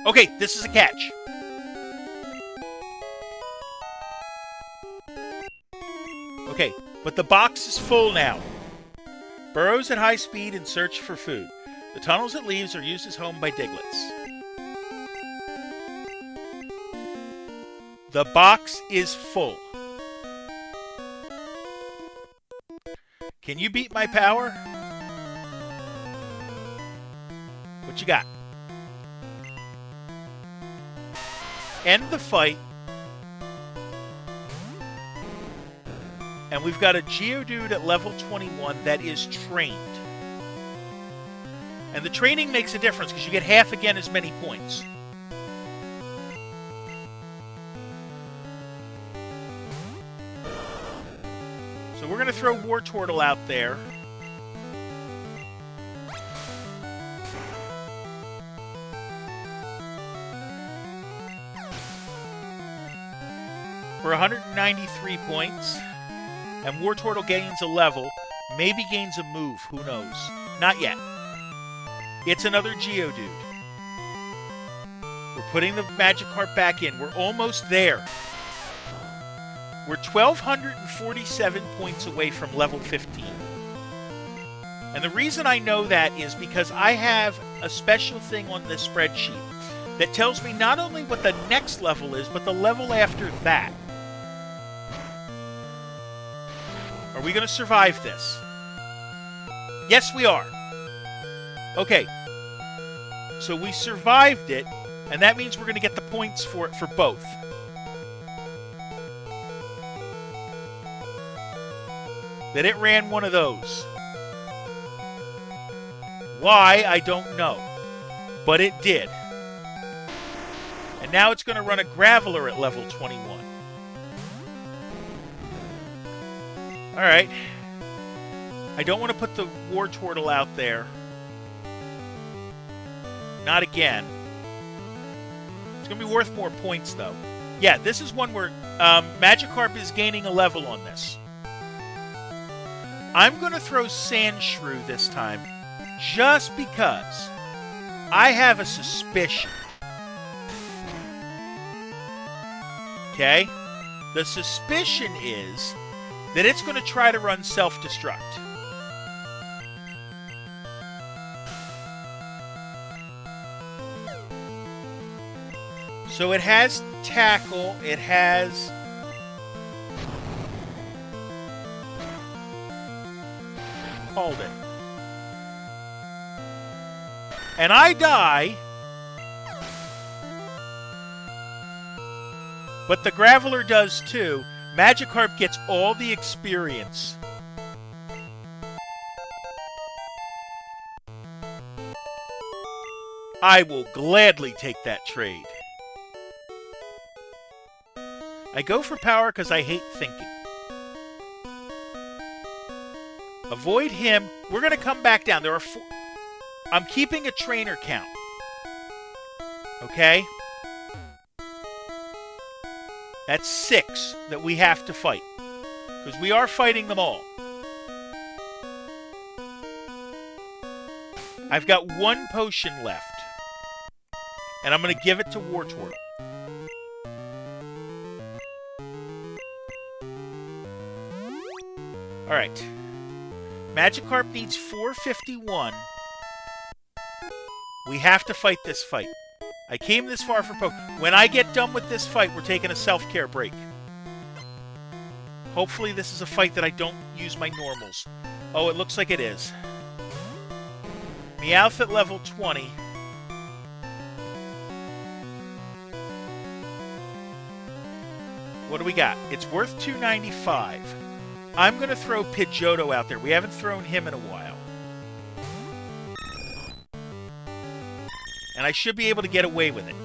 Okay, this is a catch. Okay, but the box is full now. Burrows at high speed in search for food. The tunnels it leaves are used as home by Diglets. The box is full. Can you beat my power? What you got? End the fight. And we've got a Geodude at level 21 that is trained. And the training makes a difference because you get half again as many points. So we're going to throw Wartortle out there. For 193 points. And Wartortle gains a level. Maybe gains a move. Who knows? Not yet. It's another Geodude. We're putting the Magikarp back in. We're almost there. We're 1,247 points away from level 15. And the reason I know that is because I have a special thing on this spreadsheet that tells me not only what the next level is, but the level after that. Are we going to survive this? Yes, we are. Okay. So we survived it, and that means we're going to get the points for it for both. That it ran one of those. Why, I don't know. But it did. And now it's going to run a Graveler at level 21. Alright. I don't want to put the Wartortle out there. Not again. It's going to be worth more points, though. Yeah, this is one where Magikarp is gaining a level on this. I'm going to throw Sandshrew this time, just because I have a suspicion. Okay? The suspicion is that it's going to try to run self-destruct. So it has Tackle, it has called it. And I die, but the Graveler does too. Magikarp gets all the experience. I will gladly take that trade. I go for power because I hate thinking. Avoid him. We're going to come back down. There are four. I'm keeping a trainer count. Okay? That's 6 that we have to fight. Because we are fighting them all. I've got 1 potion left. And I'm going to give it to Wartortle. Alright. Magikarp needs 451. We have to fight this fight. I came this far for Pokemon. When I get done with this fight, we're taking a self-care break. Hopefully this is a fight that I don't use my normals. Oh, it looks like it is. Meowth at level 20. What do we got? It's worth 295. I'm going to throw Pidgeotto out there. We haven't thrown him in a while. And I should be able to get away with it.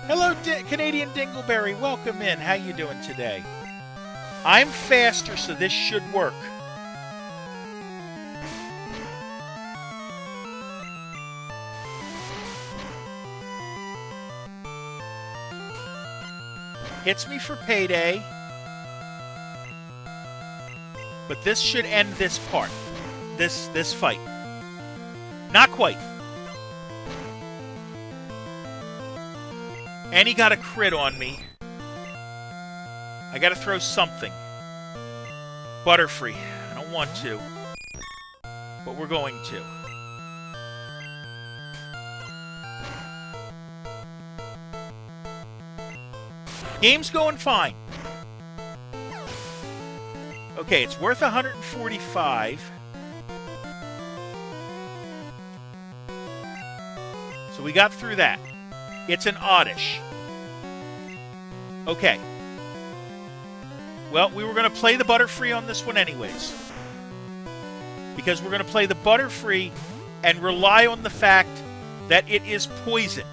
Hello, Canadian Dingleberry. Welcome in. How you doing today? I'm faster, so this should work. Hits me for payday. But this should end this part. This fight. Not quite. And he got a crit on me. I gotta throw something. Butterfree. I don't want to. But we're going to. Game's going fine. Okay, it's worth 145. So we got through that. It's an oddish. Okay. Well, we were going to play the Butterfree on this one anyways. Because we're going to play the Butterfree and rely on the fact that it is poison.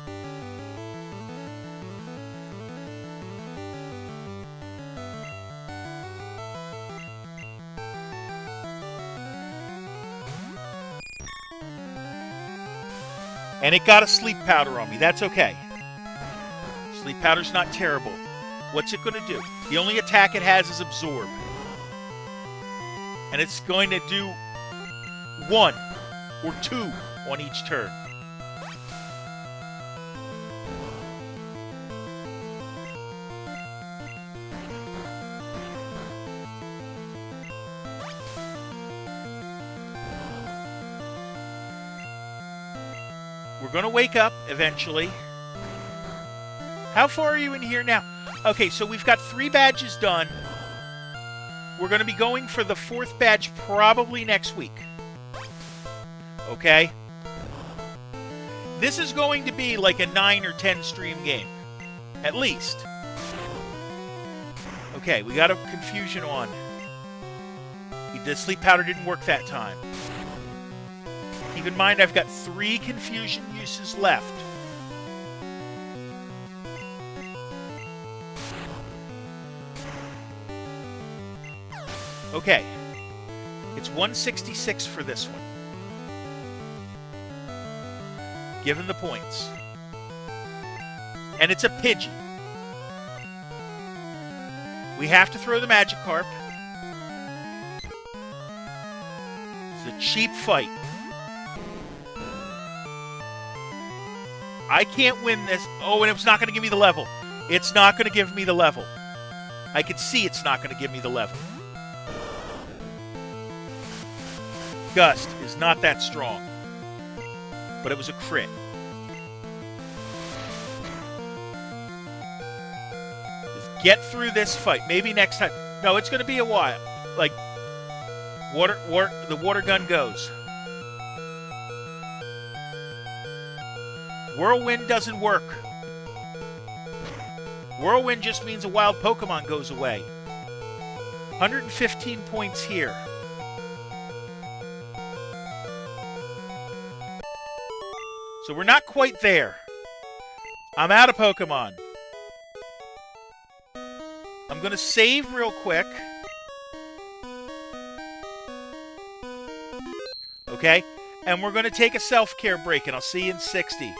And it got a sleep powder on me. That's okay. Sleep powder's not terrible. What's it going to do? The only attack it has is absorb. And it's going to do 1 or 2 on each turn. We're going to wake up eventually. How far are you in here now? Okay, so we've got 3 badges done. We're going to be going for the 4th badge probably next week. Okay? This is going to be like a 9 or 10 stream game. At least. Okay, we got a confusion on. The sleep powder didn't work that time. Keep in mind, I've got 3 confusion uses left. Okay. It's 166 for this one. Given the points. And it's a Pidgey. We have to throw the Magikarp. It's a cheap fight. I can't win this. Oh, and it's not going to give me the level. It's not going to give me the level. I can see it's not going to give me the level. Gust is not that strong. But it was a crit. Just get through this fight. Maybe next time. No, it's going to be a while. Like, the water gun goes. Whirlwind doesn't work. Whirlwind just means a wild Pokemon goes away. 115 points here. So we're not quite there. I'm out of Pokemon. I'm going to save real quick. Okay? And we're going to take a self-care break, and I'll see you in 60.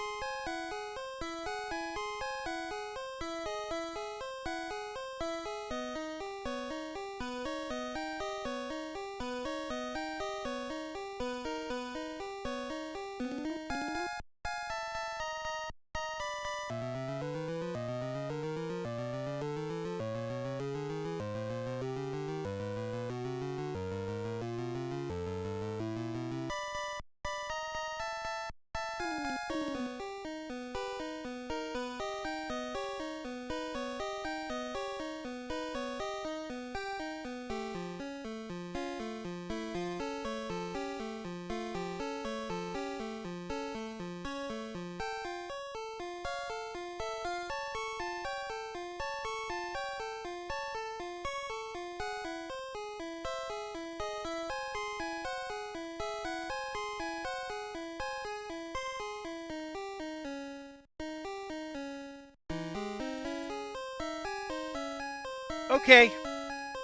Okay,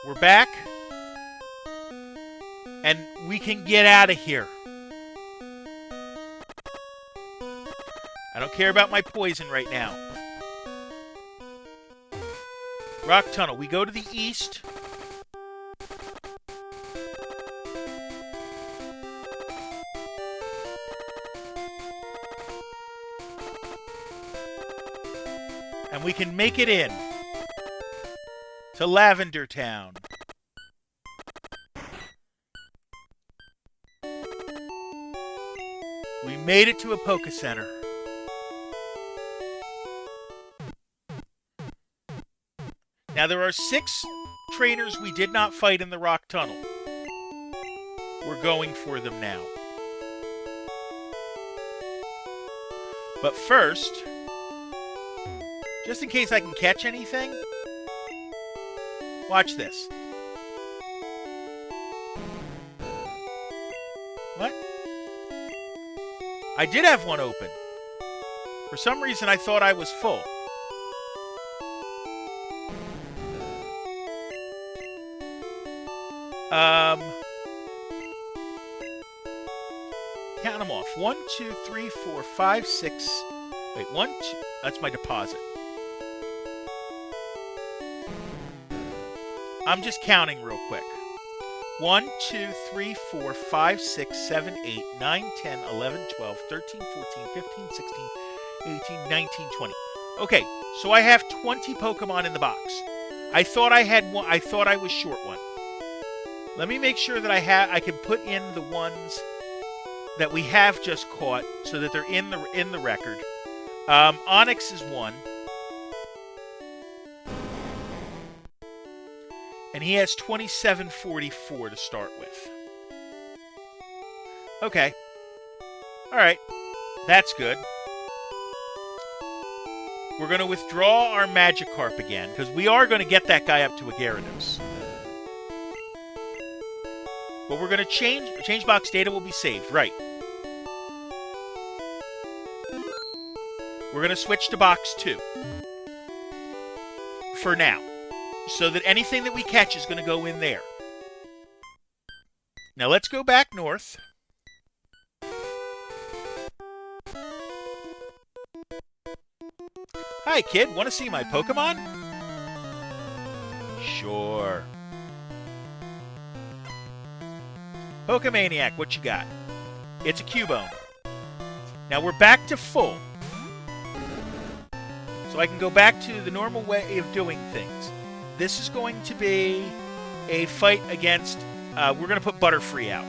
we're back. And we can get out of here. I don't care about my poison right now. Rock tunnel. We go to the east. And we can make it in to Lavender Town. We made it to a Poké Center. Now there are 6 trainers we did not fight in the Rock Tunnel. We're going for them now. But first, just in case I can catch anything, watch this. What? I did have one open. For some reason, I thought I was full. Count them off. 1, 2, 3, 4, 5, 6. Wait, 1, 2. That's my deposit. I'm just counting real quick. 1, 2, 3, 4, 5, 6, 7, 8, 9, 10, 11, 12, 13, 14, 15, 16, 18, 19, 20. Okay, so I have 20 Pokemon in the box. I thought I had one. I thought I was short one. Let me make sure that I can put in the ones that we have just caught so that they're in the record. Onyx is 1. And he has 2744 to start with. Okay. Alright. That's good. We're going to withdraw our Magikarp again, because we are going to get that guy up to a Gyarados. But we're going to change box data will be saved. Right. We're going to switch to box 2. For now. So that anything that we catch is going to go in there. Now let's go back north. Hi, kid. Want to see my Pokemon? Sure. Pokemaniac, what you got? It's a Cubone. Now we're back to full. So I can go back to the normal way of doing things. This is going to be a fight against... we're going to put Butterfree out.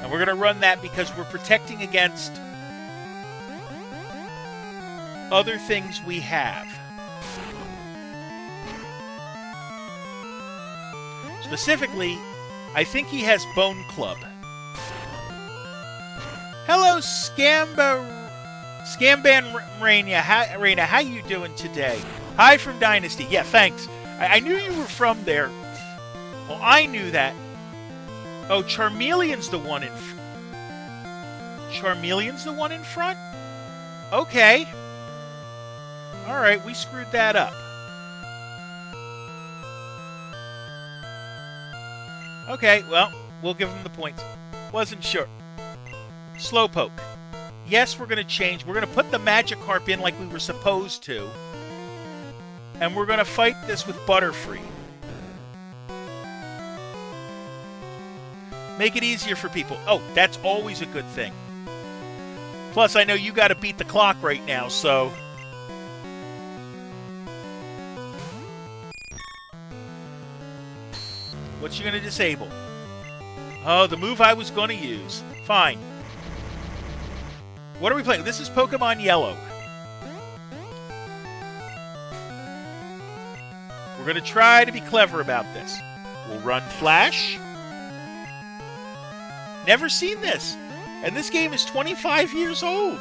And we're going to run that because we're protecting against other things we have. Specifically, I think he has Bone Club. Hello, Scamban Raina. How you doing today? Hi from Dynasty. Yeah, thanks. I knew you were from there. Well, I knew that. Oh, Charmeleon's the one in front. Charmeleon's the one in front? Okay. Alright, we screwed that up. Okay, well, we'll give him the points. Wasn't sure. Slowpoke. Yes, we're going to change. We're going to put the Magikarp in like we were supposed to. And we're going to fight this with Butterfree. Make it easier for people. Oh, that's always a good thing. Plus, I know you got to beat the clock right now, so... What you going to disable? Oh, the move I was going to use. Fine. What are we playing? This is Pokemon Yellow. We're going to try to be clever about this. We'll run Flash. Never seen this. And this game is 25 years old.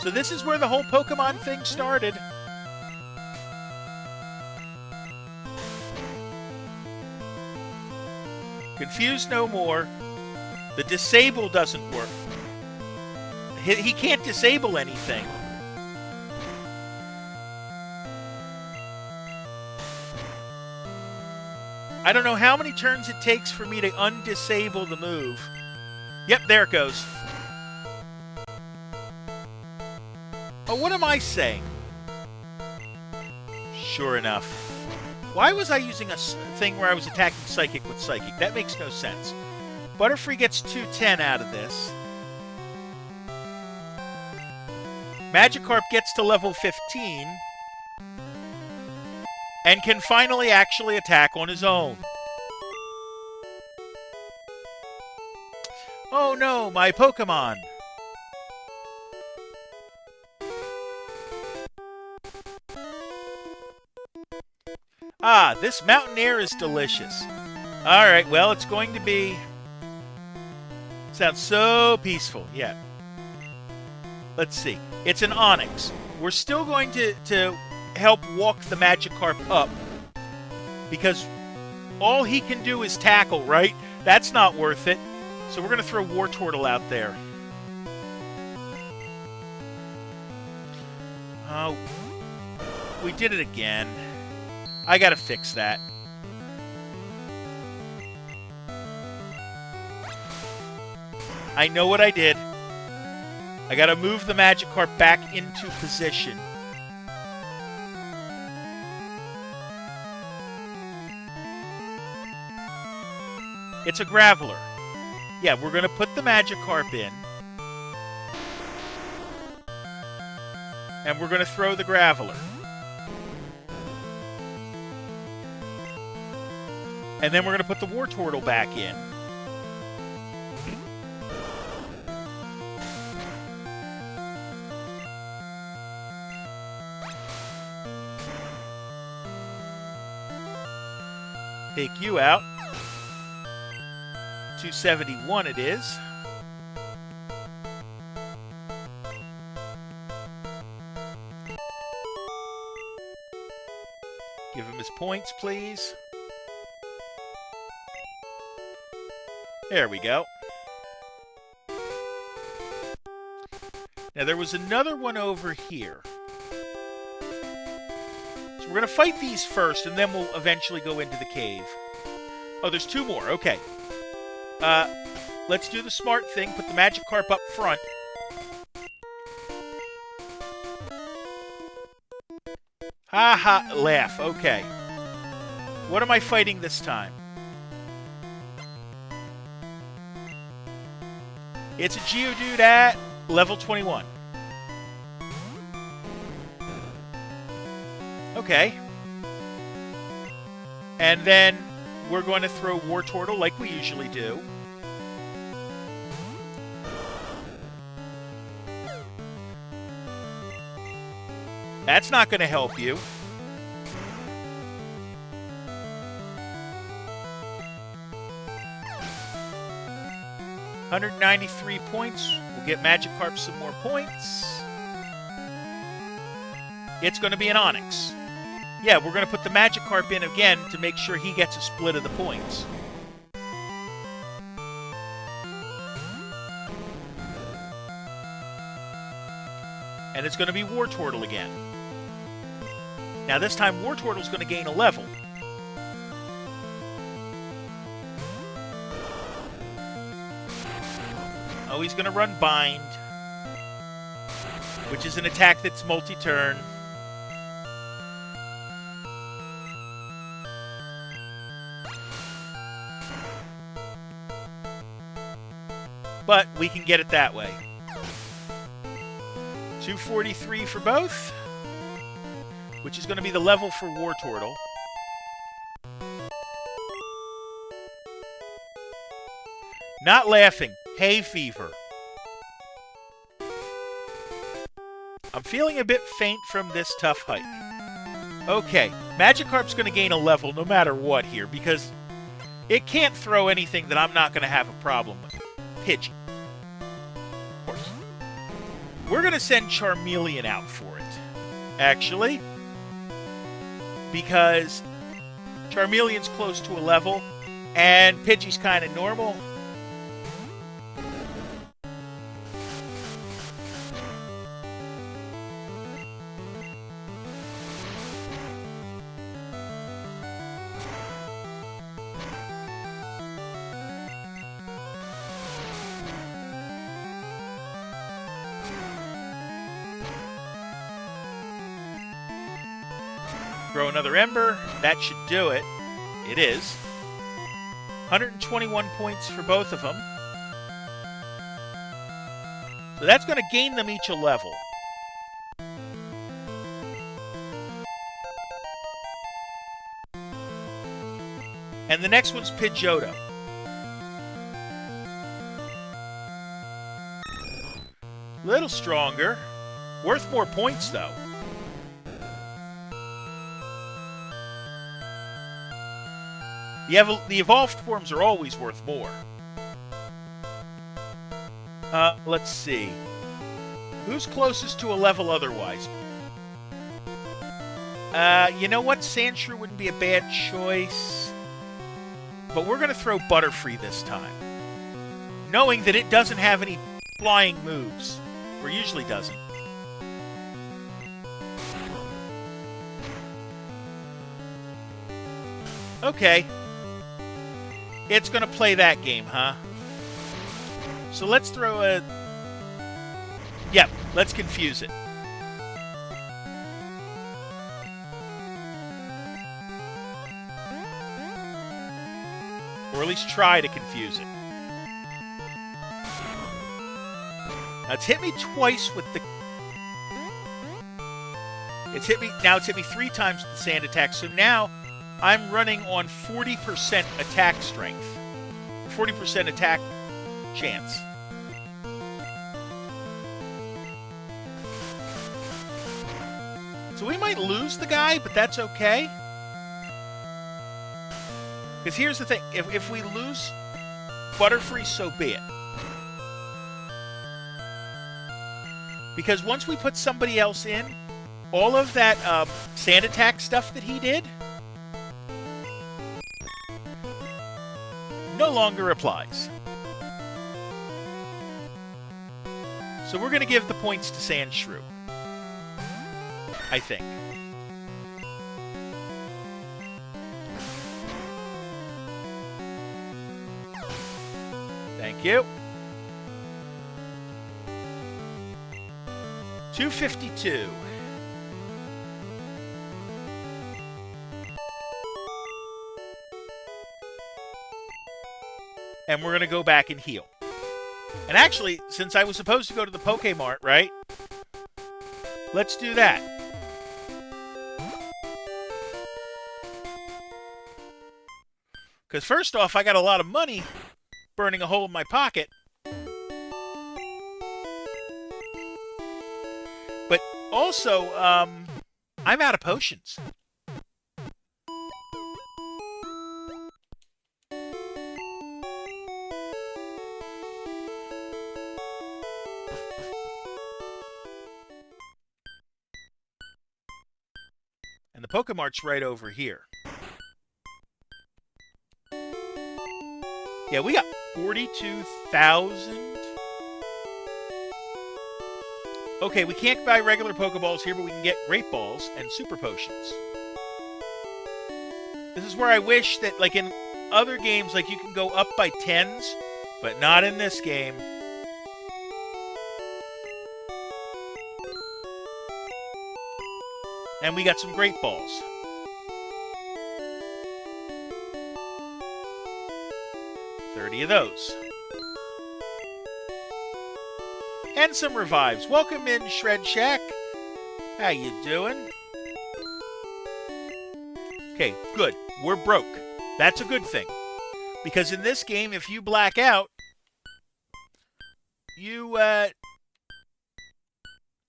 So this is where the whole Pokemon thing started. Confused no more. The disable doesn't work. He can't disable anything. I don't know how many turns it takes for me to undisable the move. Yep, there it goes. Oh, what am I saying? Sure enough. Why was I using a thing where I was attacking Psychic with Psychic? That makes no sense. Butterfree gets 210 out of this. Magikarp gets to level 15 and can finally actually attack on his own. Oh no, my Pokémon! Ah, this mountain air is delicious. Alright, well, it's going to be... Sounds so peaceful, yeah. Let's see. It's an Onix. We're still going to help walk the Magikarp up, because all he can do is tackle, right? That's not worth it. So we're going to throw Wartortle out there. Oh, we did it again. I got to fix that. I know what I did. I got to move the Magikarp back into position. It's a Graveler. Yeah, we're going to put the Magikarp in. And we're going to throw the Graveler. And then we're going to put the Wartortle back in. Take you out. 271 it is. Give him his points, please. There we go. Now, there was another one over here. So we're going to fight these first, and then we'll eventually go into the cave. Oh, there's two more. Okay. Let's do the smart thing. Put the Magikarp up front. Ha ha, laugh. Okay. What am I fighting this time? It's a Geodude at level 21. Okay. And then we're going to throw Wartortle like we usually do. That's not going to help you. $193 points. We'll get Magikarp some more points. It's going to be an Onix. Yeah, we're going to put the Magikarp in again to make sure he gets a split of the points. And it's going to be Wartortle again. Now this time Wartortle's going to gain a level. Oh, he's going to run Bind, which is an attack that's multi-turn. But we can get it that way. 243 for both, which is going to be the level for Wartortle. Not laughing. Hay fever. I'm feeling a bit faint from this tough hike. Okay, Magikarp's going to gain a level no matter what here, because it can't throw anything that I'm not going to have a problem with. Pidgey. Of course. We're going to send Charmeleon out for it, actually, because Charmeleon's close to a level, And Pidgey's kind of normal. Throw another Ember. That should do it. It is. 121 points for both of them. So that's going to gain them each a level. And the next one's Pidgeotto. Little stronger. Worth more points, though. The evolved forms are always worth more. Let's see. Who's closest to a level otherwise? You know what? Sandshrew wouldn't be a bad choice. But we're going to throw Butterfree this time. Knowing that it doesn't have any flying moves. Or usually doesn't. Okay. It's going to play that game, huh? So let's throw a... Yep, let's confuse it. Or at least try to confuse it. Now it's hit me twice with the... It's hit me 3 times with the sand attack, so now I'm running on 40% attack strength. 40% attack chance. So we might lose the guy, but that's okay. Because here's the thing. If we lose Butterfree, so be it. Because once we put somebody else in, all of that sand attack stuff that he did no longer applies. So we're going to give the points to Sandshrew. I think. Thank you. 252. And we're going to go back and heal. And actually, since I was supposed to go to the Pokémon, right? Let's do that. Because first off, I got a lot of money burning a hole in my pocket. But also, I'm out of potions. And the Pokemart's right over here. Yeah, we got 42,000. Okay, we can't buy regular Pokeballs here, but we can get Great Balls and Super Potions. This is where I wish that, like in other games, like you can go up by tens, but not in this game. And we got some Great Balls. Of those. And some revives. Welcome in, Shred Shack. How you doing? Okay, good. We're broke. That's a good thing. Because in this game, if you black out, you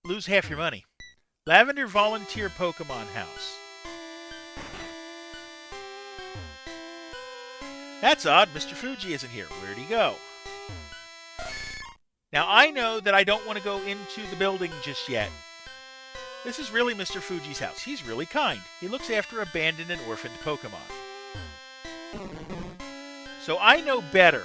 lose half your money. Lavender Volunteer Pokemon House. That's odd. Mr. Fuji isn't here. Where'd he go? Now, I know that I don't want to go into the building just yet. This is really Mr. Fuji's house. He's really kind. He looks after abandoned and orphaned Pokemon. So I know better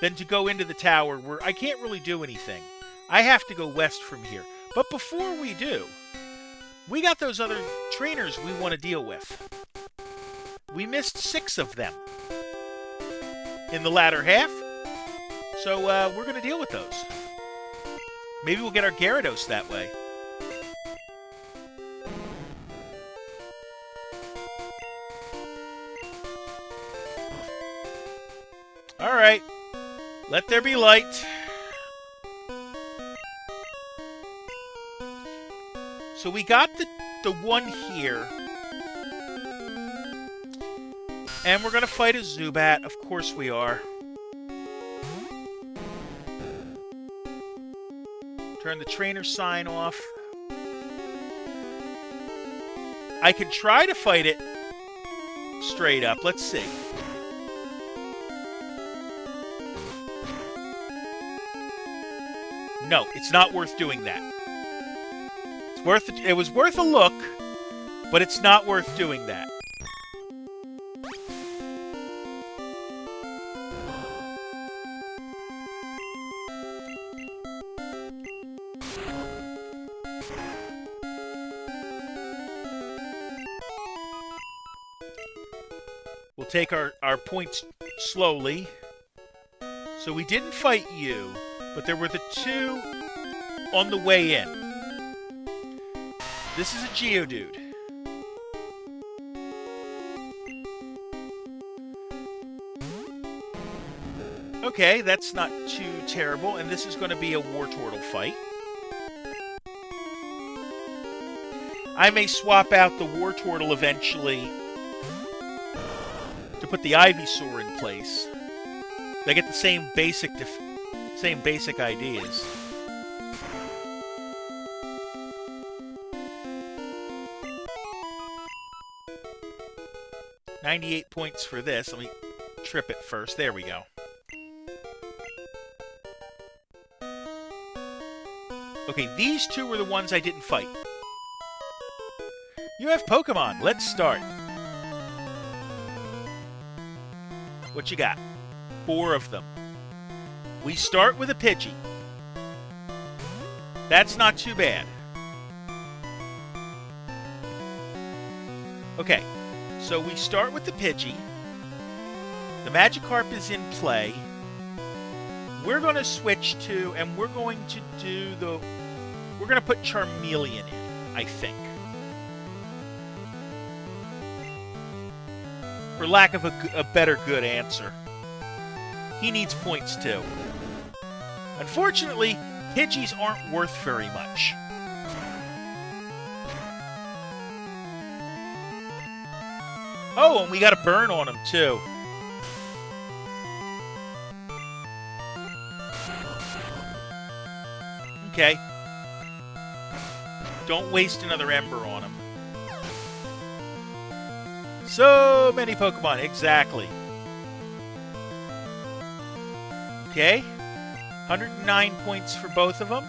than to go into the tower where I can't really do anything. I have to go west from here. But before we do, we got those other trainers we want to deal with. We missed 6 of them in the latter half. So we're going to deal with those. Maybe we'll get our Gyarados that way. Alright. Let there be light. So we got the one here. And we're going to fight a Zubat. Of course we are. Turn the trainer sign off. I could try to fight it straight up. Let's see. No, it's not worth doing that. It was worth a look, but it's not worth doing that. We'll take our points slowly. So we didn't fight you, but there were the 2 on the way in. This is a Geodude. Okay, that's not too terrible, and this is going to be a Wartortle fight. I may swap out the Wartortle eventually to put the Ivysaur in place. They get the same basic ideas. $98 points for this. Let me trip it first. There we go. Okay, these 2 were the ones I didn't fight. You have Pokemon. Let's start. What you got? 4 of them. We start with a Pidgey. That's not too bad. Okay, so we start with the Pidgey. The Magikarp is in play. We're going to switch to, and we're going to do the... We're going to put Charmeleon in, I think. For lack of a better good answer. He needs points too. Unfortunately, Pidgeys aren't worth very much. Oh, and we got a burn on him too. Okay. Don't waste another Ember on him. So many Pokemon, exactly. Okay. 109 points for both of them.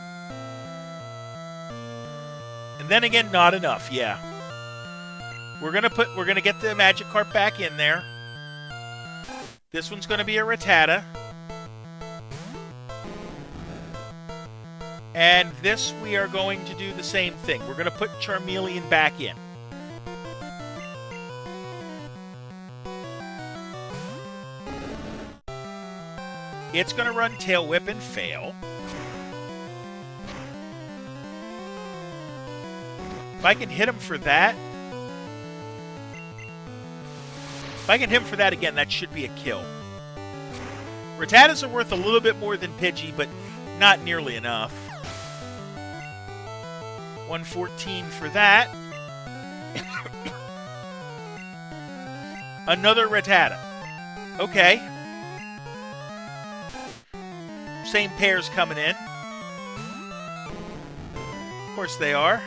And then again, not enough, yeah. We're gonna get the Magikarp back in there. This one's gonna be a Rattata. And this, we are going to do the same thing. We're gonna put Charmeleon back in. It's going to run Tail Whip and fail. If I can hit him for that... If I can hit him for that again, that should be a kill. Rattatas are worth a little bit more than Pidgey, but not nearly enough. 114 for that. Another Rattata. Okay. Same pairs coming in. Of course they are.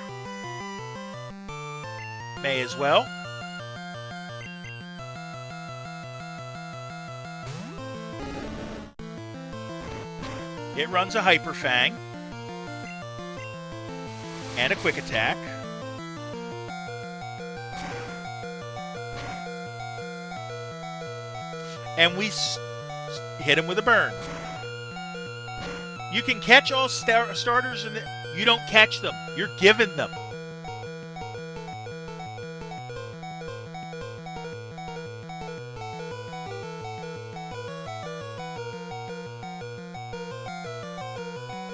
May as well. It runs a Hyper Fang. And a Quick Attack. and we hit him with a burn. You can catch all starters, and you don't catch them. You're giving them.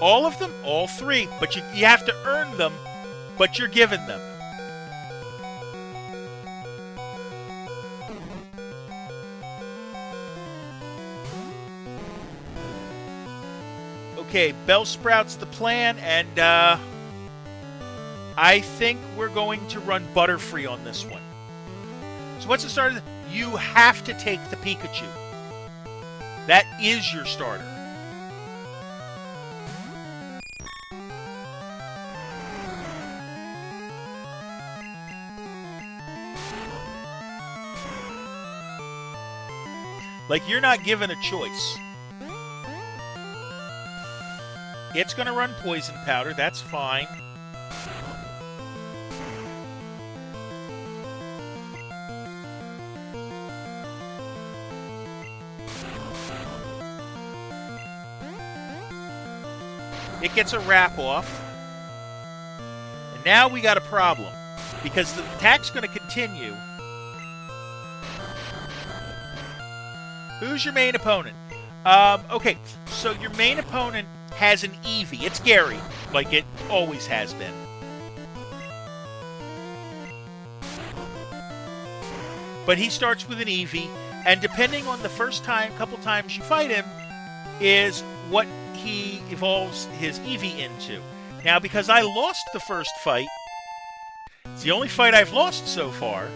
All of them? All three. But you have to earn them, but you're giving them. Okay, Bellsprout's the plan, and I think we're going to run Butterfree on this one. So what's the starter? You have to take the Pikachu. That is your starter. Like, you're not given a choice. It's going to run Poison Powder. That's fine. It gets a wrap off. And now we got a problem, because the attack's going to continue. Who's your main opponent? Okay, so your main opponent has an Eevee. It's Gary, like it always has been. But he starts with an Eevee, and depending on the first couple times you fight him, is what he evolves his Eevee into. Now, because I lost the first fight, it's the only fight I've lost so far,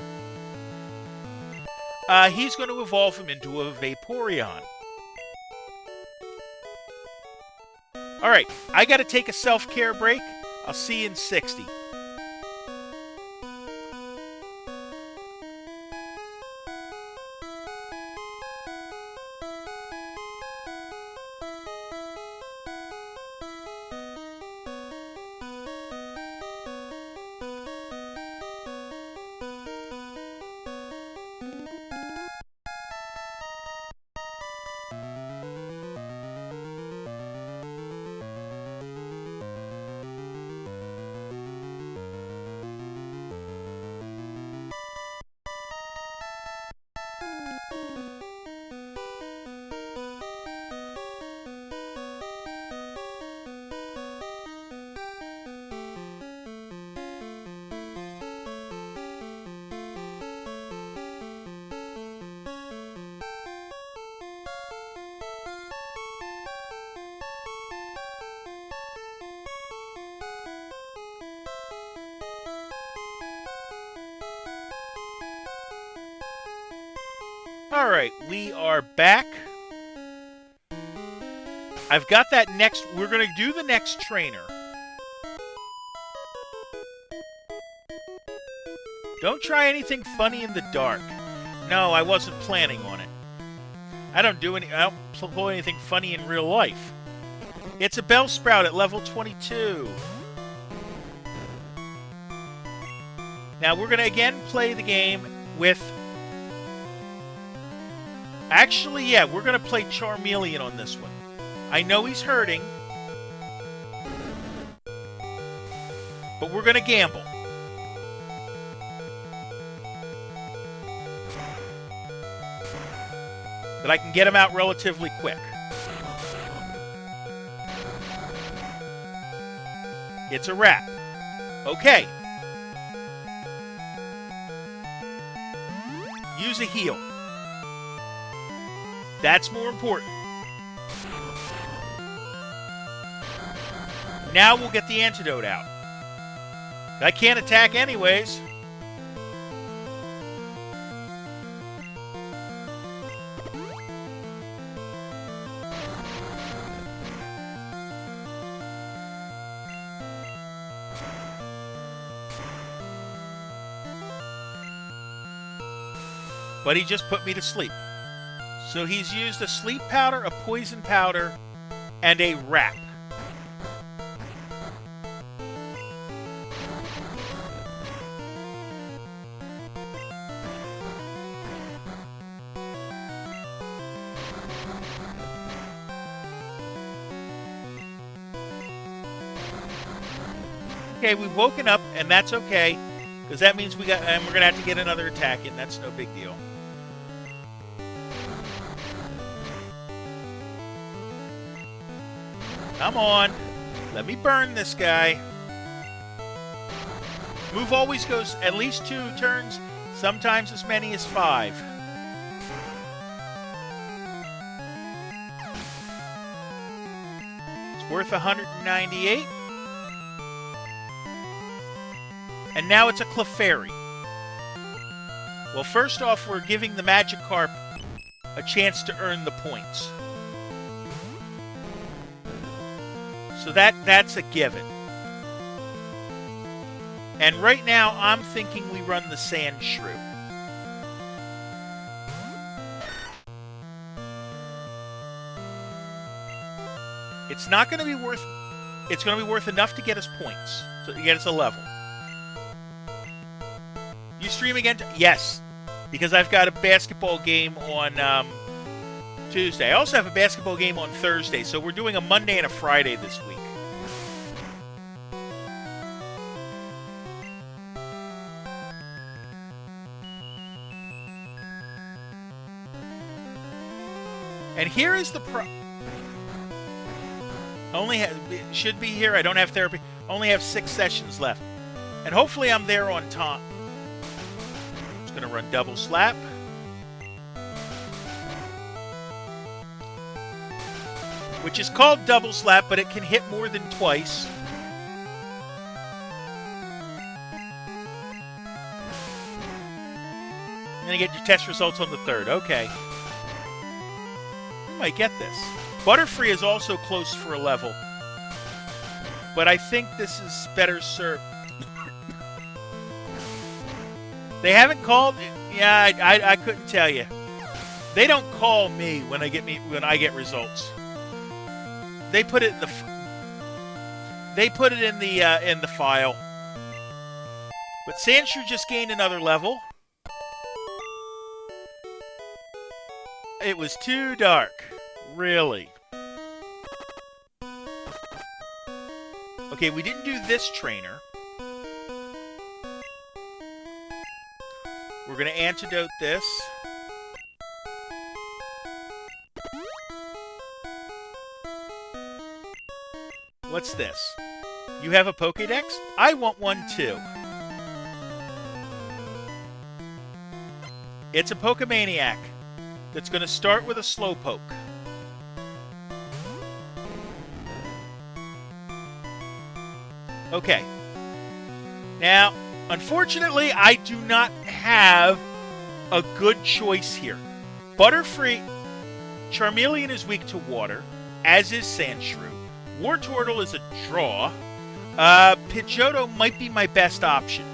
he's going to evolve him into a Vaporeon. Alright, I got to take a self-care break. I'll see you in 60. Alright, we are back. I've got that next... We're going to do the next trainer. Don't try anything funny in the dark. No, I wasn't planning on it. I don't pull anything funny in real life. It's a Bellsprout at level 22. Now, we're going to again play the game with... Actually, yeah, we're going to play Charmeleon on this one. I know he's hurting, but we're going to gamble. That I can get him out relatively quick. It's a wrap. Okay. Use a heal. That's more important. Now we'll get the antidote out. I can't attack anyways. But he just put me to sleep. So he's used a sleep powder, a poison powder, and a wrap. Okay, we've woken up, and that's okay, because that means we're gonna have to get another attack in. That's no big deal. Come on, let me burn this guy. Move always goes at least 2 turns, sometimes as many as 5. It's worth 198. And now it's a Clefairy. Well, first off, we're giving the Magikarp a chance to earn the points. So that's a given. And right now, I'm thinking we run the Sand Shrew. It's not going to be worth... It's going to be worth enough to get us points. So to get us a level. You stream again? Yes. Because I've got a basketball game on Tuesday. I also have a basketball game on Thursday. So we're doing a Monday and a Friday this week. And here is the should be here. I don't have therapy. Only have 6 sessions left. And hopefully I'm there on time. Just going to run double slap. Which is called double slap, but it can hit more than twice. And then you get your test results on the 3rd. Okay. I might get this. Butterfree is also close for a level. But I think this is better served. They haven't called... Yeah, I couldn't tell you. They don't call me when I get results. They put it in the... They put it in the file. But Sandshrew just gained another level. It was too dark. Really. Okay, we didn't do this trainer. We're going to antidote this. What's this? You have a Pokédex? I want one too. It's a Pokemaniac that's going to start with a Slowpoke. Okay. Now, unfortunately, I do not have a good choice here. Butterfree, Charmeleon is weak to water, as is Sandshrew. Wartortle is a draw. Pidgeotto might be my best option.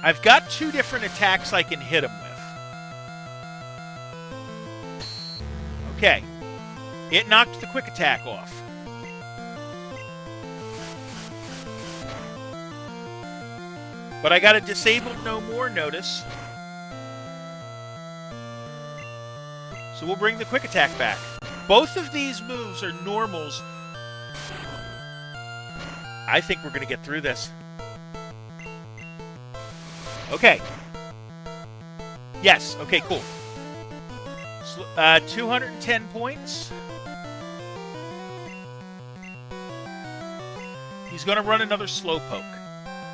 I've got 2 different attacks I can hit him with. Okay. It knocked the quick attack off. But I got a disabled no more notice. So we'll bring the quick attack back. Both of these moves are normals. I think we're going to get through this. Okay. Yes. Okay, cool. 210 points. He's going to run another Slowpoke.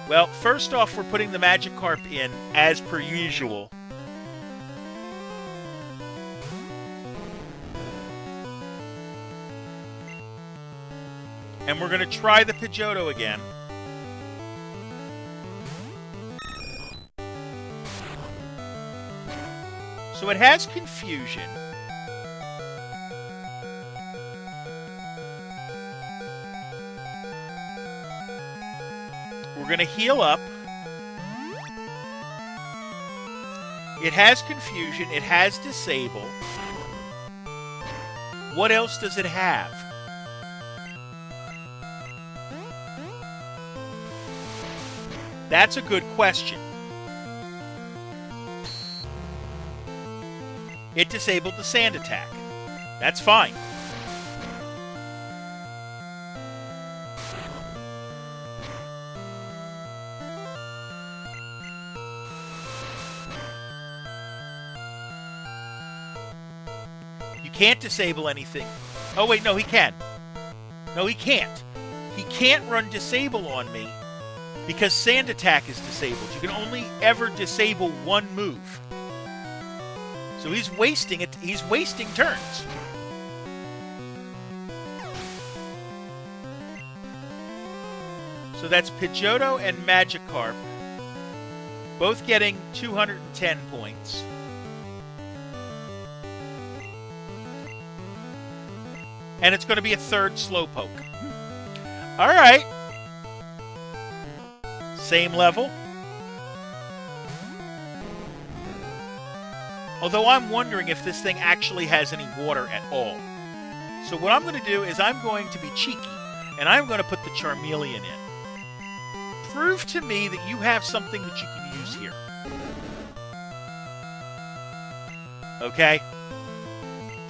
Well, first off, we're putting the Magikarp in, as per usual. And we're going to try the Pidgeotto again. So it has Confusion. We're going to heal up. It has Confusion. It has Disable. What else does it have? That's a good question. It disabled the sand attack. That's fine. You can't disable anything. Oh, wait, no, he can. No, he can't. He can't run disable on me because sand attack is disabled. You can only ever disable one move. So he's wasting it. He's wasting turns. So that's Pidgeotto and Magikarp, both getting 210 points. And it's going to be a third Slowpoke. All right. Same level. Although I'm wondering if this thing actually has any water at all. So what I'm going to do is I'm going to be cheeky, and I'm going to put the Charmeleon in. Prove to me that you have something that you can use here. Okay?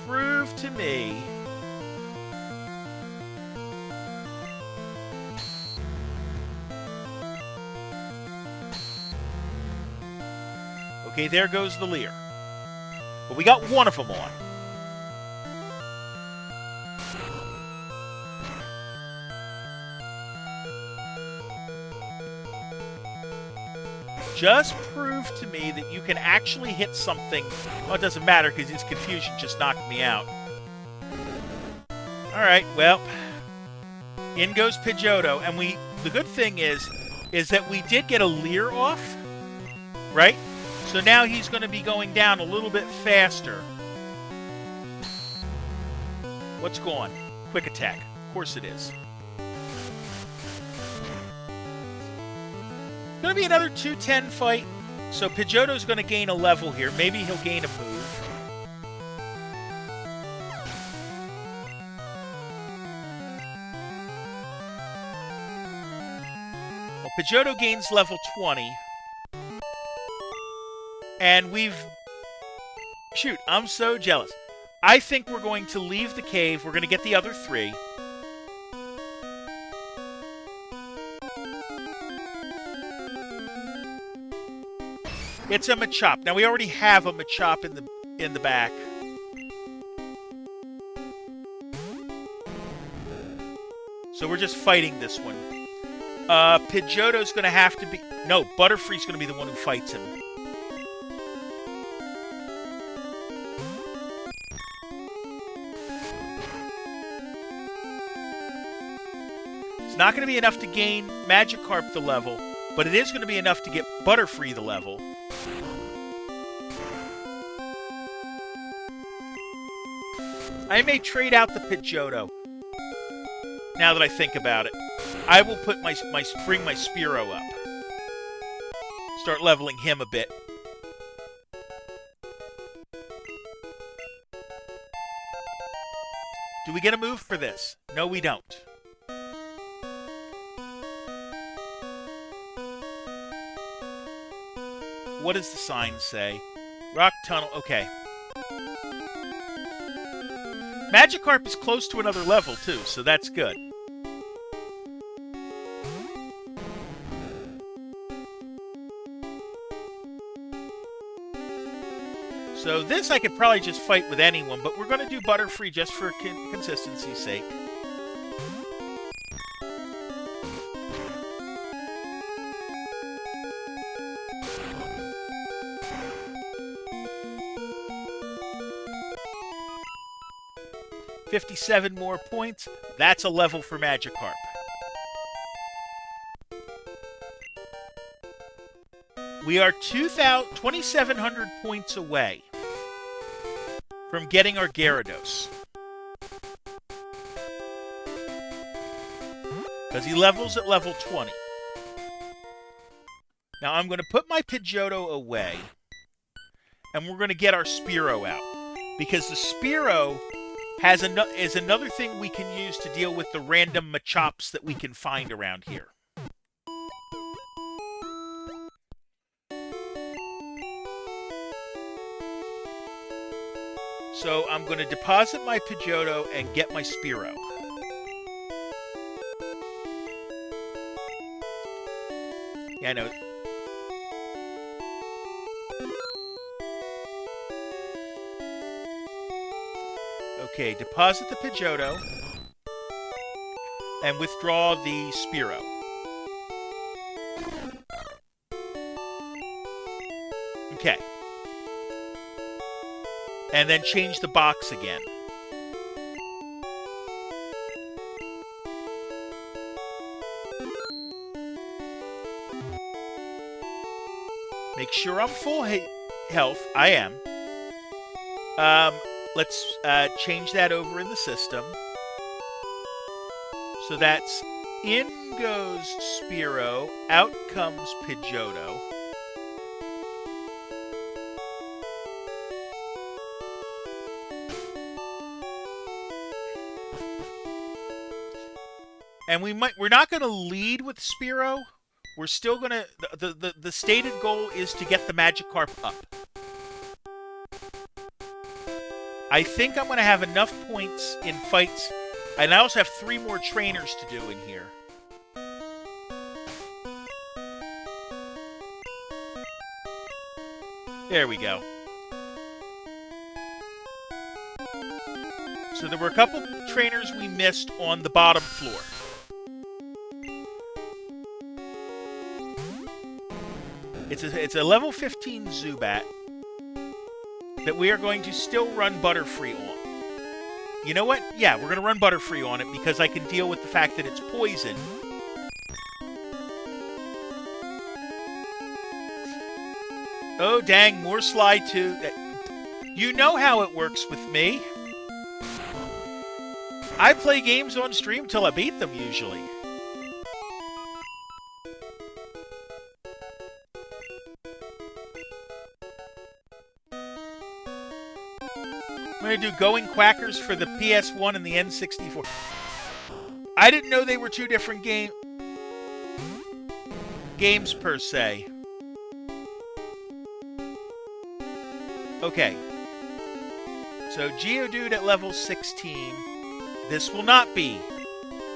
Prove to me... Okay, there goes the Leer. But we got one of them on. Just prove to me that you can actually hit something. Well, it doesn't matter because his confusion just knocked me out. Alright, well. In goes Pidgeotto. And the good thing is that we did get a Leer off. Right? So now he's going to be going down a little bit faster. What's gone? Quick attack. Of course it is. It's going to be another 210 fight. So Pidgeotto's going to gain a level here. Maybe he'll gain a move. Well, Pidgeotto gains level 20. And we've... Shoot, I'm so jealous. I think we're going to leave the cave. We're going to get the other three. It's a Machop. Now, we already have a Machop in the back. So we're just fighting this one. Pidgeotto's going to have to be... No, Butterfree's going to be the one who fights him. It's not going to be enough to gain Magikarp the level, but it is going to be enough to get Butterfree the level. I may trade out the Pidgeotto, now that I think about it. I will put bring my Spearow up. Start leveling him a bit. Do we get a move for this? No, we don't. What does the sign say? Rock Tunnel. Okay. Magikarp is close to another level, too, so that's good. So this I could probably just fight with anyone, but we're going to do Butterfree just for consistency's sake. $57 more points. That's a level for Magikarp. We are 2,700 points away from getting our Gyarados. Because he levels at level 20. Now I'm going to put my Pidgeotto away. And we're going to get our Spearow out. Because the Spearow is another thing we can use to deal with the random Machops that we can find around here. So I'm going to deposit my Pidgeotto and get my Spearow. Yeah, I know. Okay, deposit the Pidgeotto and withdraw the Spearow. Okay. And then change the box again. Make sure I'm full health. I am. Let's change that over in the system. So that's in goes Spearow, out comes Pidgeotto. And we're not going to lead with Spearow. We're still going to the stated goal is to get the Magikarp up. I think I'm going to have enough points in fights, and I also have 3 more trainers to do in here. There we go. So there were a couple trainers we missed on the bottom floor. It's a level 15 Zubat that we are going to still run Butterfree on. You know what? Yeah, we're going to run Butterfree on it because I can deal with the fact that it's poison. Oh, dang, more slide too. You know how it works with me. I play games on stream till I beat them, usually. I'm going to do Going Quackers for the PS1 and the N64. I didn't know they were 2 different games per se. Okay. So Geodude at level 16. This will not be.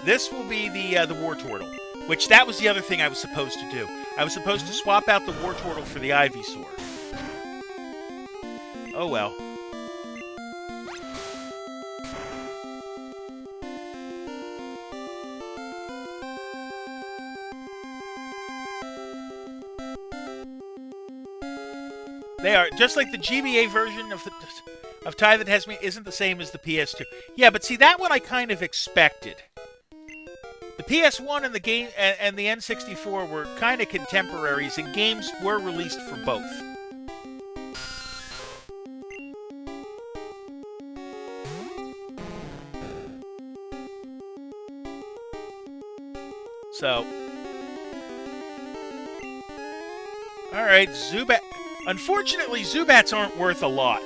This will be the Wartortle. Which, that was the other thing I was supposed to do. I was supposed to swap out the Wartortle for the Ivysaur. Oh well. They are just like the GBA version of Tie That Has Me isn't the same as the PS2. Yeah, but see, that one I kind of expected. The PS1 and the game and the N64 were kind of contemporaries, and games were released for both. So, all right, Zubat. Unfortunately, Zubats aren't worth a lot.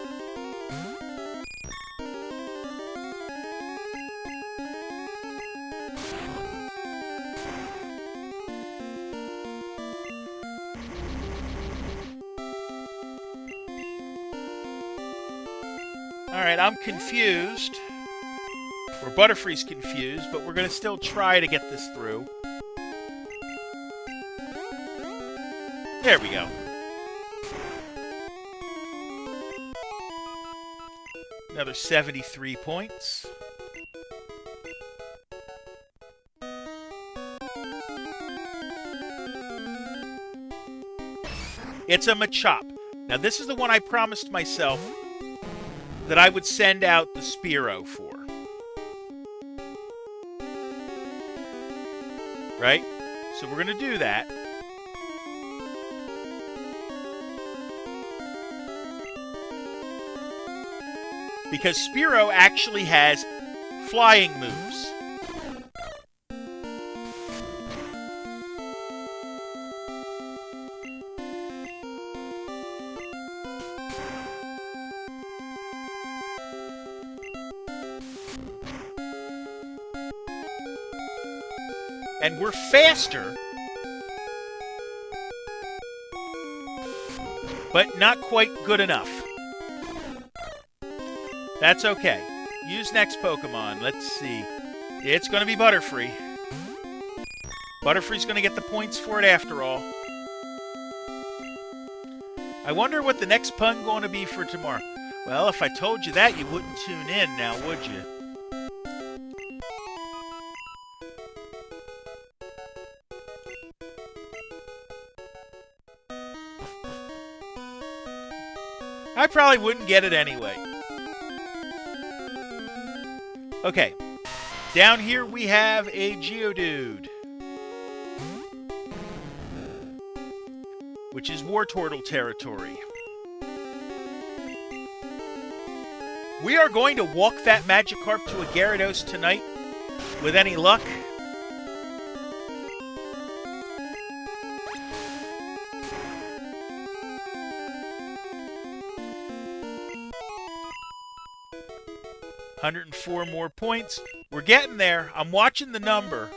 Alright, I'm confused. Or Butterfree's confused, but we're going to still try to get this through. There we go. Another 73 points. It's a Machop. Now, this is the one I promised myself that I would send out the Spearow for. Right? So we're going to do that. Because Spearow actually has flying moves. and we're faster, but not quite good enough. That's okay. Use next Pokemon. Let's see. It's going to be Butterfree. Butterfree's going to get the points for it after all. I wonder what the next pun going to be for tomorrow. Well, if I told you that, you wouldn't tune in now, would you? I probably wouldn't get it anyway. Okay. Down here we have a Geodude, which is Wartortle territory. We are going to walk that Magikarp to a Gyarados tonight, with any luck. $104 more points. We're getting there. I'm watching the number.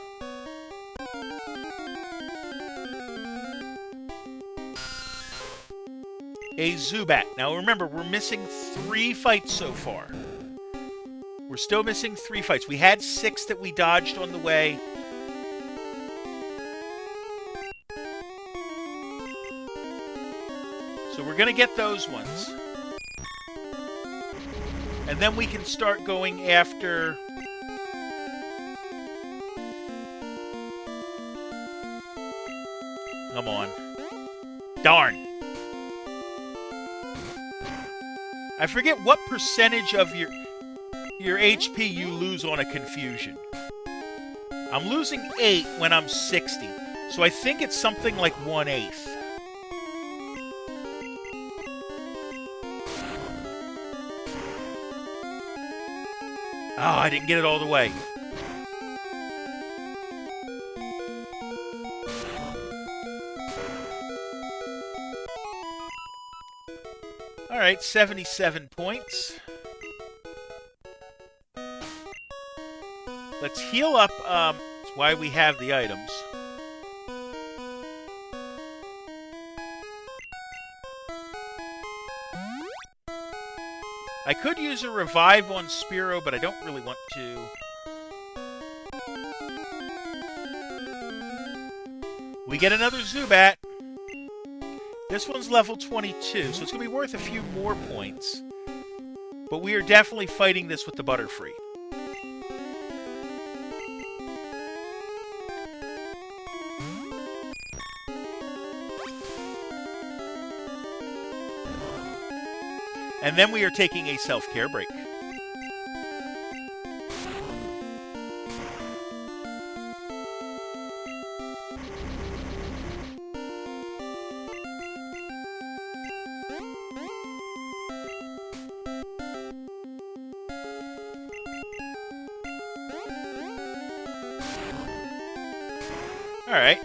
A Zubat. Now remember, we're missing 3 fights so far. We're still missing 3 fights. We had 6 that we dodged on the way. So we're going to get those ones. And then we can start going after... Come on. Darn. I forget what percentage of your HP you lose on a confusion. I'm losing 8 when I'm 60. So I think it's something like 1/8. Oh, I didn't get it all the way. All right, 77 points. Let's heal up. That's why we have the items. I could use a revive on Spearow, but I don't really want to. We get another Zubat. This one's level 22, so it's going to be worth a few more points. But we are definitely fighting this with the Butterfree. And then we are taking a self-care break. All right.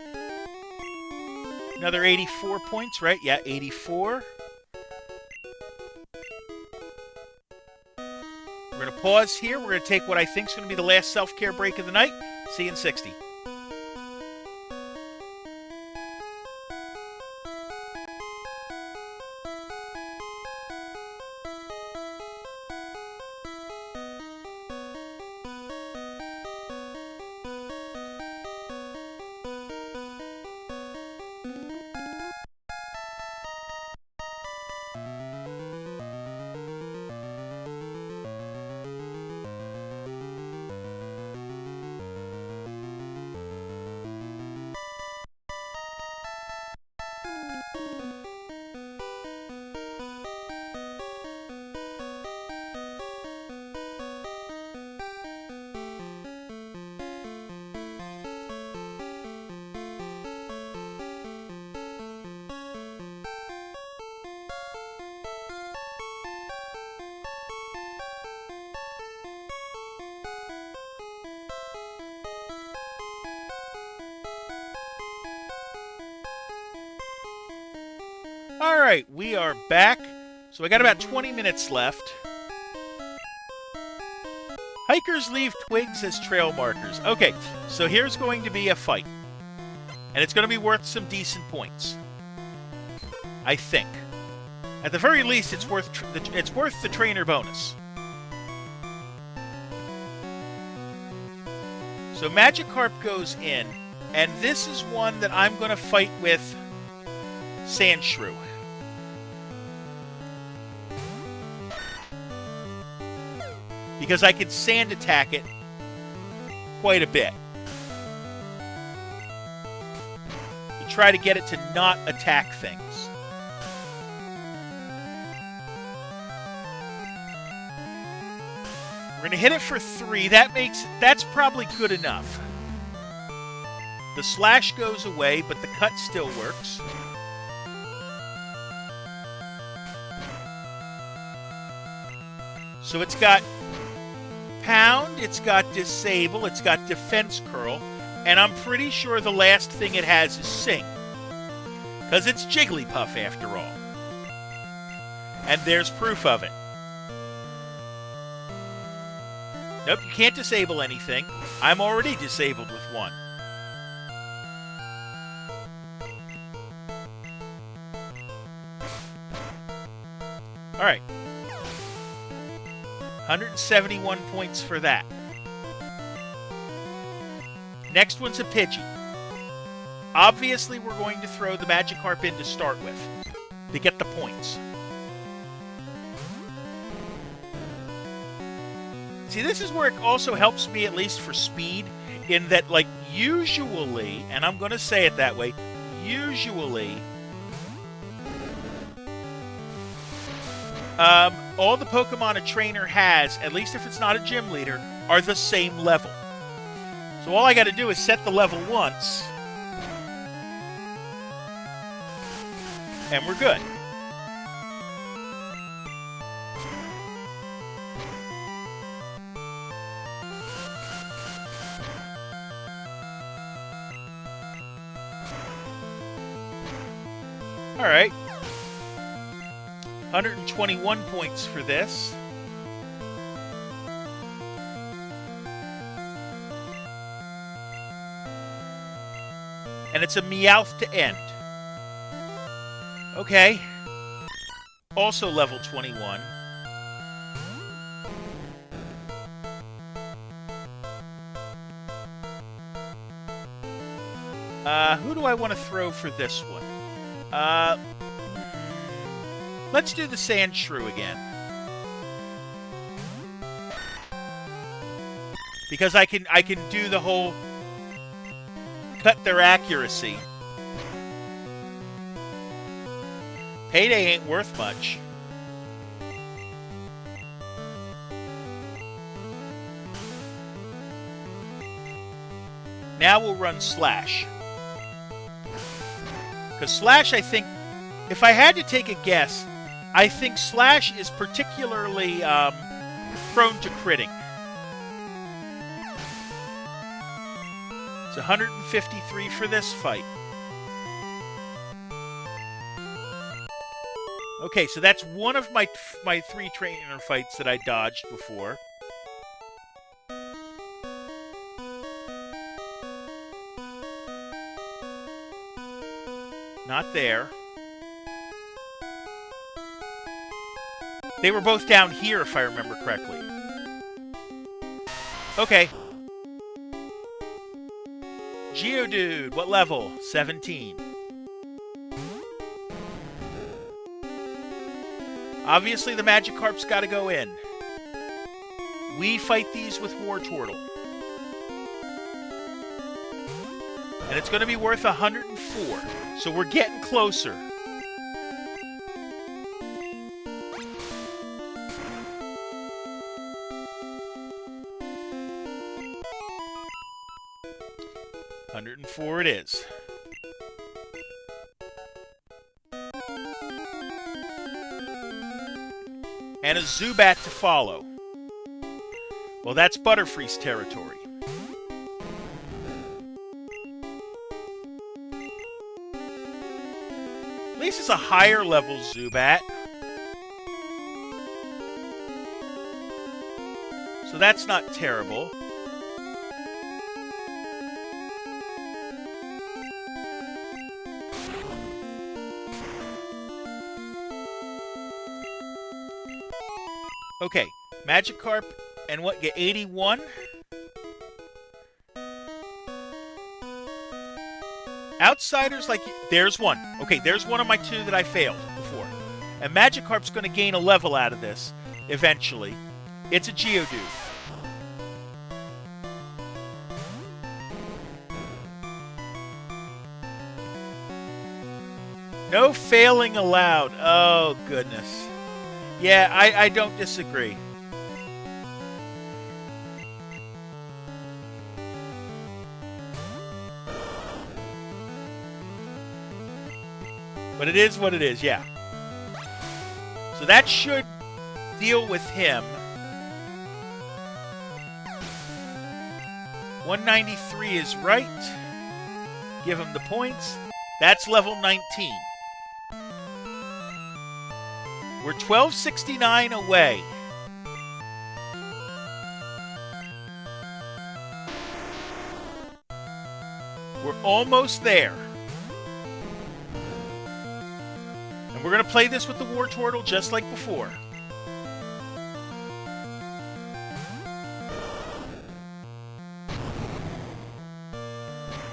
Another 84 points, right? Yeah, 84. We're going to pause here. We're going to take what I think is going to be the last self-care break of the night. See you in 60. All right, we are back. So I got about 20 minutes left. Hi. Hikers leave twigs as trail markers. Okay, so here's going to be a fight. And it's going to be worth some decent points. I think. At the very least, it's worth the trainer bonus. So Magikarp goes in, and this is one that I'm going to fight with Sandshrew. Because I can sand attack it quite a bit. To try to get it to not attack things. We're going to hit it for 3. That's probably good enough. The slash goes away, but the cut still works. So it's got Pound, it's got Disable, it's got Defense Curl, and I'm pretty sure the last thing it has is Sing. Because it's Jigglypuff after all. And there's proof of it. Nope, you can't disable anything. I'm already disabled with 1. Alright. 171 points for that. Next one's a Pidgey. Obviously, we're going to throw the Magikarp in to start with, to get the points. See, this is where it also helps me, at least for speed, in that, like, usually, and I'm going to say it that way, usually, all the Pokemon a trainer has, at least if it's not a gym leader, are the same level. So all I got to do is set the level once, and we're good. Alright. 121 points for this. And it's a Meowth to end. Okay. Also level 21. Who do I want to throw for this one? Let's do the Sandshrew again. Because I can do the whole cut their accuracy. Payday ain't worth much. Now we'll run Slash. Because Slash, I think, if I had to take a guess, I think Slash is particularly prone to critting. It's 153 for this fight. Okay, so that's one of my 3 trainer fights that I dodged before. Not there. They were both down here, if I remember correctly. Okay. Geodude, what level? 17. Obviously, the Magikarp's got to go in. We fight these with Wartortle. And it's going to be worth 104. So we're getting closer. $104 it is. And a Zubat to follow. Well, that's Butterfree's territory. At least it's a higher level Zubat. So that's not terrible. Okay, Magikarp and what, get 81? Outsiders, like, there's one. Okay, there's one of my two that I failed before. And Magikarp's going to gain a level out of this, eventually. It's a Geodude. No failing allowed. Oh, goodness. Yeah, I don't disagree. But it is what it is, yeah. So that should deal with him. 193 is right. Give him the points. That's level 19. We're 1269 away. We're almost there. And we're going to play this with the Wartortle just like before.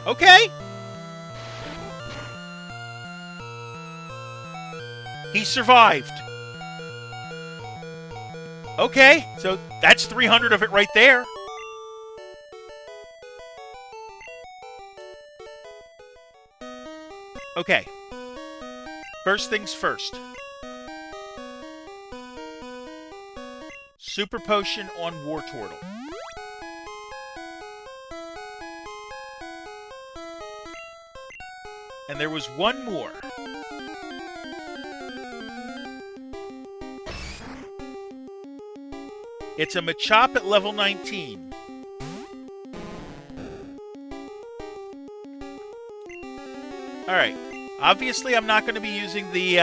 Okay. He survived. Okay, so that's 300 of it right there. Okay. First things first. Super Potion on Wartortle. And there was one more. It's a Machop at level 19. Alright. Obviously, I'm not going to be using the,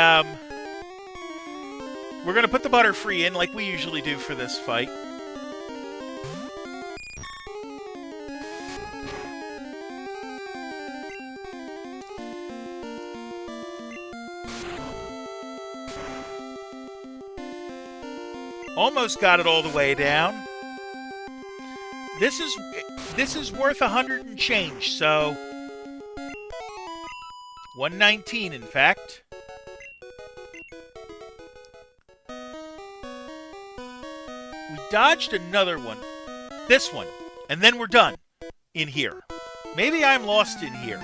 we're going to put the Butterfree in like we usually do for this fight. Almost got it all the way down. This is worth 100 and change, so 119 in fact. We dodged another one. This one. And then we're done in here. Maybe I'm lost in here.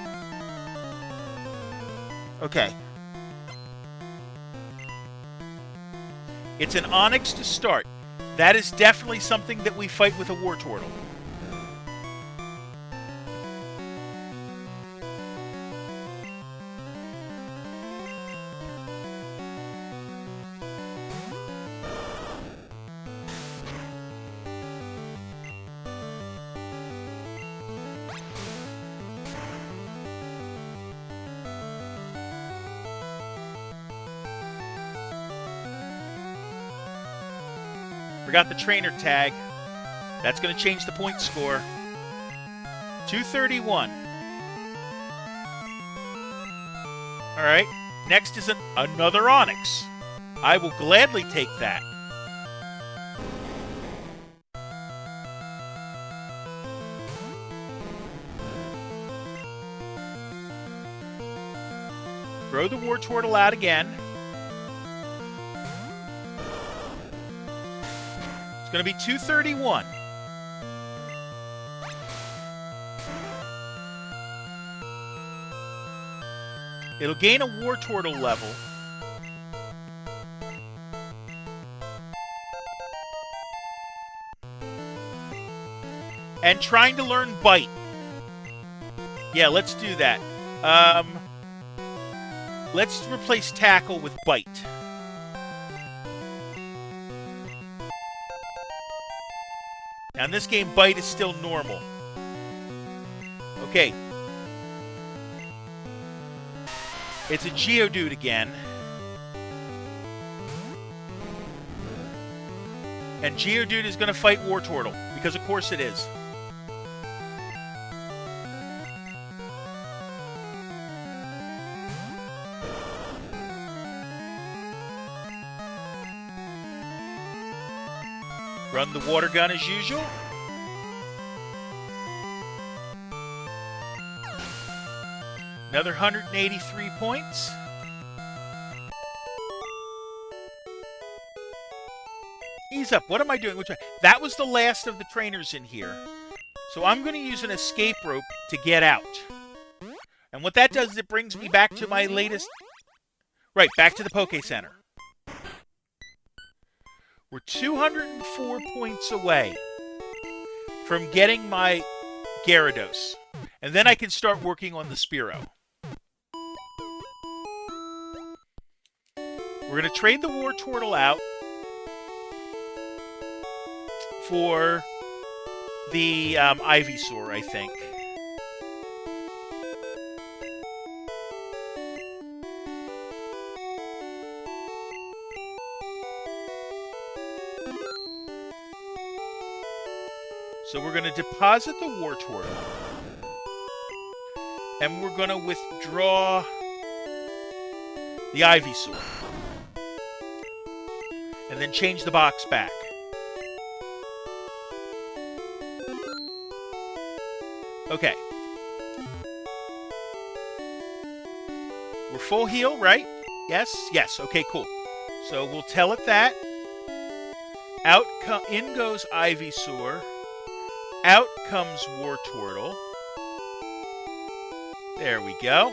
Okay. It's an Onix to start. That is definitely something that we fight with a Wartortle. Forgot the trainer tag. That's going to change the point score. 231. Alright, next is another Onix. I will gladly take that. Throw the Wartortle out again. It's going to be 231. It'll gain a Wartortle level. And trying to learn Bite. Yeah, let's do that. Let's replace Tackle with Bite. Now in this game, Bite is still normal. Okay. It's a Geodude again. And Geodude is going to fight Wartortle, because of course it is. Run the water gun as usual. Another 183 points. Ease up. What am I doing? That was the last of the trainers in here. So I'm going to use an escape rope to get out. And what that does is it brings me back to my latest... Right, back to the Poke Center. We're 204 points away from getting my Gyarados. And then I can start working on the Spearow. We're going to trade the Wartortle out for the Ivysaur, I think. So we're going to deposit the Wartortle. And we're going to withdraw the Ivysaur. And then change the box back. Okay. We're full heal, right? Yes? Yes. Okay, cool. So we'll tell it that. In goes Ivysaur. Out comes Wartortle. There we go.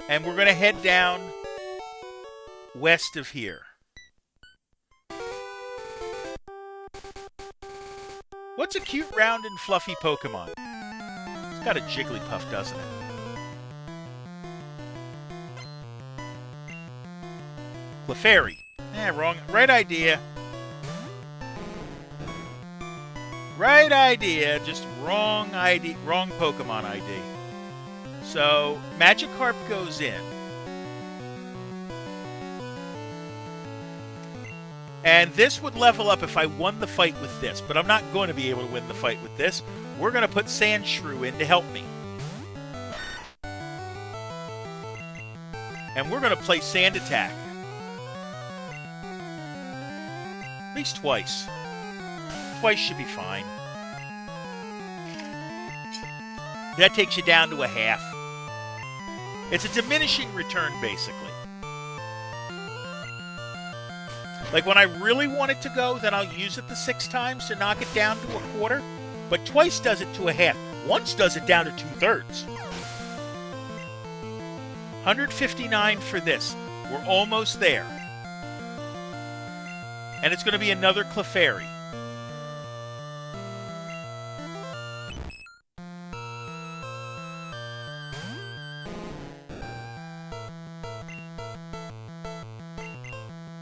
And we're going to head down west of here. What's a cute, round, and fluffy Pokemon? It's got a Jigglypuff, doesn't it? Clefairy. Wrong. Right idea. Right idea. Just wrong ID. Wrong Pokemon ID. So, Magikarp goes in. And this would level up if I won the fight with this. But I'm not going to be able to win the fight with this. We're going to put Sandshrew in to help me. And we're going to play Sand Attack. At least twice. Twice should be fine. That takes you down to a half. It's a diminishing return, basically. Like, when I really want it to go, then I'll use it the 6 times to knock it down to a quarter. But twice does it to a half. Once does it down to 2/3. 159 for this. We're almost there. And it's going to be another Clefairy.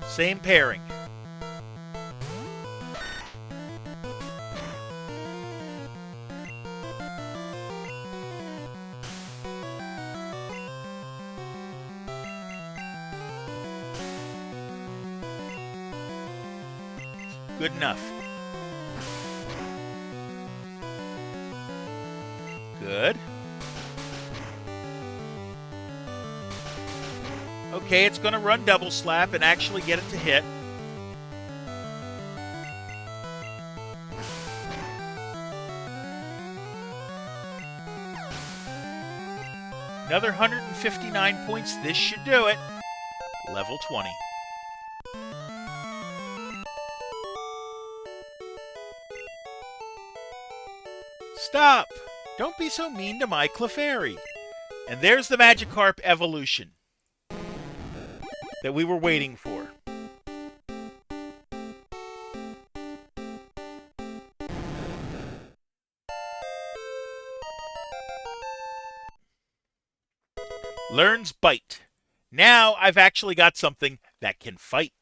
Same pairing. Good enough. Good. Okay, it's going to run Double Slap and actually get it to hit. Another 159 points. This should do it. Level 20. Stop! Don't be so mean to my Clefairy. And there's the Magikarp evolution that we were waiting for. Learns Bite. Now I've actually got something that can fight.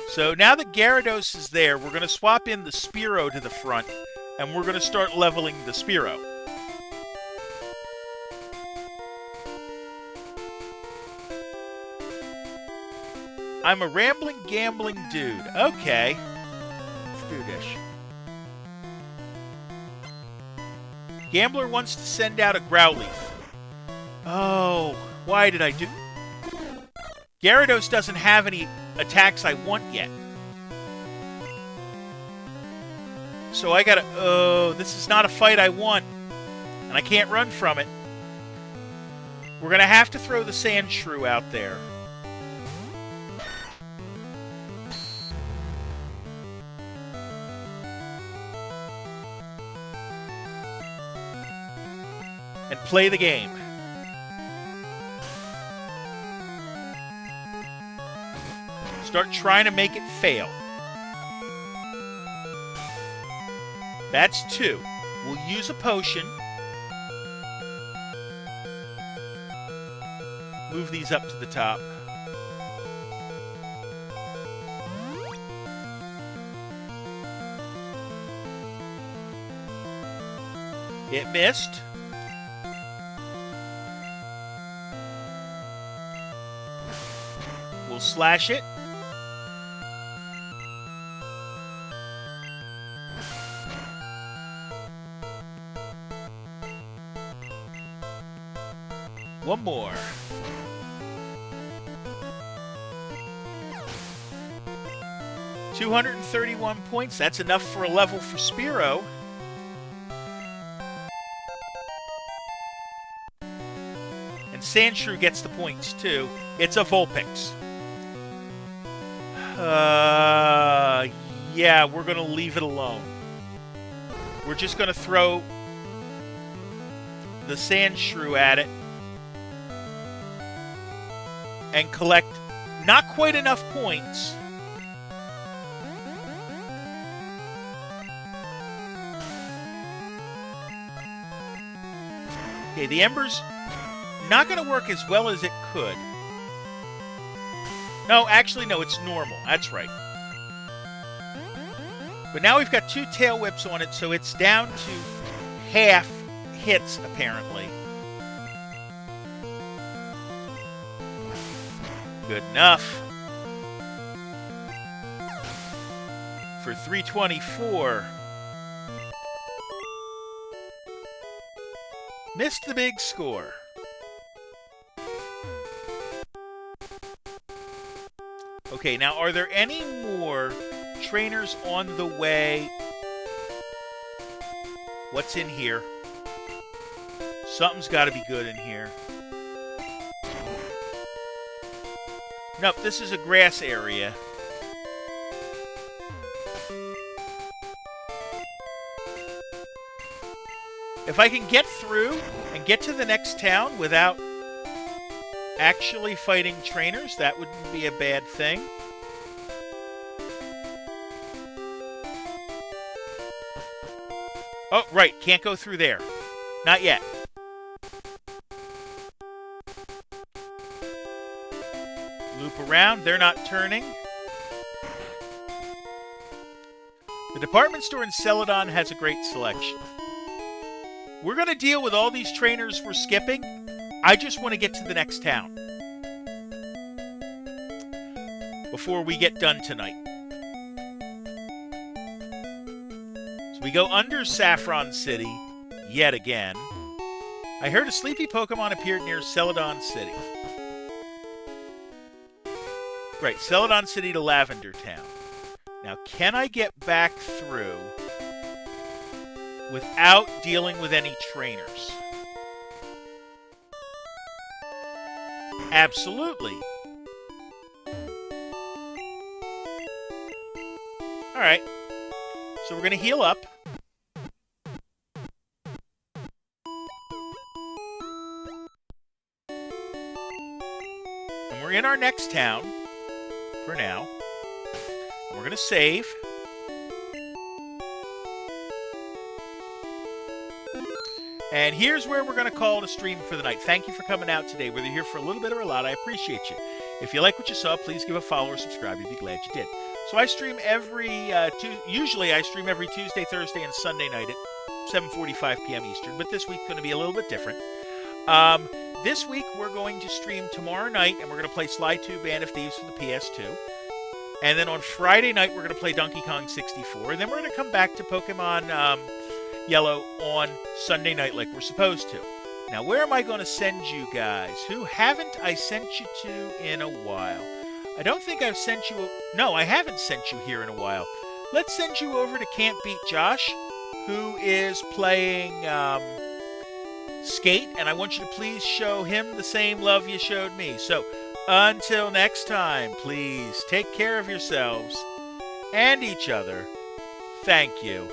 So now that Gyarados is there, we're going to swap in the Spearow to the front, and we're going to start leveling the Spearow. I'm a rambling, gambling dude. Okay. Let's do this. Gambler wants to send out a Growlithe. Oh, why did I do... Gyarados doesn't have any attacks I want yet. So I gotta... Oh, this is not a fight I want. And I can't run from it. We're gonna have to throw the Sandshrew out there. And play the game. Start trying to make it fail. That's 2. We'll use a potion. Move these up to the top. It missed. We'll slash it. One more. $231 points. That's enough for a level for Spearow. And Sandshrew gets the points too. It's a Vulpix. Yeah, we're going to leave it alone. We're just going to throw the Sandshrew at it and collect not quite enough points. Okay, the Ember's not going to work as well as it could. No, actually, no, it's normal. That's right. But now we've got 2 Tail Whips on it, so it's down to half hits, apparently. Good enough. For 324. Missed the big score. Okay, now are there any more trainers on the way? What's in here? Something's got to be good in here. Nope, this is a grass area. If I can get through and get to the next town without actually fighting trainers, that wouldn't be a bad thing. Oh, right, can't go through there. Not yet. Loop around, they're not turning. The department store in Celadon has a great selection. We're going to deal with all these trainers we're skipping. I just want to get to the next town before we get done tonight. So we go under Saffron City yet again. I heard a sleepy Pokemon appeared near Celadon City. Right, Celadon City to Lavender Town. Now, can I get back through without dealing with any trainers? Absolutely. Alright. So we're going to heal up. And we're in our next town for now. We're going to save. And here's where we're going to call it a stream for the night. Thank you for coming out today. Whether you're here for a little bit or a lot, I appreciate you. If you like what you saw, please give a follow or subscribe. You'd be glad you did. So I stream usually I stream every Tuesday, Thursday, and Sunday night at 7:45 p.m. Eastern. But this week's going to be a little bit different. this week we're going to stream tomorrow night, and we're going to play Sly 2 Band of Thieves for the PS2. And then on Friday night, we're going to play Donkey Kong 64. And then we're going to come back to Pokemon Yellow on Sunday night like we're supposed to. Now, where am I going to send you guys? Who haven't I sent you to in a while? I don't think I've sent you... No, I haven't sent you here in a while. Let's send you over to Can't Beat Josh, who is playing Skate. And I want you to please show him the same love you showed me. So, until next time, please take care of yourselves and each other. Thank you.